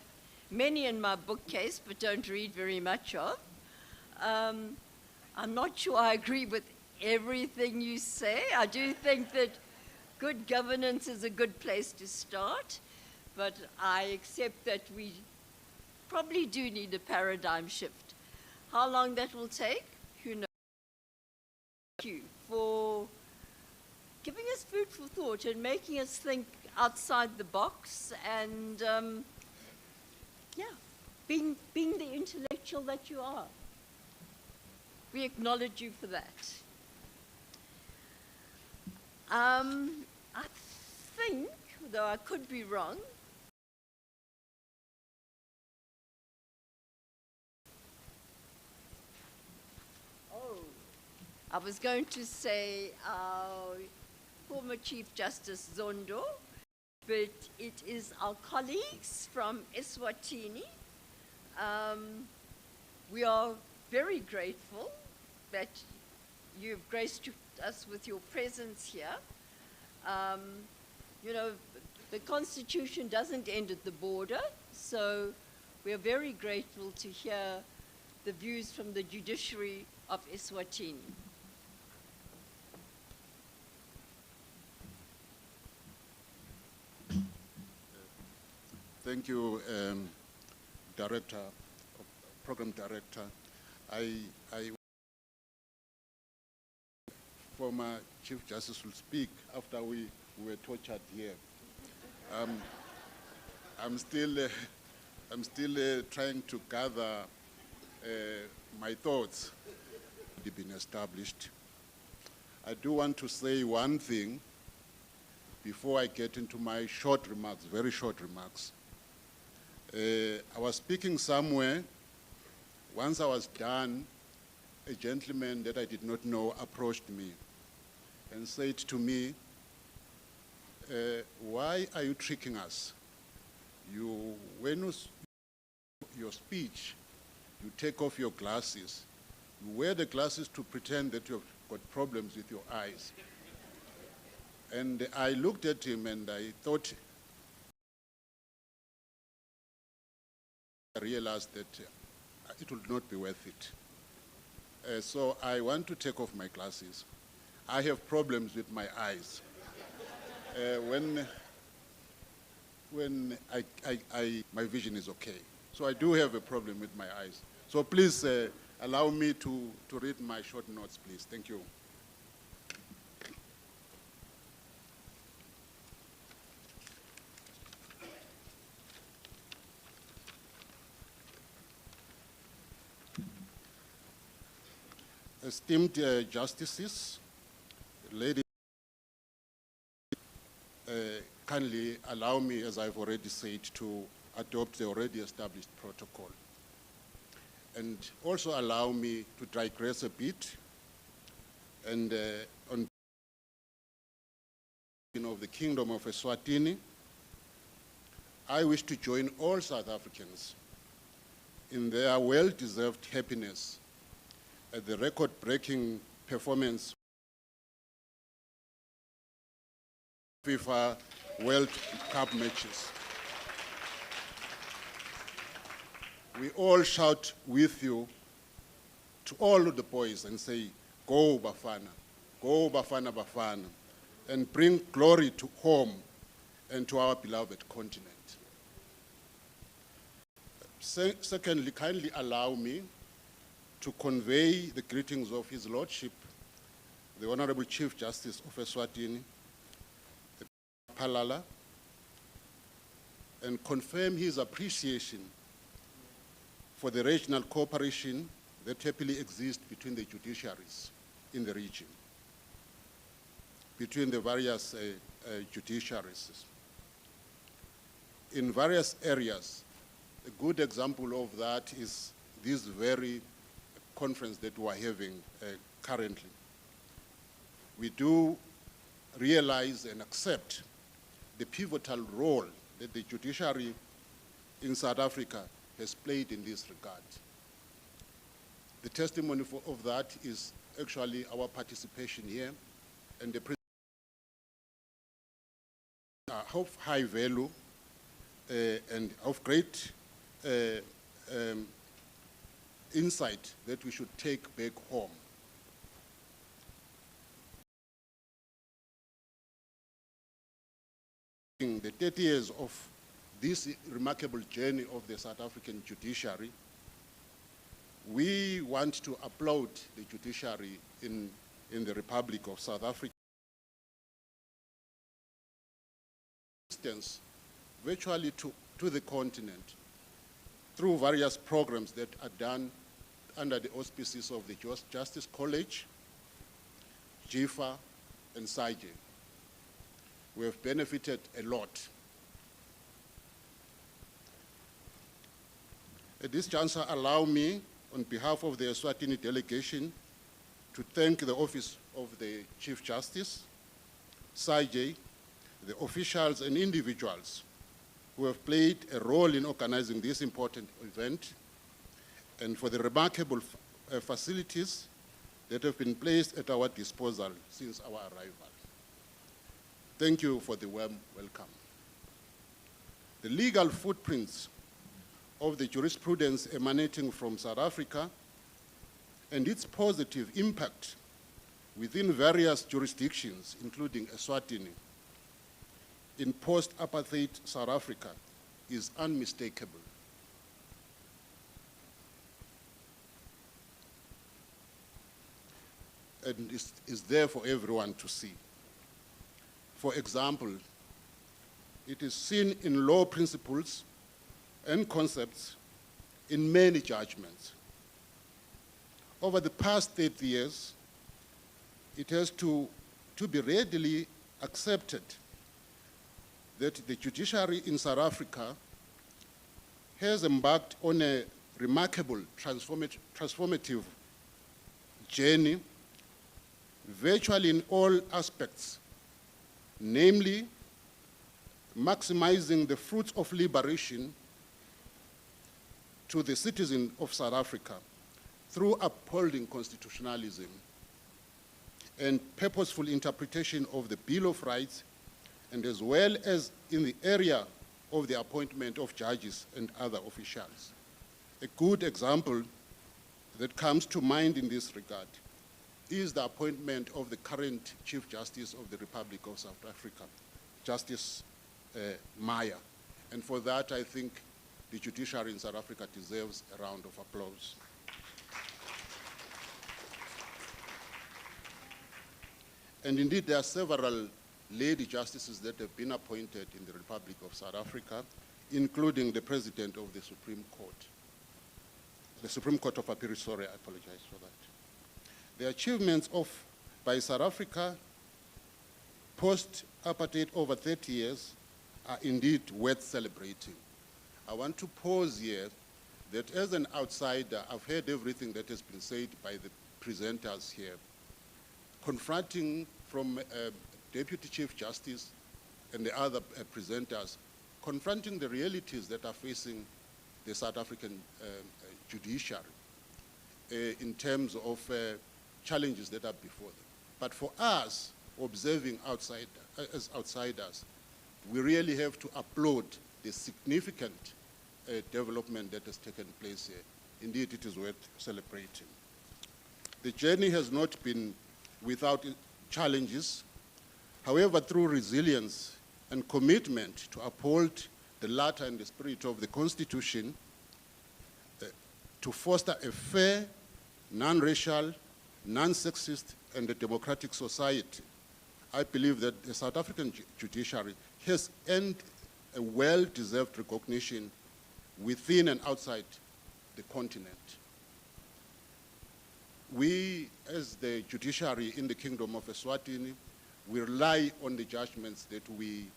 many in my bookcase, but don't read very much of. I'm not sure I agree with everything you say. I do think that good governance is a good place to start, but I accept that we probably do need a paradigm shift. How long that will take, who knows? Thank you for giving us food for thought and making us think outside the box, and being the intellectual that you are. We acknowledge you for that. I think, though I could be wrong, I was going to say our former Chief Justice Zondo, but it is our colleagues from Eswatini. We are very grateful that you've graced us with your presence here. You know, the Constitution doesn't end at the border, so we are very grateful to hear the views from the judiciary of Eswatini. Thank you, Program Director. Former Chief Justice will speak after we were tortured here. I'm still trying to gather my thoughts. They've been established. I do want to say one thing before I get into my short remarks, very short remarks. I was speaking somewhere. Once I was done, a gentleman that I did not know approached me and said to me, why are you tricking us? When your speech, you take off your glasses. You wear the glasses to pretend that you've got problems with your eyes. And I looked at him and I thought, I realized that it would not be worth it. So I want to take off my glasses. I have problems with my eyes. When my vision is okay. So I do have a problem with my eyes. So please allow me to read my short notes, please. Thank you. Esteemed justices, ladies, kindly allow me, as I've already said, to adopt the already established protocol. And also allow me to digress a bit and on of the Kingdom of Eswatini. I wish to join all South Africans in their well-deserved happiness at the record-breaking performance FIFA World Cup matches. We all shout with you to all of the boys and say, go Bafana, Bafana, and bring glory to home and to our beloved continent. Secondly, kindly allow me to convey the greetings of His Lordship, the Honorable Chief Justice of Eswatini, Palala, and confirm his appreciation for the regional cooperation that happily exists between the judiciaries in the region, between the various judiciaries. In various areas, a good example of that is this very conference that we are having currently. We do realize and accept the pivotal role that the judiciary in South Africa has played in this regard. The testimony of that is actually our participation here, and the of high value and of great insight that we should take back home. In the 30 years of this remarkable journey of the South African judiciary, we want to applaud the judiciary in the Republic of South Africa. Virtually to the continent through various programs that are done under the auspices of the Justice College, JIFA, and SAJEI. We have benefited a lot. At this juncture, allow me, on behalf of the Eswatini delegation, to thank the Office of the Chief Justice, SAJEI, the officials and individuals who have played a role in organizing this important event, and for the remarkable facilities that have been placed at our disposal since our arrival. Thank you for the warm welcome. The legal footprints of the jurisprudence emanating from South Africa and its positive impact within various jurisdictions, including Eswatini, in post-apartheid South Africa is unmistakable. And is there for everyone to see. For example, it is seen in law principles and concepts in many judgments. Over the past 30 years, it has to be readily accepted that the judiciary in South Africa has embarked on a remarkable transformative journey, virtually in all aspects, namely maximizing the fruits of liberation to the citizens of South Africa through upholding constitutionalism and purposeful interpretation of the Bill of Rights, and as well as in the area of the appointment of judges and other officials. A good example that comes to mind in this regard is the appointment of the current Chief Justice of the Republic of South Africa, Justice Maya. And for that, I think the judiciary in South Africa deserves a round of applause. And indeed, there are several lady justices that have been appointed in the Republic of South Africa, including the President of the Supreme Court. The Supreme Court of Appeal, sorry, I apologize for that. The achievements by South Africa post-apartheid over 30 years are indeed worth celebrating. I want to pause here that as an outsider, I've heard everything that has been said by the presenters here. Confronting from Deputy Chief Justice and the other presenters, confronting the realities that are facing the South African judiciary in terms of challenges that are before them. But for us, observing as outsiders, we really have to applaud the significant development that has taken place here. Indeed, it is worth celebrating. The journey has not been without challenges. However, through resilience and commitment to uphold the letter and the spirit of the Constitution, to foster a fair, non-racial, non-sexist, and a democratic society, I believe that the South African judiciary has earned a well-deserved recognition within and outside the continent. We, as the judiciary in the Kingdom of Eswatini, we rely on the judgments that we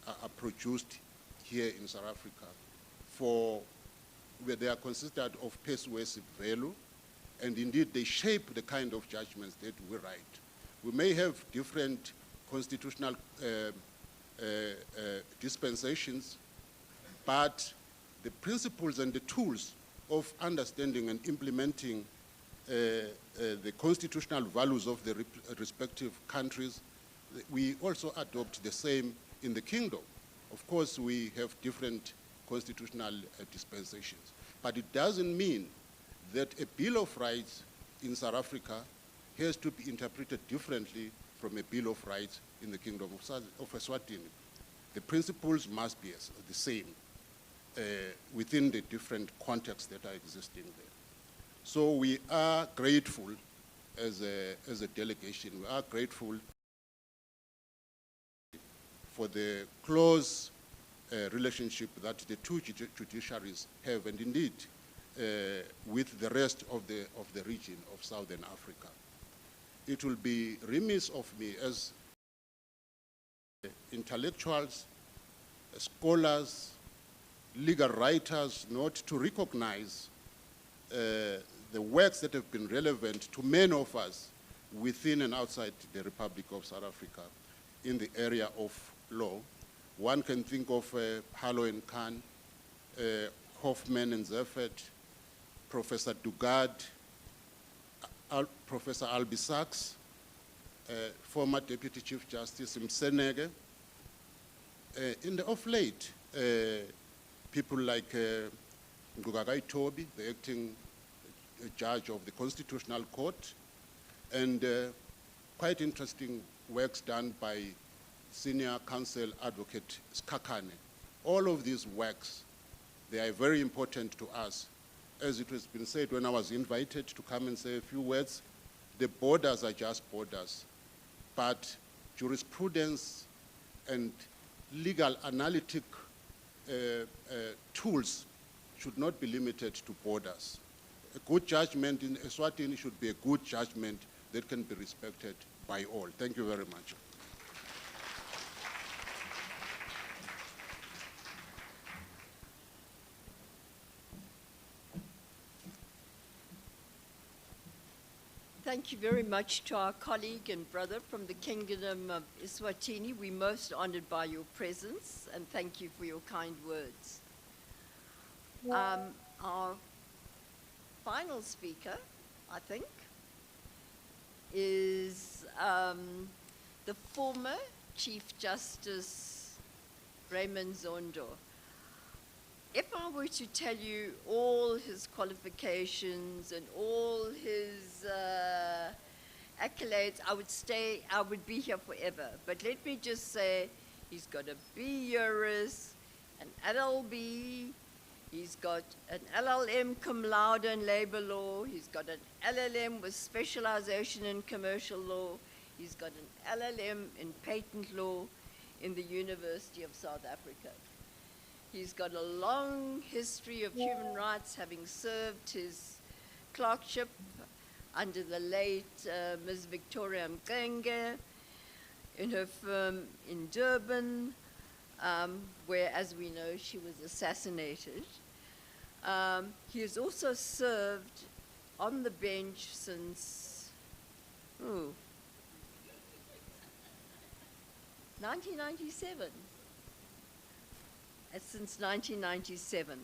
are produced here in South Africa, where they are considered of persuasive value, and indeed they shape the kind of judgments that we write. We may have different constitutional dispensations, but the principles and the tools of understanding and implementing the constitutional values of the respective countries, we also adopt the same in the kingdom. Of course, we have different constitutional dispensations, but it doesn't mean that a Bill of Rights in South Africa has to be interpreted differently from a Bill of Rights in the Kingdom of Eswatini. The principles must be the same within the different contexts that are existing there. So we are grateful as a delegation, we are grateful for the close relationship that the two judiciaries have, and indeed with the rest of the region of Southern Africa. It will be remiss of me as intellectuals, scholars, legal writers, not to recognize the works that have been relevant to many of us within and outside the Republic of South Africa in the area of law. One can think of Harlow and Kahn, Hoffman and Zeffert, Professor Dugard, Professor Albie Sachs, former Deputy Chief Justice Msenege. In the of late, people like Ngugagai Tobi, the acting judge of the Constitutional Court, and quite interesting works done by Senior Counsel Advocate Skakane. All of these works, they are very important to us. As it has been said when I was invited to come and say a few words, the borders are just borders, but jurisprudence and legal analytic tools should not be limited to borders. A good judgment in Eswatini should be a good judgment that can be respected by all. Thank you very much. Thank you very much to our colleague and brother from the Kingdom of Eswatini. We're most honored by your presence, and thank you for your kind words. Our final speaker, I think, is the former Chief Justice Raymond Zondo. If I were to tell you all his qualifications and all his accolades, I would be here forever. But let me just say, he's got a B Juris, an LLB, he's got an LLM cum laude in labor law, he's got an LLM with specialization in commercial law, he's got an LLM in patent law in the University of South Africa. He's got a long history of human rights, having served his clerkship under the late Ms. Victoria Mkenge in her firm in Durban, where, as we know, she was assassinated. He has also served on the bench since 1997. Since 1997.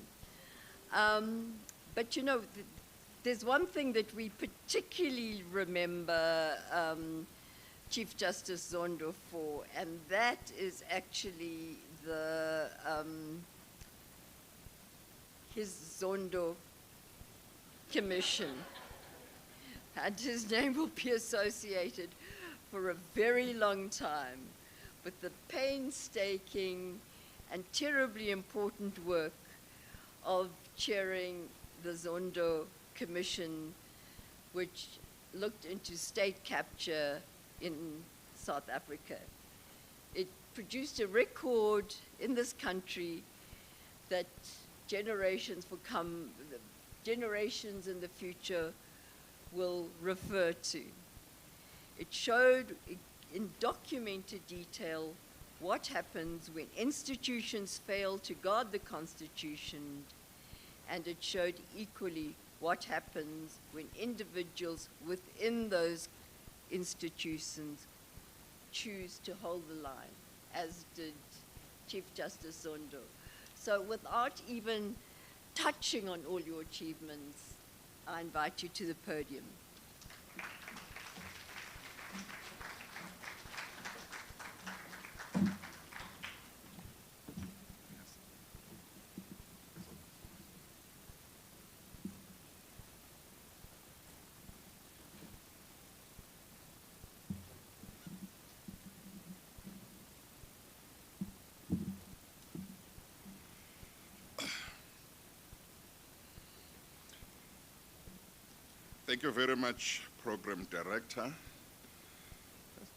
But you know, there's one thing that we particularly remember Chief Justice Zondo for, and that is actually the his Zondo Commission. And his name will be associated for a very long time with the painstaking and terribly important work of chairing the Zondo Commission, which looked into state capture in South Africa. It produced a record in this country that generations in the future will refer to. It showed in documented detail what happens when institutions fail to guard the Constitution, and it showed equally what happens when individuals within those institutions choose to hold the line, as did Chief Justice Zondo. So without even touching on all your achievements, I invite you to the podium. Thank you very much, Program Director,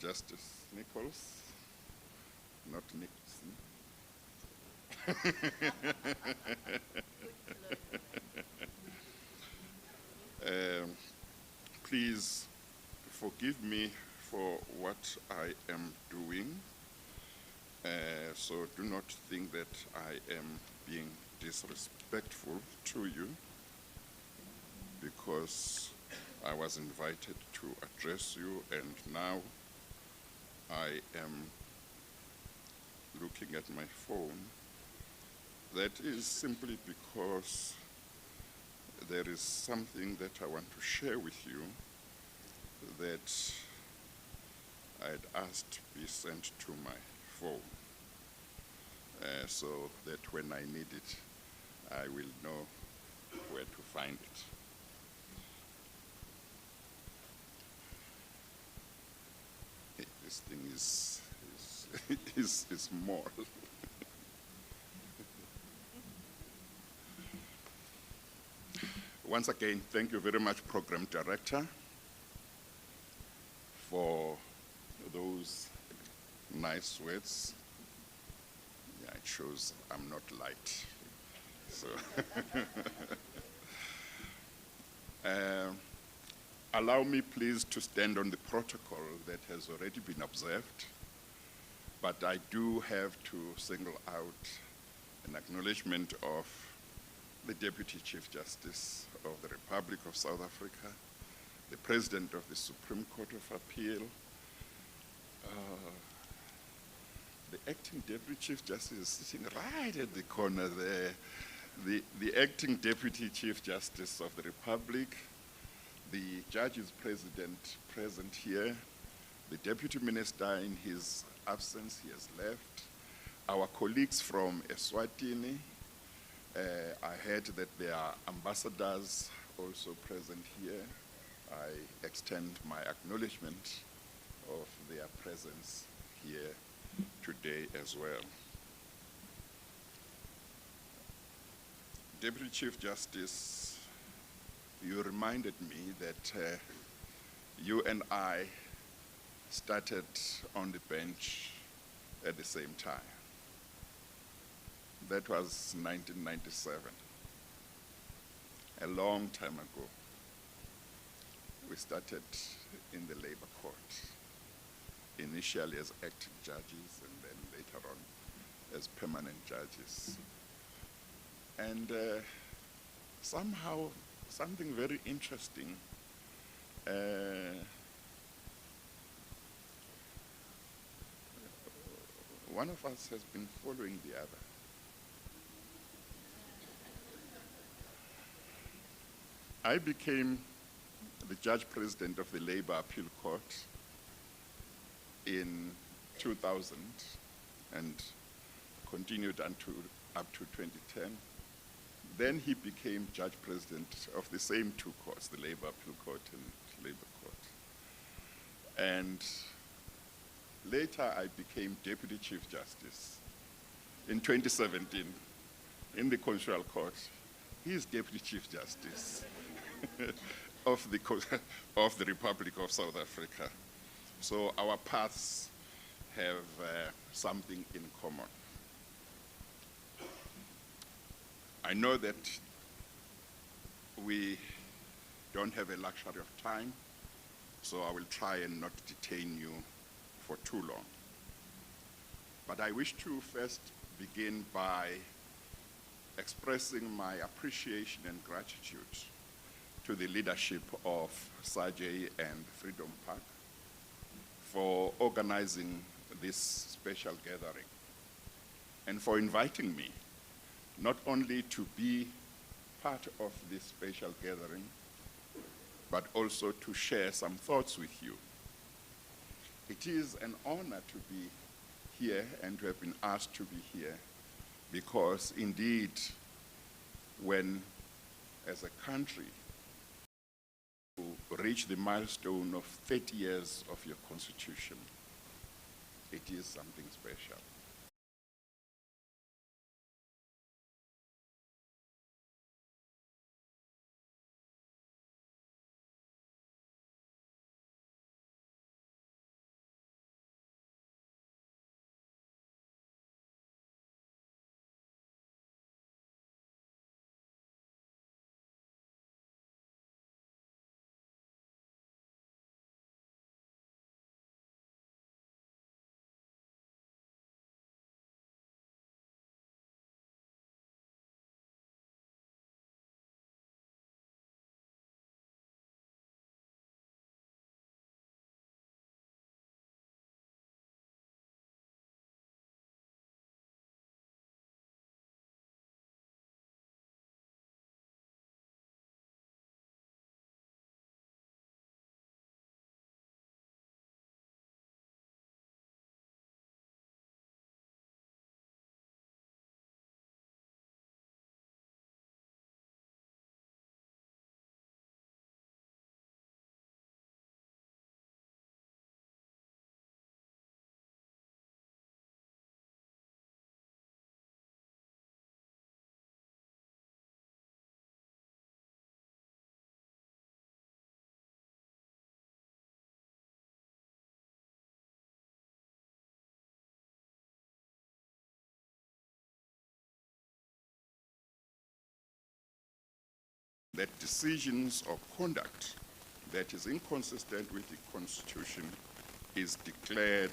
Justice Nichols, not Nicholson. Please forgive me for what I am doing, so do not think that I am being disrespectful to you, because because I was invited to address you, and now I am looking at my phone. That is simply because there is something that I want to share with you that I'd asked be sent to my phone, so that when I need it, I will know where to find it. This thing is small. Once again, thank you very much, Program Director, for those nice words. Yeah, it shows I'm not light. So, allow me please to stand on the protocol that has already been observed, but I do have to single out an acknowledgement of the Deputy Chief Justice of the Republic of South Africa, the President of the Supreme Court of Appeal, the Acting Deputy Chief Justice is sitting right at the corner there, the Acting Deputy Chief Justice of the Republic, the Judges President present here, the Deputy Minister in his absence, he has left, our colleagues from Eswatini. I heard that there are ambassadors also present here. I extend my acknowledgement of their presence here today as well. Deputy Chief Justice, you reminded me that you and I started on the bench at the same time. That was 1997, a long time ago. We started in the labor court, initially as acting judges and then later on as permanent judges. And somehow, something very interesting one of us has been following the other. I became the Judge President of the Labor Appeal Court in 2000 and continued up to 2010. Then he became Judge President of the same two courts, the Labor Appeal Court and Labor Court. And later I became Deputy Chief Justice in 2017 in the Constitutional Court. He is Deputy Chief Justice of the Republic of South Africa. So our paths have something in common. I know that we don't have a luxury of time, so I will try and not detain you for too long. But I wish to first begin by expressing my appreciation and gratitude to the leadership of SAJEI and Freedom Park for organizing this special gathering and for inviting me not only to be part of this special gathering, but also to share some thoughts with you. It is an honor to be here and to have been asked to be here because indeed, when as a country you reach the milestone of 30 years of your constitution, it is something special. that decisions or conduct that is inconsistent with the Constitution is declared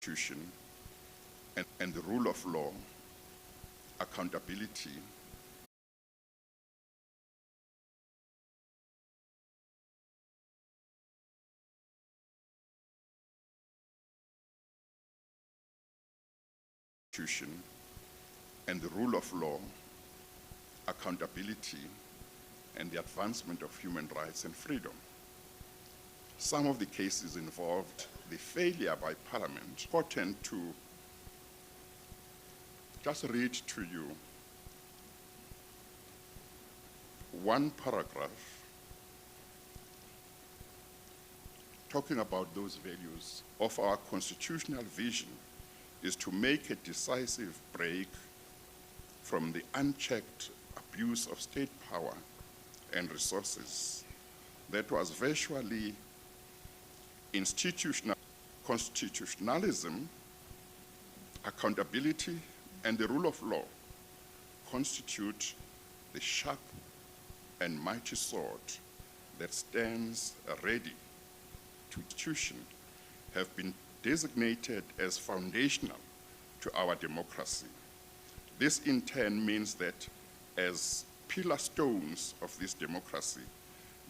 Constitution and the rule of law, accountability, Constitution and the rule of law, accountability, and the advancement of human rights and freedom. Some of the cases involved the failure by Parliament. Important to just read to you one paragraph talking about those values of our constitutional vision is to make a decisive break from the unchecked abuse of state power and resources that was virtually institutional. Constitutionalism, accountability, and the rule of law constitute the sharp and mighty sword that stands ready to institution have been designated as foundational to our democracy. This in turn means that as pillar stones of this democracy,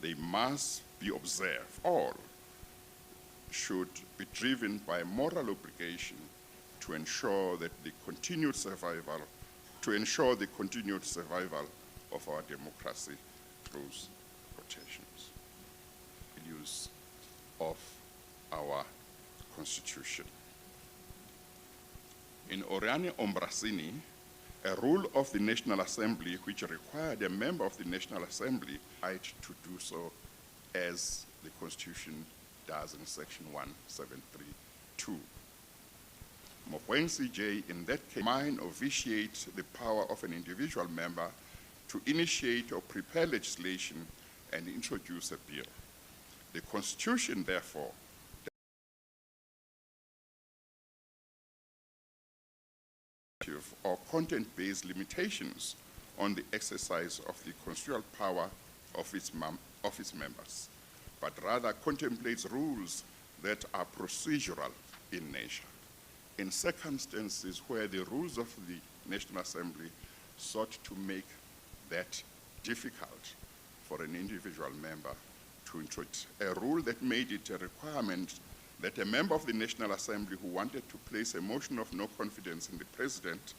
they must be observed. All should be driven by a moral obligation to ensure that the continued survival, of our democracy through protections. Use of our Constitution. In Oriane Ombrasini, a rule of the National Assembly which required a member of the National Assembly right to do so as the Constitution does in Section 1732. When SAJEI, in that case, mine or vitiate the power of an individual member to initiate or prepare legislation and introduce a bill. The Constitution, therefore, or content-based limitations on the exercise of the constitutional power of its members, but rather contemplates rules that are procedural in nature. In circumstances where the rules of the National Assembly sought to make that difficult for an individual member to introduce a rule that made it a requirement that a member of the National Assembly who wanted to place a motion of no confidence in the President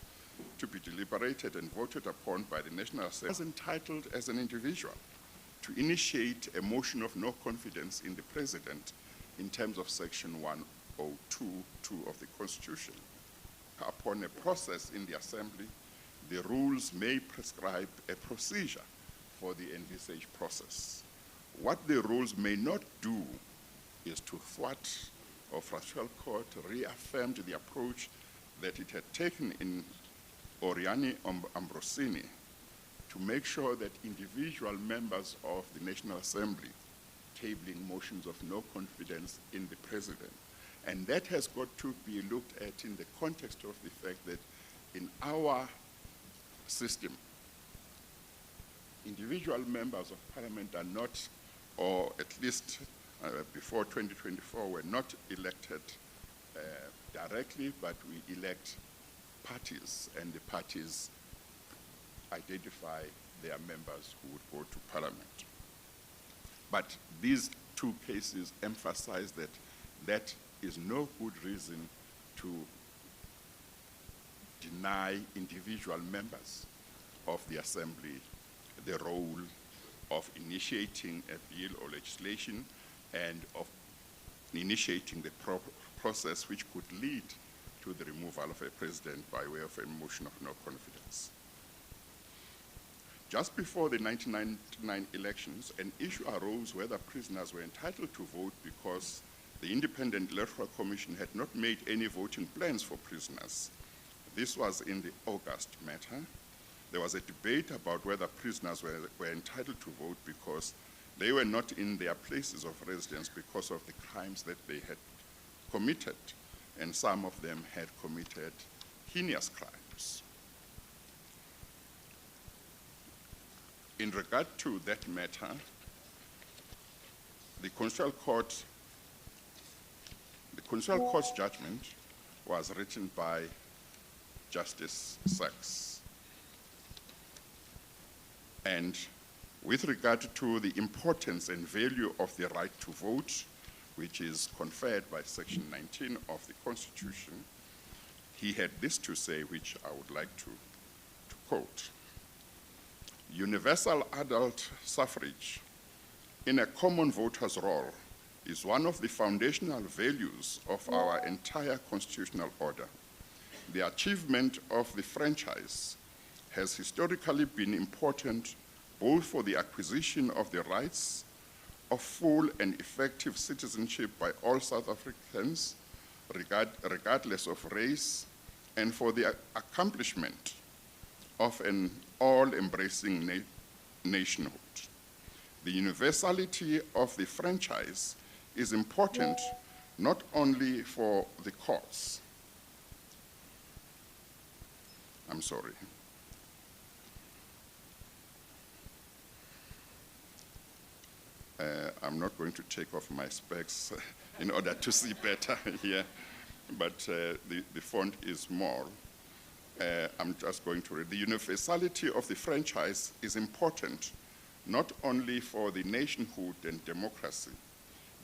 to be deliberated and voted upon by the National Assembly was entitled as an individual to initiate a motion of no confidence in the President in terms of Section 102(2) of the Constitution. Upon a process in the Assembly, the rules may prescribe a procedure for the envisaged process. What the rules may not do is to thwart or Fractional Court reaffirmed the approach that it had taken in Oriani Ambrosini to make sure that individual members of the National Assembly tabling motions of no confidence in the President. And that has got to be looked at in the context of the fact that in our system, individual members of Parliament are not, or at least before 2024, were not elected directly, but we elect parties, and the parties identify their members who would go to Parliament. But these two cases emphasize that that is no good reason to deny individual members of the Assembly the role of initiating a bill or legislation and of initiating the process which could lead to the removal of a president by way of a motion of no confidence. Just before the 1999 elections, an issue arose whether prisoners were entitled to vote because the Independent Electoral Commission had not made any voting plans for prisoners. This was in the August matter. There was a debate about whether prisoners were entitled to vote because they were not in their places of residence because of the crimes that they had committed, and some of them had committed heinous crimes. In regard to that matter, the Constitutional Court's judgment was written by Justice Sachs. And with regard to the importance and value of the right to vote, which is conferred by Section 19 of the Constitution, he had this to say, which I would like to quote. Universal adult suffrage in a common voter's role is one of the foundational values of our entire constitutional order. The achievement of the franchise has historically been important both for the acquisition of the rights of full and effective citizenship by all South Africans, regardless of race, and for the accomplishment of an all-embracing nationhood. The universality of the franchise is important not only for the courts. I'm sorry. I'm not going to take off my specs in order to see better here, but the font is small. I'm just going to read. The universality of the franchise is important not only for the nationhood and democracy.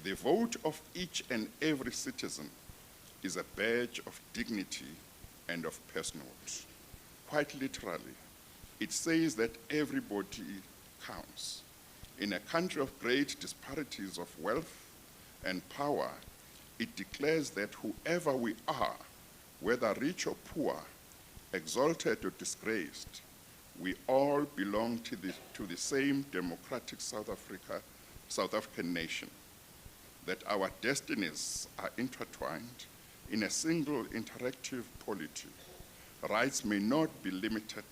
The vote of each and every citizen is a badge of dignity and of personhood. Quite literally, it says that everybody counts. In a country of great disparities of wealth and power, it declares that whoever we are, whether rich or poor, exalted or disgraced, we all belong to the same democratic South African nation, that our destinies are intertwined in a single interactive polity. Rights may not be limited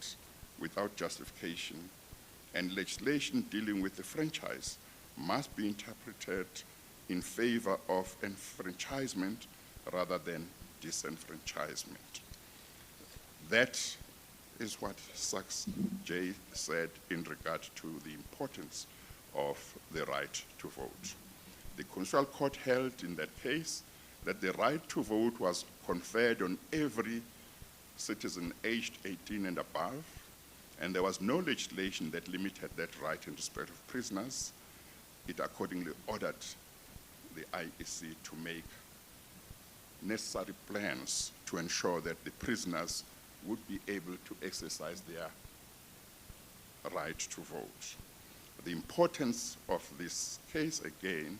without justification, and legislation dealing with the franchise must be interpreted in favor of enfranchisement rather than disenfranchisement. That is what SAJEI said in regard to the importance of the right to vote. The Constitutional Court held in that case that the right to vote was conferred on every citizen aged 18 and above, and there was no legislation that limited that right in respect of prisoners, it accordingly ordered the IEC to make necessary plans to ensure that the prisoners would be able to exercise their right to vote. The importance of this case, again,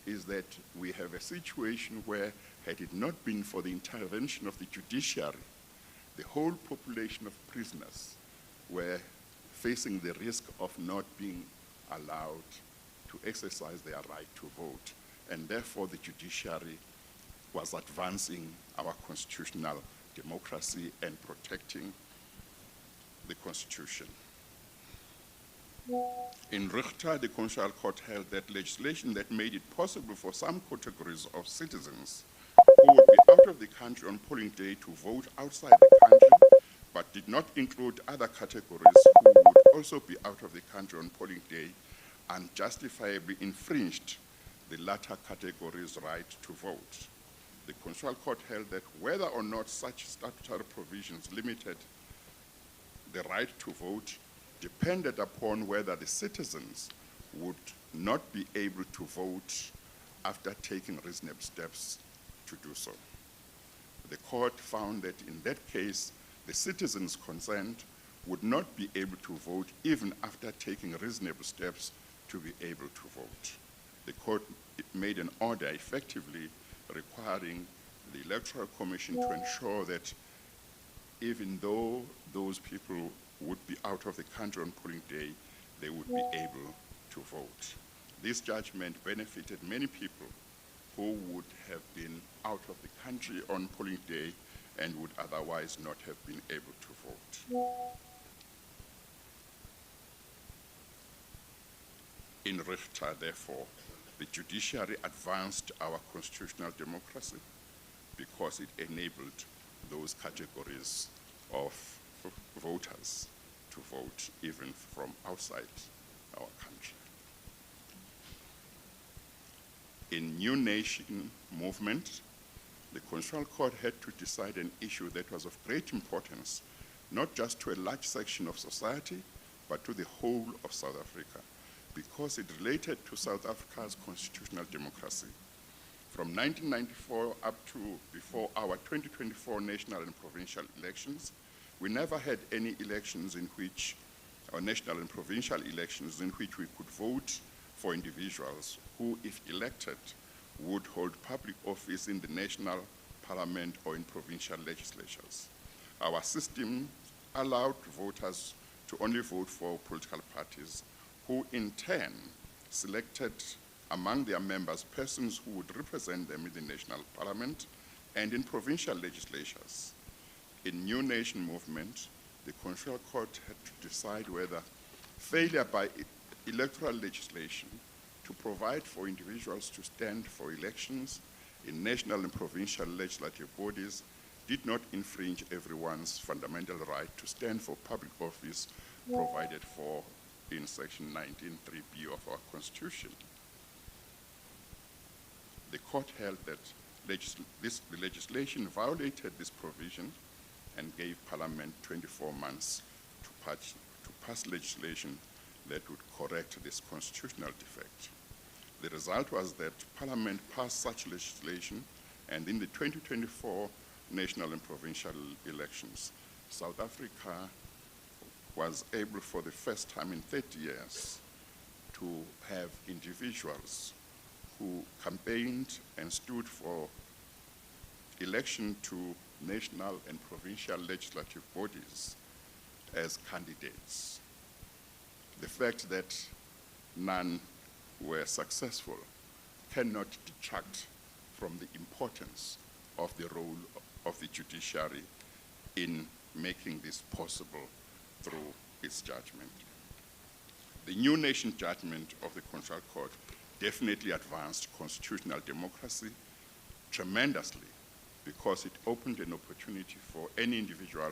is that we have a situation where, had it not been for the intervention of the judiciary, the whole population of prisoners were facing the risk of not being allowed to exercise their right to vote. And therefore, the judiciary was advancing our constitutional democracy and protecting the Constitution. In Richter, the Constitutional Court held that legislation that made it possible for some categories of citizens who would be out of the country on polling day to vote outside the country, but did not include other categories who would also be out of the country on polling day, unjustifiably infringed the latter category's right to vote. The Constitutional Court held that whether or not such statutory provisions limited the right to vote depended upon whether the citizens would not be able to vote after taking reasonable steps to do so. The court found that in that case, the citizens' consent would not be able to vote even after taking reasonable steps to be able to vote. The court made an order effectively requiring the Electoral Commission to ensure that even though those people would be out of the country on polling day, they would be able to vote. This judgment benefited many people who would have been out of the country on polling day and would otherwise not have been able to vote. In Richter, therefore, the judiciary advanced our constitutional democracy because it enabled those categories of voters to vote even from outside our country. In New Nation movement, the Constitutional Court had to decide an issue that was of great importance, not just to a large section of society, but to the whole of South Africa, because it related to South Africa's constitutional democracy. From 1994 up to before our 2024 national and provincial elections, we never had any elections in which, or national and provincial elections in which we could vote for individuals who, if elected, would hold public office in the national parliament or in provincial legislatures. Our system allowed voters to only vote for political parties who in turn selected among their members persons who would represent them in the national parliament and in provincial legislatures. In New Nation movement, the Constitutional Court had to decide whether failure by electoral legislation to provide for individuals to stand for elections in national and provincial legislative bodies did not infringe everyone's fundamental right to stand for public office provided for in Section 19(3)(b) of our Constitution. The court held that the legislation violated this provision and gave Parliament 24 months to pass legislation that would correct this constitutional defect. The result was that Parliament passed such legislation, and in the 2024 national and provincial elections, South Africa was able for the first time in 30 years to have individuals who campaigned and stood for election to national and provincial legislative bodies as candidates. The fact that none were successful cannot detract from the importance of the role of the judiciary in making this possible through its judgment. The New Nation judgment of the Constitutional Court definitely advanced constitutional democracy tremendously because it opened an opportunity for any individual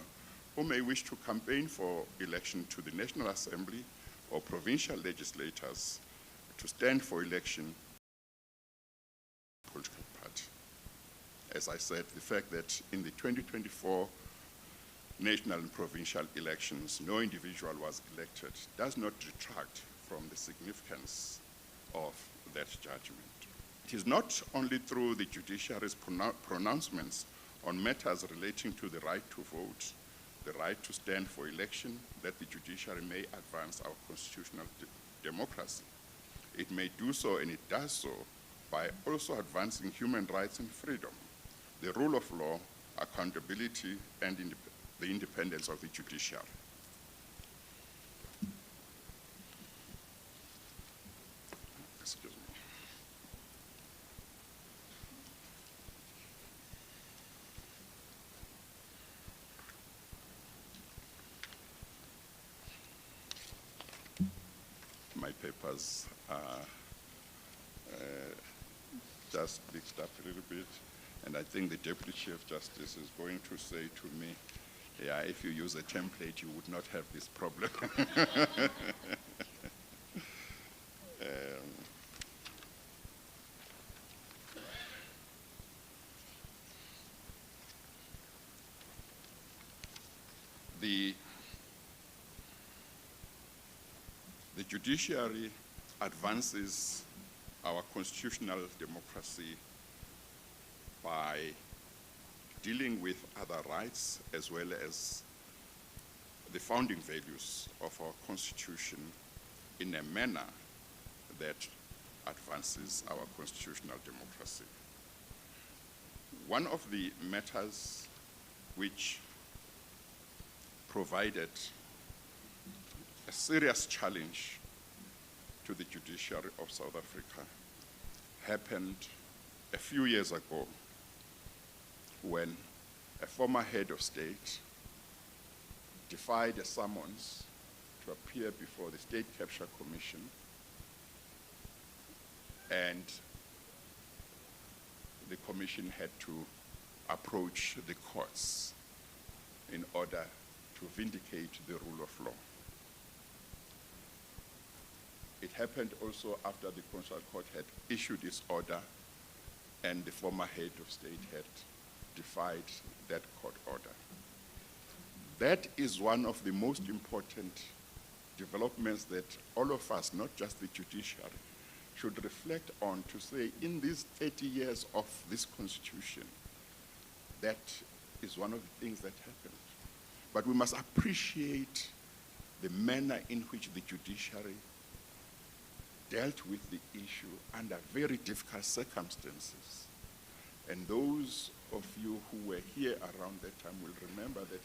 who may wish to campaign for election to the National Assembly or provincial legislators to stand for election political party. As I said, the fact that in the 2024 national and provincial elections, no individual was elected, does not detract from the significance of that judgment. It is not only through the judiciary's pronouncements on matters relating to the right to vote, the right to stand for election, that the judiciary may advance our constitutional democracy. It may do so, and it does so, by also advancing human rights and freedom, the rule of law, accountability, and the independence of the judiciary. Excuse me. My papers are just mixed up a little bit, and I think the Deputy Chief Justice is going to say to me, yeah, if you use a template, you would not have this problem. The judiciary advances our constitutional democracy by dealing with other rights as well as the founding values of our Constitution in a manner that advances our constitutional democracy. One of the matters which provided a serious challenge to the judiciary of South Africa happened a few years ago when a former head of state defied a summons to appear before the State Capture Commission, and the commission had to approach the courts in order to vindicate the rule of law. It happened also after the Constitutional Court had issued its order and the former head of state had defied that court order. That is one of the most important developments that all of us, not just the judiciary, should reflect on to say, in these 30 years of this Constitution, that is one of the things that happened. But we must appreciate the manner in which the judiciary dealt with the issue under very difficult circumstances. And those of you who were here around that time will remember that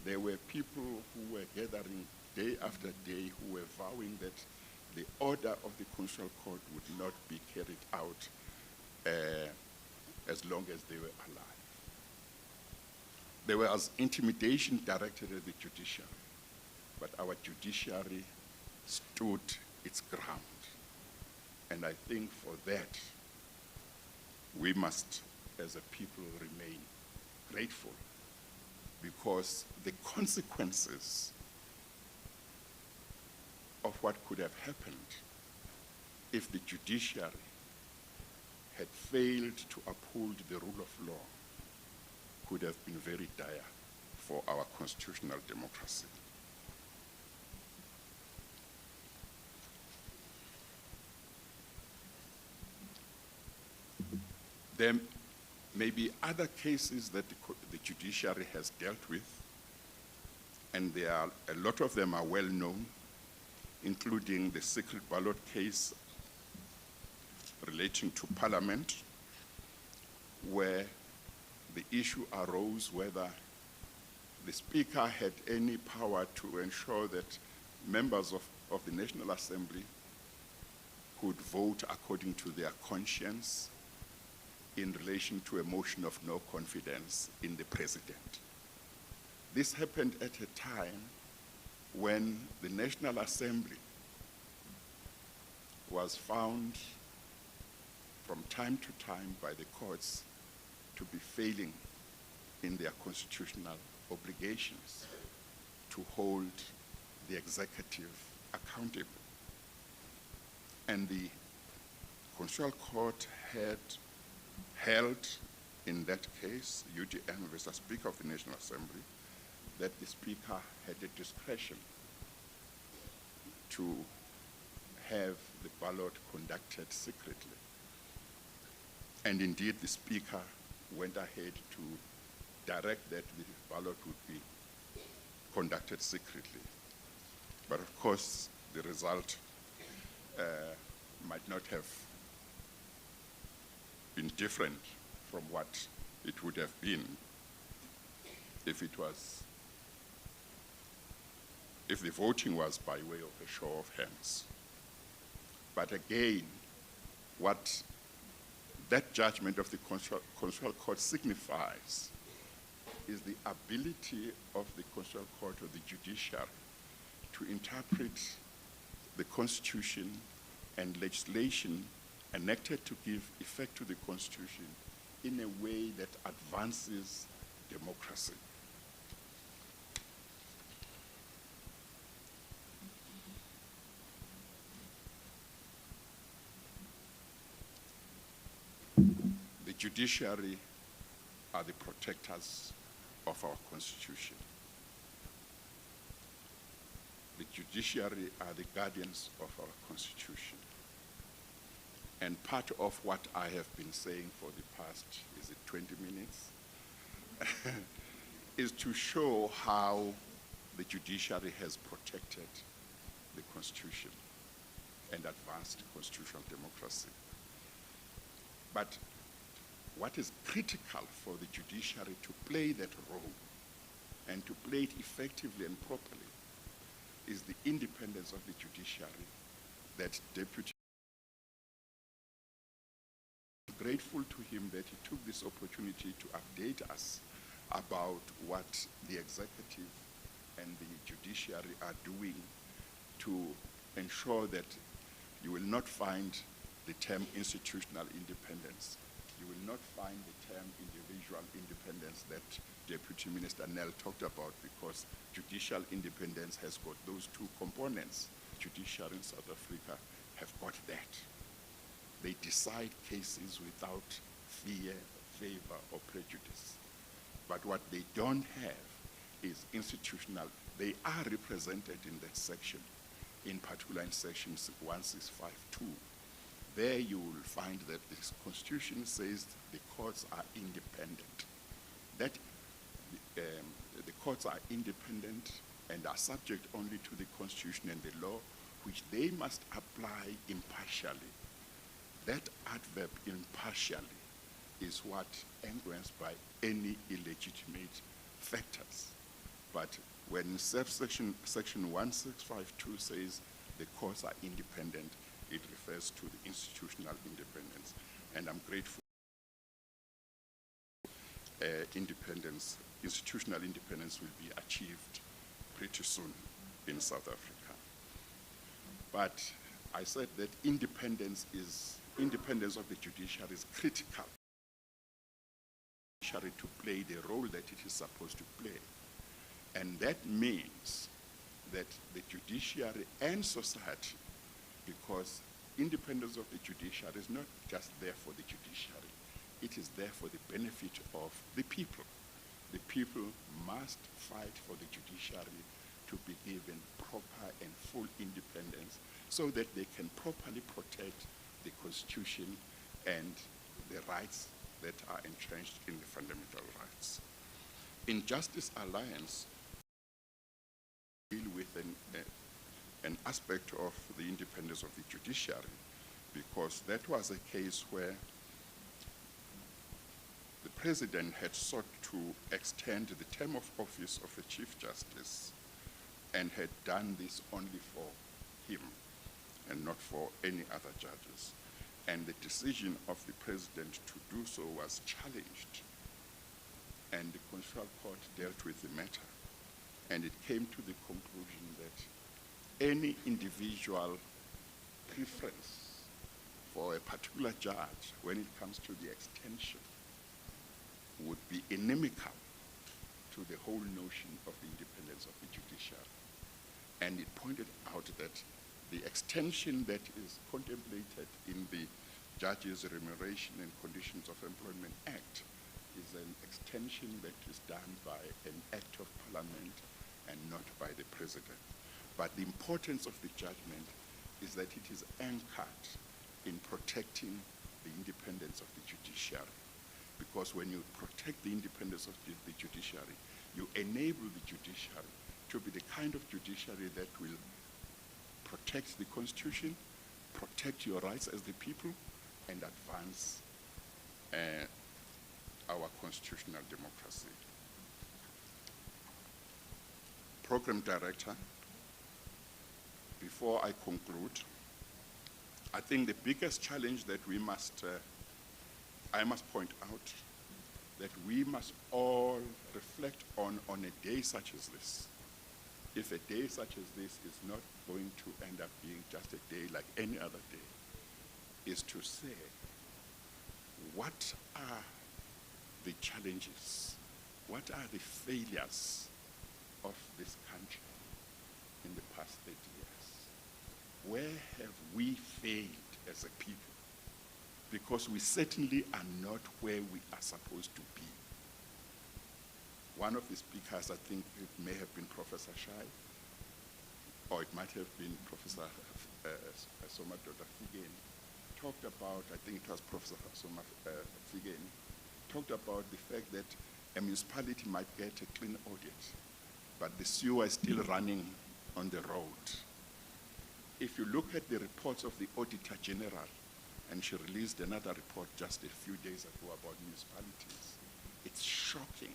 there were people who were gathering day after day who were vowing that the order of the Constitutional Court would not be carried out as long as they were alive. There was intimidation directed at the judiciary, but our judiciary stood its ground. And I think for that, we must, as a people, remain grateful, because the consequences of what could have happened if the judiciary had failed to uphold the rule of law could have been very dire for our constitutional democracy. There may be other cases that the judiciary has dealt with, and a lot of them are well known, including the secret ballot case relating to Parliament, where the issue arose whether the Speaker had any power to ensure that members of the National Assembly could vote according to their conscience in relation to a motion of no confidence in the President. This happened at a time when the National Assembly was found from time to time by the courts to be failing in their constitutional obligations to hold the executive accountable. And the Constitutional Court had held in that case, UDM versus Speaker of the National Assembly, that the Speaker had a discretion to have the ballot conducted secretly. And indeed, the Speaker went ahead to direct that the ballot would be conducted secretly. But of course, the result might not have been different from what it would have been if the voting was by way of a show of hands. But again, what that judgment of the Constitutional Court signifies is the ability of the Constitutional Court or the Judiciary to interpret the Constitution and legislation enacted to give effect to the Constitution in a way that advances democracy. The judiciary are the protectors of our Constitution. The judiciary are the guardians of our Constitution. And part of what I have been saying for the past, is it 20 minutes? is to show how the judiciary has protected the Constitution and advanced constitutional democracy. But what is critical for the judiciary to play that role and to play it effectively and properly is the independence of the judiciary that Deputy. I'm grateful to him that he took this opportunity to update us about what the executive and the judiciary are doing to ensure that you will not find the term institutional independence. You will not find the term individual independence that Deputy Minister Nel talked about, because judicial independence has got those two components. Judiciary in South Africa have got that. They decide cases without fear, favor, or prejudice. But what they don't have is institutional. They are represented in that section, in particular in section 1652. There you will find that the Constitution says the courts are independent. That the courts are independent and are subject only to the Constitution and the law, which they must apply impartially. That adverb, impartially, is what influenced by any illegitimate factors. But when section 1652 says the courts are independent, it refers to the institutional independence. And I'm grateful institutional independence will be achieved pretty soon in South Africa. But I said that independence of the judiciary is critical to play the role that it is supposed to play. And that means that the judiciary and society, because independence of the judiciary is not just there for the judiciary, it is there for the benefit of the people. The people must fight for the judiciary to be given proper and full independence so that they can properly protect the Constitution and the rights that are entrenched in the fundamental rights. In Justice Alliance, we deal with an aspect of the independence of the judiciary, because that was a case where the President had sought to extend the term of office of a Chief Justice and had done this only for him and not for any other judges. And the decision of the President to do so was challenged. And the Constitutional Court dealt with the matter. And it came to the conclusion that any individual preference for a particular judge when it comes to the extension would be inimical to the whole notion of the independence of the judiciary. And it pointed out that the extension that is contemplated in the Judges' Remuneration and Conditions of Employment Act is an extension that is done by an act of parliament and not by the president. But the importance of the judgment is that it is anchored in protecting the independence of the judiciary. Because when you protect the independence of the judiciary, you enable the judiciary to be the kind of judiciary that will protect the Constitution, protect your rights as the people, and advance our constitutional democracy. Program Director, before I conclude, I think the biggest challenge that I must point out, that we must all reflect on a day such as this. If a day such as this is not going to end up being just a day like any other day, is to say, what are the challenges? What are the failures of this country in the past 30 years? Where have we failed as a people? Because we certainly are not where we are supposed to be. One of the speakers, I think it may have been Professor Shai, or it might have been Professor Soma Figeni, talked about, I think it was Professor Soma Figeni, talked about the fact that a municipality might get a clean audit, but the sewer is still running on the road. If you look at the reports of the Auditor General, and she released another report just a few days ago about municipalities, it's shocking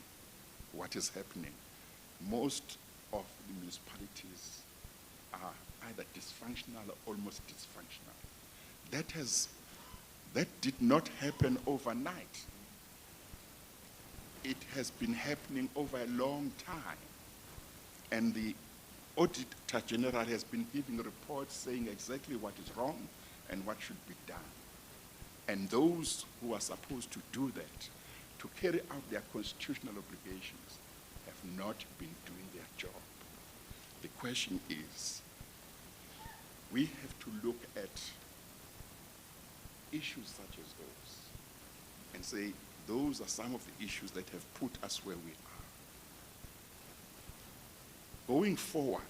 what is happening. Most of the municipalities are either dysfunctional or almost dysfunctional. That did not happen overnight. It has been happening over a long time. And the Auditor General has been giving reports saying exactly what is wrong and what should be done. And those who are supposed to do that, to carry out their constitutional obligations, have not been doing their job. The question is, we have to look at issues such as those and say, those are some of the issues that have put us where we are. Going forward,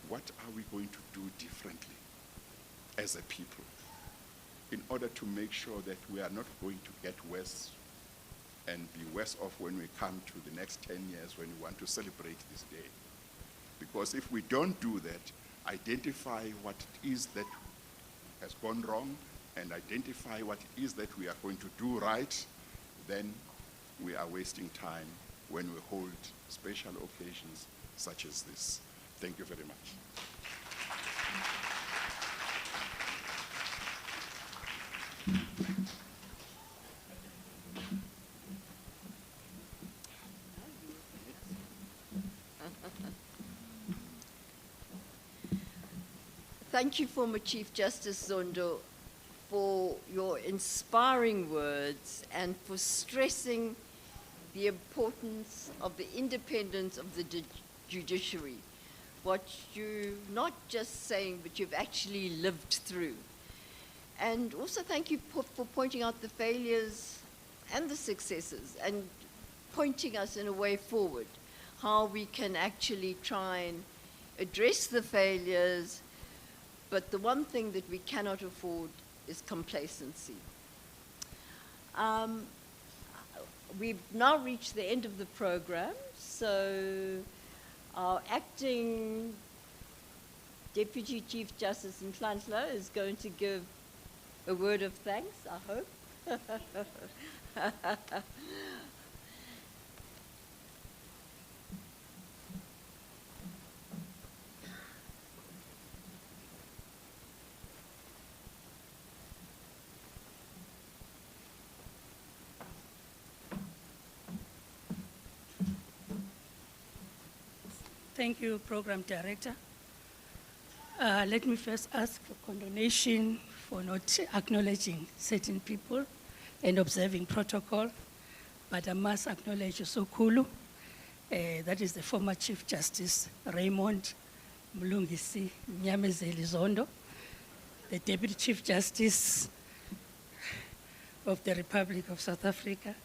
what are we going to do differently as a people in order to make sure that we are not going to get worse and be worse off when we come to the next 10 years when we want to celebrate this day? Because if we don't do that, identify what it is that has gone wrong and identify what it is that we are going to do right, then we are wasting time when we hold special occasions such as this. Thank you very much. Thank you, former Chief Justice Zondo, for your inspiring words and for stressing the importance of the independence of the judiciary. What you're not just saying, but you've actually lived through. And also thank you for pointing out the failures and the successes and pointing us in a way forward, how we can actually try and address the failures. But the one thing that we cannot afford is complacency. We've now reached the end of the program, so our acting Deputy Chief Justice Nhlanhla is going to give a word of thanks, I hope. Thank you, Program Director. Let me first ask for condonation for not acknowledging certain people and observing protocol, but I must acknowledge Sokulu, that is the former Chief Justice Raymond Mlungisi Nyamezeli Zondo, the Deputy Chief Justice of the Republic of South Africa,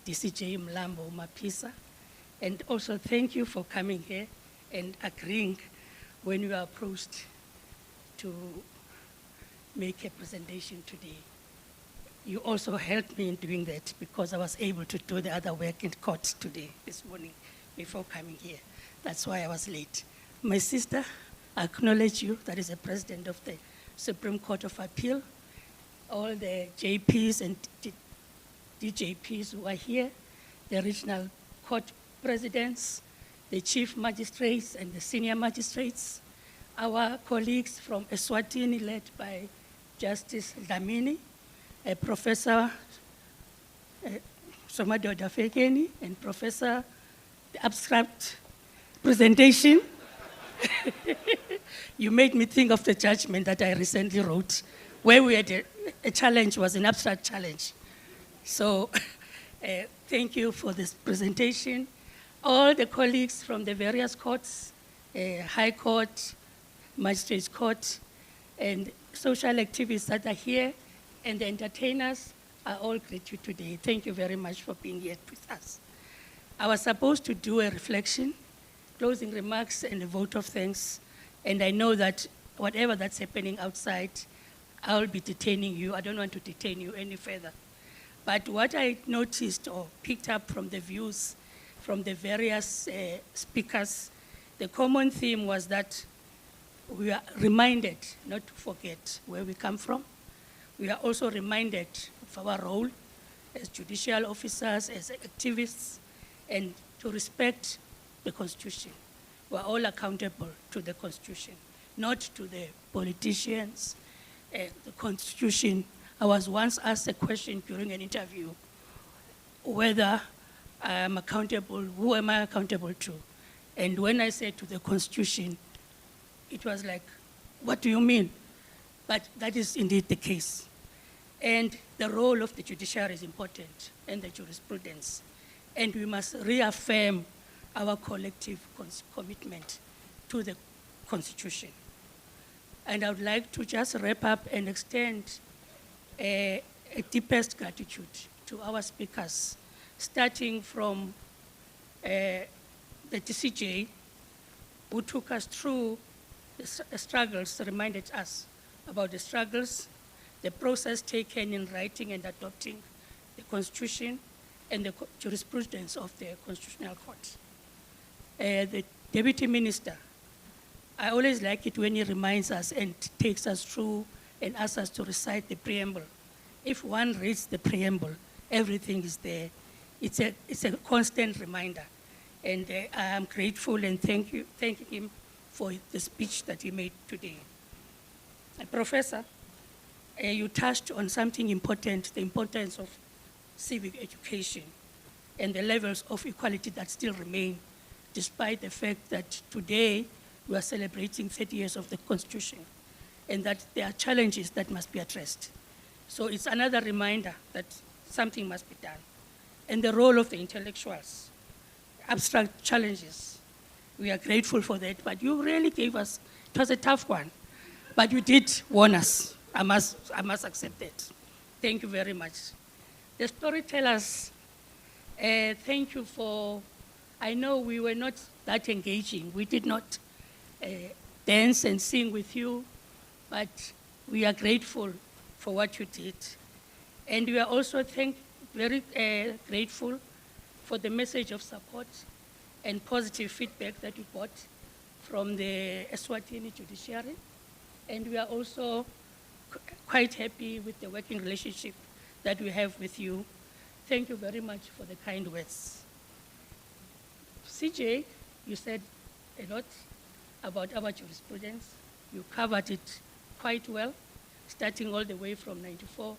DCJ Mlambo Mapisa, and also thank you for coming here and agreeing when you are approached to make a presentation today. You also helped me in doing that because I was able to do the other work in court today, this morning, before coming here. That's why I was late. My sister, I acknowledge you, that is the president of the Supreme Court of Appeal, all the JPs and DJPs who are here, the regional court presidents, the chief magistrates and the senior magistrates, our colleagues from Eswatini led by Justice Dlamini, Professor Somadoda Fekeni, and Professor the abstract presentation. You made me think of the judgment that I recently wrote, where we had a challenge, was an abstract challenge. So thank you for this presentation. All the colleagues from the various courts, High Court, Magistrates Court, and social activists that are here, and the entertainers are all greet you today. Thank you very much for being here with us. I was supposed to do a reflection, closing remarks, and a vote of thanks, and I know that whatever that's happening outside, I will be detaining you. I don't want to detain you any further. But what I noticed or picked up from the views from the various speakers, the common theme was that we are reminded not to forget where we come from. We are also reminded of our role as judicial officers, as activists, and to respect the Constitution. We are all accountable to the Constitution, not to the politicians. The Constitution, I was once asked a question during an interview, whether I am accountable, who am I accountable to? And when I said to the Constitution, it was like, what do you mean? But that is indeed the case. And the role of the judiciary is important, and the jurisprudence. And we must reaffirm our collective commitment to the Constitution. And I would like to just wrap up and extend a deepest gratitude to our speakers, starting from the DCJ, who took us through the struggles, reminded us about the struggles, the process taken in writing and adopting the Constitution, and the jurisprudence of the Constitutional Court. The Deputy Minister, I always like it when he reminds us and takes us through and asks us to recite the preamble. If one reads the preamble, everything is there. It's a constant reminder. And I am grateful and thanking him for the speech that he made today. Professor, you touched on something important, the importance of civic education and the levels of equality that still remain, despite the fact that today we are celebrating 30 years of the Constitution, and that there are challenges that must be addressed. So it's another reminder that something must be done. And the role of the intellectuals, abstract challenges, we are grateful for that, but you really gave us, it was a tough one, but you did warn us. I must accept that. Thank you very much. The storytellers, thank you for, I know we were not that engaging. We did not dance and sing with you, but we are grateful for what you did. And we are also very grateful for the message of support and positive feedback that you got from the Eswatini Judiciary. And we are also quite happy with the working relationship that we have with you. Thank you very much for the kind words. CJ, you said a lot about our jurisprudence. You covered it quite well, starting all the way from '94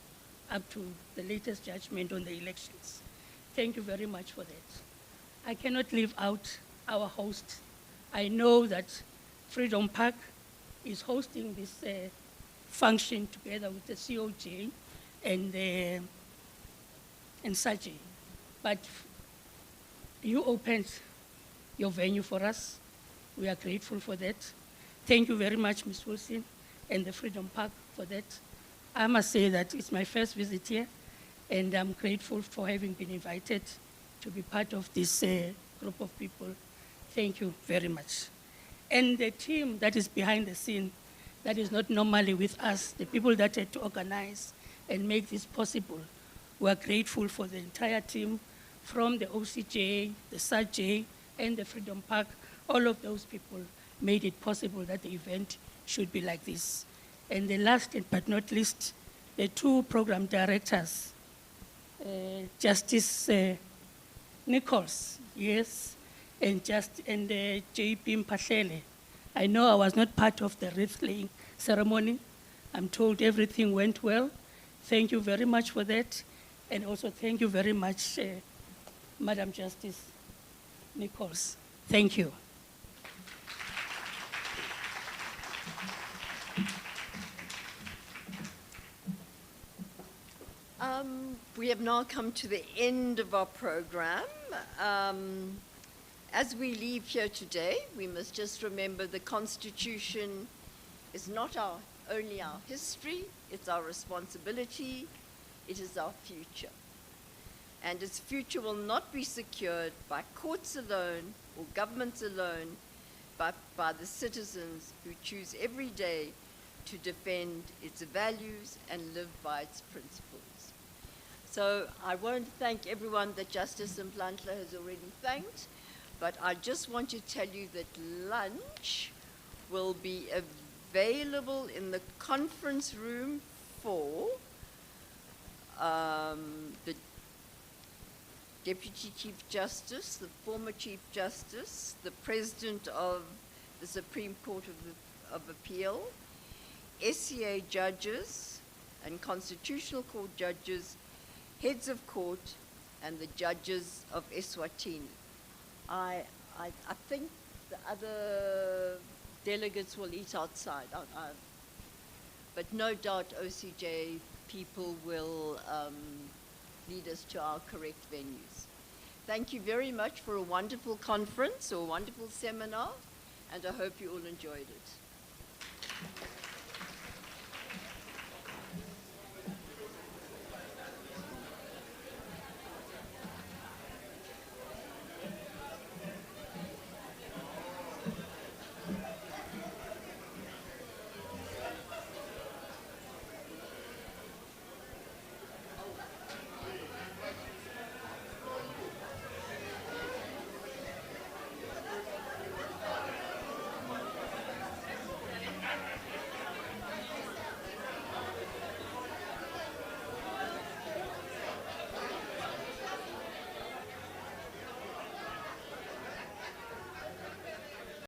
up to the latest judgment on the elections. Thank you very much for that. I cannot leave out our host. I know that Freedom Park is hosting this function together with the SAJEI and SAJEI. But you opened your venue for us. We are grateful for that. Thank you very much, Ms. Wilson, and the Freedom Park for that. I must say that it's my first visit here, and I'm grateful for having been invited to be part of this group of people. Thank you very much. And the team that is behind the scene, that is not normally with us, the people that had to organize and make this possible, we're grateful for the entire team from the OCJ, the SAJEI, and the Freedom Park. All of those people made it possible that the event should be like this. And the last but not least, the two program directors, Justice Nichols, yes, and J.P. Mpahlele. I know I was not part of the wreath-laying ceremony. I'm told everything went well. Thank you very much for that. And also thank you very much, Madam Justice Nichols. Thank you. We have now come to the end of our program. As we leave here today, we must just remember the Constitution is not only our history, it's our responsibility, it is our future. And its future will not be secured by courts alone or governments alone, but by the citizens who choose every day to defend its values and live by its principles. So I won't thank everyone that Justice Mplanhla has already thanked, but I just want to tell you that lunch will be available in the conference room for the Deputy Chief Justice, the former Chief Justice, the President of the Supreme Court of Appeal, SAJEI judges and Constitutional Court judges, heads of court, and the judges of Eswatini. I think the other delegates will eat outside, but no doubt OCJ people will lead us to our correct venues. Thank you very much for a wonderful conference or a wonderful seminar, and I hope you all enjoyed it.